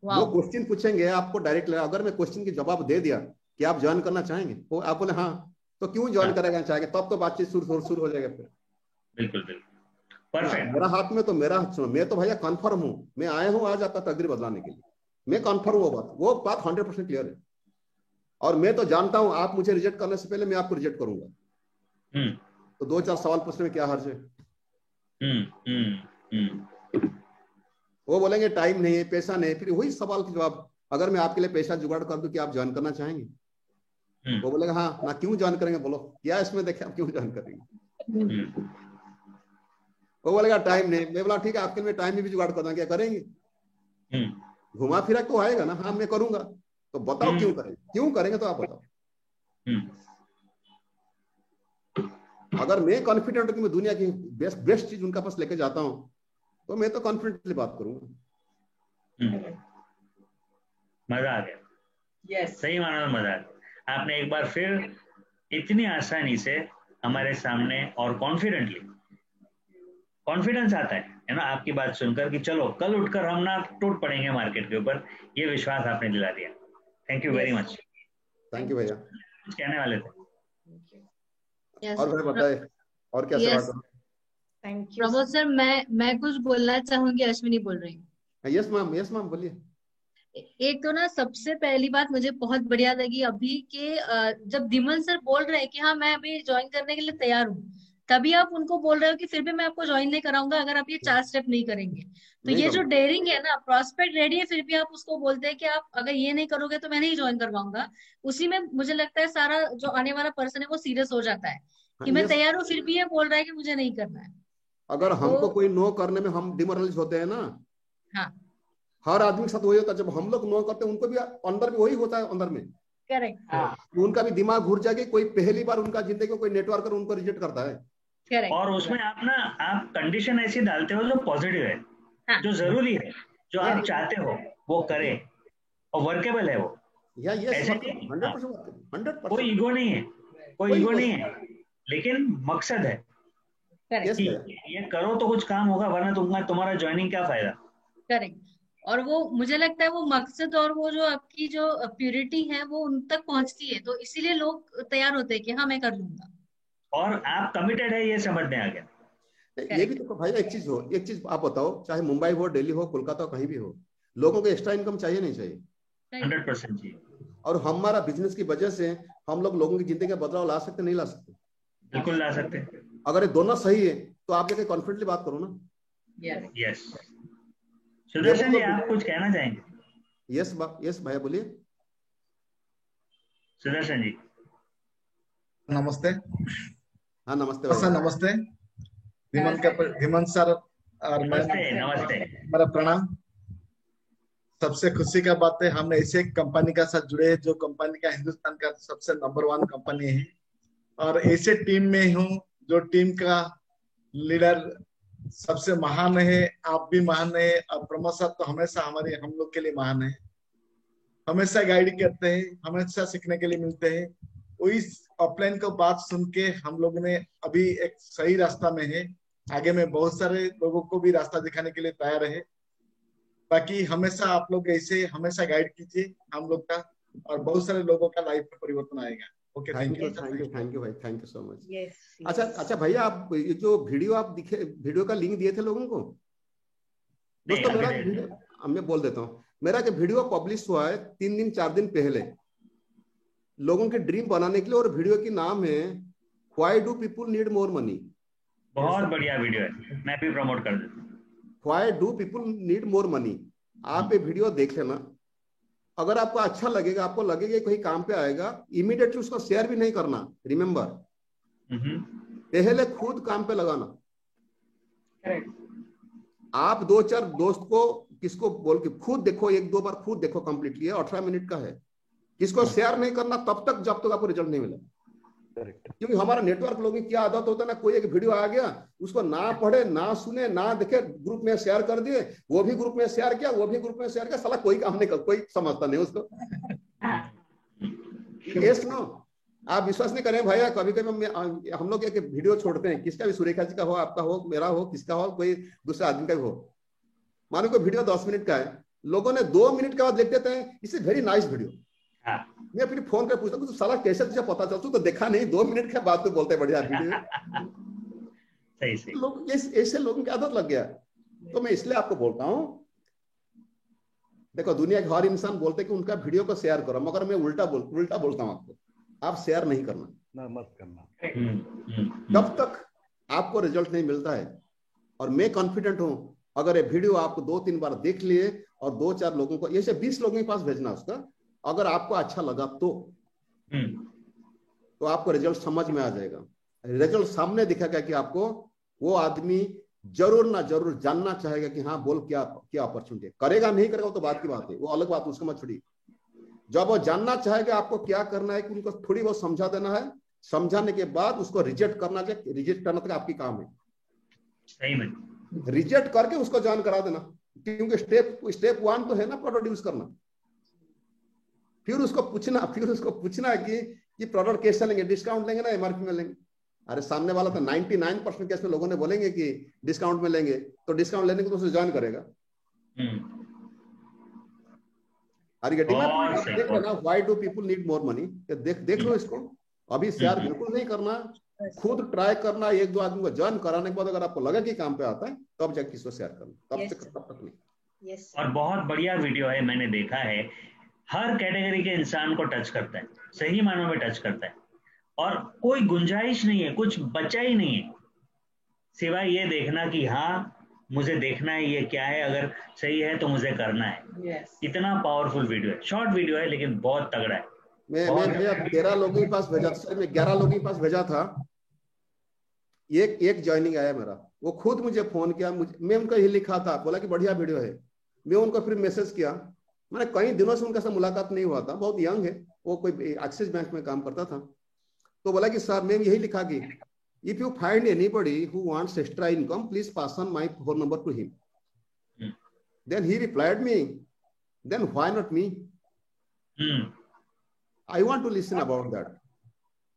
वो क्वेश्चन पूछेंगे आपको डायरेक्ट लगा, अगर मैं क्वेश्चन की जवाब दे दिया कि आप ज्वाइन करना चाहेंगे, तो आप बोले हाँ, तो क्यों ज्वाइन करेगा चाहेंगे, तब तो बातचीत शुरू हो जाएगा फिर। बिल्कुल परफेक्ट। मेरा हाथ में तो मेरा हाथ, सुनो, मैं तो भैया कन्फर्म हूँ, मैं आया हूँ आज आपका तकदीर बदलाने के लिए, मैं कन्फर्म वो बात 100% क्लियर है। और मैं तो जानता हूँ आप मुझे रिजेक्ट करने से पहले मैं आपको रिजेक्ट करूंगा, तो 2-4 सवाल पूछने में क्या हर्ज है। वो बोलेंगे टाइम नहीं है, पैसा नहीं है, फिर वही सवाल के जवाब, अगर मैं आपके लिए पैसा जुगाड़ कर दूं कि आप ज्वाइन करना चाहेंगे, वो बोलेगा हाँ ना, क्यों ज्वाइन करेंगे, बोलो क्या इसमें देखे आप क्यों ज्वाइन करेंगे। वो बोलेगा टाइम नहीं, मैं बोला ठीक है आपके लिए टाइम भी जुगाड़ कर दूंगा, क्या करेंगे, घुमा फिरा तो आएगा ना, हाँ मैं करूंगा, तो बताओ क्यों करेंगे, तो आप बताओ। अगर मैं कॉन्फिडेंट कि मैं दुनिया की बेस्ट चीज उनका पास लेके जाता हूँ, तो मैं तो कॉन्फिडेंटली बात करूंगा। मजा आ गया। yes. सही माना मजा आ गया। आपने एक बार फिर इतनी आसानी से हमारे सामने और कॉन्फिडेंस आता है ना आपकी बात सुनकर कि चलो कल उठकर हम ना टूट पड़ेंगे मार्केट के ऊपर, ये विश्वास आपने दिला दिया। Thank you very much. Thank you भैया। कुछ कहने वाले थे? और भाई बताए और क्या सवाल? थैंक यू प्रमोद सर, मैं कुछ बोलना चाहूंगी। अश्विनी बोल रही हूँ। यस मैम बोलिए। एक तो ना सबसे पहली बात मुझे बहुत बढ़िया लगी अभी के जब धीमन सर बोल रहे हैं कि हाँ मैं अभी ज्वाइन करने के लिए तैयार हूँ, तभी आप उनको बोल रहे हो कि फिर भी मैं आपको ज्वाइन नहीं कराऊंगा अगर आप ये 4 स्टेप नहीं करेंगे। तो ये जो डेयरिंग है ना, प्रॉस्पेक्ट रेडी है फिर भी आप उसको बोलते हैं कि आप अगर ये नहीं करोगे तो मैं नहीं ज्वाइन करवाऊंगा। उसी में मुझे लगता है सारा जो आने वाला पर्सन है वो सीरियस हो जाता है कि मैं तैयार हूँ, फिर भी ये बोल रहा है कि मुझे नहीं करना है। अगर हमको कोई नो करने में हम डिमोरलाइज होते हैं ना, हाँ, हर आदमी के साथ वही होता है, जब हम लोग नो करते हैं उनको भी अंदर में वही होता है, अंदर में करेक्ट, उनका भी दिमाग घुर जाएगा। कोई पहली बार उनका जिंदगी में कोई नेटवर्कर उनको रिजेक्ट करता है। करेक्ट। और उसमें आप कंडीशन ऐसी डालते हो जो पॉजिटिव है, हाँ, जो जरूरी है, जो आप चाहते हो वो करे और वर्केबल है वो। ऐसे 100% कोई ईगो नहीं है, लेकिन मकसद है कि ये करो तो कुछ काम होगा, वरना तुम्हारा ज्वाइनिंग क्या फायदा। करेक्ट। और वो मुझे लगता है वो मकसद और वो जो आपकी जो प्योरिटी है वो उन तक पहुंचती है, तो इसीलिए लोग तैयार होते हैं कि हाँ मैं कर लूंगा। और आप कमिटेड है ये समझ में आ गया। ये भी तो भाई एक चीज आप बताओ, चाहे मुंबई हो, दिल्ली हो, कोलकाता हो, कहीं भी हो, लोगों को एक्स्ट्रा इनकम चाहिए नहीं चाहिए? 100% चाहिए। और हमारा बिजनेस की वजह से हम लोगों की जिंदगी में बदलाव ला सकते नहीं ला सकते? बिल्कुल ला सकते। अगर ये दोनों सही है तो आप जाके कॉन्फिडेंटली बात करो ना। यस। सुदर्शन जी आप कुछ कहना चाहेंगे? यस भैया बोलिए। सुदर्शन जी नमस्ते। हाँ नमस्ते भैया। नमस्ते धीमन सर और नमस्ते। मेरा प्रणाम। सबसे खुशी का बात है हम ऐसे कंपनी का साथ जुड़े हैं जो कंपनी का हिंदुस्तान का सबसे नंबर 1 कंपनी है, और ऐसे टीम में हूँ जो टीम का लीडर सबसे महान है। आप भी महान है और प्रमोद सर तो हमेशा हम लोग के लिए महान है, हमेशा गाइड करते हैं, हमेशा सीखने के लिए मिलते हैं। वही ऑफलाइन को बात सुन के हम लोग ने अभी एक सही रास्ता में है, आगे में बहुत सारे लोगों को भी रास्ता दिखाने के लिए तैयार है। बाकी हमेशा आप लोग ऐसे हमेशा गाइड कीजिए हम लोग का, और बहुत सारे लोगों का लाइफ में परिवर्तन आएगा। ओके, थैंक यू भाई, थैंक यू सो मच। अच्छा भैया, आप ये जो वीडियो का लिंक दिए थे लोगों को, दोस्तों मेरा वीडियो मैं बोल देता हूँ, मेरा जो वीडियो पब्लिश हुआ है 3 दिन 4 दिन पहले लोगों के ड्रीम बनाने के लिए, और वीडियो की नाम है why do people need more money. बहुत बढ़िया वीडियो है, मैं भी प्रमोट कर देता हूँ। Why do people need more money, आप ये वीडियो देख लेना। अगर आपको अच्छा लगेगा, आपको लगेगा कोई काम पे आएगा, इमीडिएटली उसको शेयर भी नहीं करना। रिमेम्बर, पहले खुद काम पे लगाना। आप 2-4 दोस्त को किसको बोल के खुद देखो, 1-2 बार खुद देखो, कंप्लीटली 18 मिनट का है, किसको शेयर नहीं करना तब तक जब तक आपको रिजल्ट नहीं मिले। क्योंकि हमारा नेटवर्क लोगों की क्या आदत होता है ना, कोई एक वीडियो आ गया उसको ना पढ़े ना सुने ना देखे, ग्रुप में शेयर कर दिए, वो भी ग्रुप में शेयर किया, वो भी ग्रुप में शेयर किया, साला कोई काम नहीं कर, कोई समझता नहीं उसको। यस नो, आप विश्वास नहीं करें भैया, कभी कभी हम लोग एक वीडियो छोड़ते हैं, किसका भी, सुरेखा जी का हो, आपका हो, मेरा हो, किसका हो, कोई दूसरे आदमी का भी हो, मानो कोई वीडियो 10 मिनट का है, लोगों ने 2 मिनट के बाद देख देते हैं इसे वेरी नाइस वीडियो। मैं फिर फोन कर पूछता हूँ साला कैसे तुझे पता चल, तू तो देखा नहीं, 2 मिनट के बाद तो बोलते बढ़िया वीडियो। सही लोग ऐसे लोगों की आदत लग गया। तो मैं इसलिए आपको बोलता हूँ, देखो दुनिया के हर इंसान बोलते कि उनका वीडियो को शेयर करो, मगर मैं उल्टा बोलता हूँ आपको, आप शेयर नहीं करना, मत करना, जब तक आपको रिजल्ट नहीं मिलता है। और मैं कॉन्फिडेंट हूं, अगर ये वीडियो आपको 2-3 बार देख लिए और 2-4 लोगों को, जैसे 20 लोगों के पास भेजना उसका, अगर आपको अच्छा लगा तो आपको रिजल्ट समझ में आ जाएगा। रिजल्ट सामने दिखेगा कि आपको वो आदमी जरूर ना जरूर जानना चाहेगा कि हाँ बोल क्या अपॉर्चुनिटी करेगा, नहीं करेगा तो बात की बात है, वो अलग बात, उसको मत छोड़िए। जब वो जानना चाहेगा आपको क्या करना है, कि उनको थोड़ी बहुत समझा देना है, समझाने के बाद उसको रिजेक्ट करना चाहिए, रिजेक्ट करना तक आपकी काम है। सही में रिजेक्ट करके उसको ज्वाइन करा देना, क्योंकि स्टेप 1 तो है ना प्रोडक्ट यूज करना। फिर उसको पूछना कि प्रोडक्ट कैसे लेंगे, डिस्काउंट लेंगे ना एमआरपी में लेंगे। अरे सामने वाला तो 99% केस में लोगों ने बोलेंगे कि डिस्काउंट में लेंगे, तो डिस्काउंट लेने को तो उसे ज्वाइन करेगा। Why do people need more money, देख लो इसको। अभी शेयर बिल्कुल नहीं करना, खुद ट्राई करना, 1-2 आदमी को ज्वाइन कराने के बाद अगर आपको लगा कि काम पे आता है तब जाके किसको शेयर करना, तब तक नहीं। और बहुत बढ़िया वीडियो है, मैंने देखा है, हर कैटेगरी के इंसान को टच करता है, सही मानों में टच करता है, और कोई गुंजाइश नहीं है, कुछ बचा ही नहीं है सिवाय ये देखना कि हाँ मुझे देखना है ये क्या है, अगर सही है तो मुझे करना है। इतना पावरफुल वीडियो है, शॉर्ट वीडियो है लेकिन बहुत तगड़ा है। मैं 13 लोगों के पास भेजा था, मैं 11 लोगों के पास भेजा था, एक ज्वाइनिंग आया मेरा, वो खुद मुझे फोन किया, मैं उनको ही लिखा था, बोला कि बढ़िया वीडियो है। मैं उनको फिर मैसेज किया, मैंने कई दिनों से उनका मुलाकात नहीं हुआ था, बहुत यंग है वो, कोई एक्सिस बैंक में काम करता था। तो बोला कि सर मैं यही लिखा कि if you find anybody who wants extra income please pass on my phone number to him. Then he replied me, then why not me, I want to listen about that.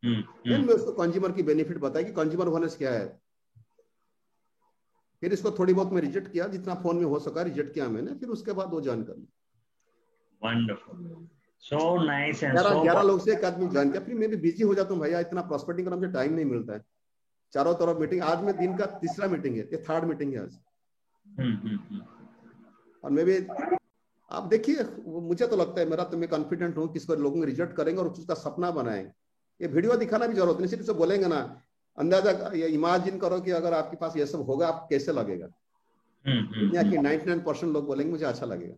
Then मैं उसको कंज्यूमर की बेनिफिट बताया कि कंज्यूमर होनेस क्या है। फिर इसको थोड़ी बहुत मैं रिजेक्ट किया, जितना फोन में हो सका रिजेक्ट किया मैंने, फिर उसके बाद वो ज्वाइन कर लिया। वंडरफुल, सो नाइस एंड 11 लोग से एक आदमी ज्वाइन किया। फिर मैं भी बिजी हो जाता हूँ भैया, इतना प्रॉस्पेक्टिंग करने में टाइम नहीं मिलता है, चारों तरफ मीटिंग। आज में दिन का 3रा मीटिंग है, ये 3rd मीटिंग है आज। और मैं भी, आप देखिए, मुझे तो लगता है, मेरा तो मैं कॉन्फिडेंट हूँ किसको लोगों रिजेक्ट करेंगे और उसका सपना बनाएंगे। ये वीडियो दिखाना भी जरूरत नहीं, सिर्फ बोलेंगे ना, अंदाजा इमेजिन करो कि अगर आपके पास ये सब होगा आप कैसे लगेगा। दुनिया की 99% लोग बोलेंगे मुझे अच्छा लगेगा,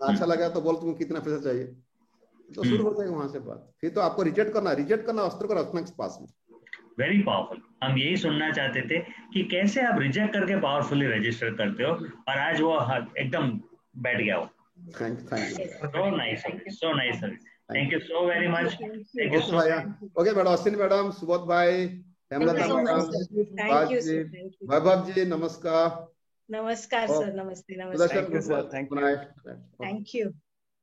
अच्छा लगा तो बोल तुमको कितना पैसा चाहिए, तो शुरू हो जाएगा वहां से बात। फिर तो आपको रिजेक्ट करना अस्त्र को रखना के पास में। वेरी पावरफुल, हम यही सुनना चाहते थे कि कैसे आप रिजेक्ट करके पावरफुली रजिस्टर करते हो, और आज वो एकदम बैठ गया हो। Thank you, so nice, so nice sir, thank you so very much. Thank you भैया। Okay madam, Ashwini madam, Subodh भाई, हेमलता मैडम, वैभव जी, नमस्कार। नमस्कार सर, नमस्ते नमस्ते,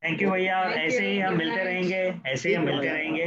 थैंक यू भैया। ऐसे ही हम मिलते रहेंगे, ऐसे ही हम मिलते रहेंगे।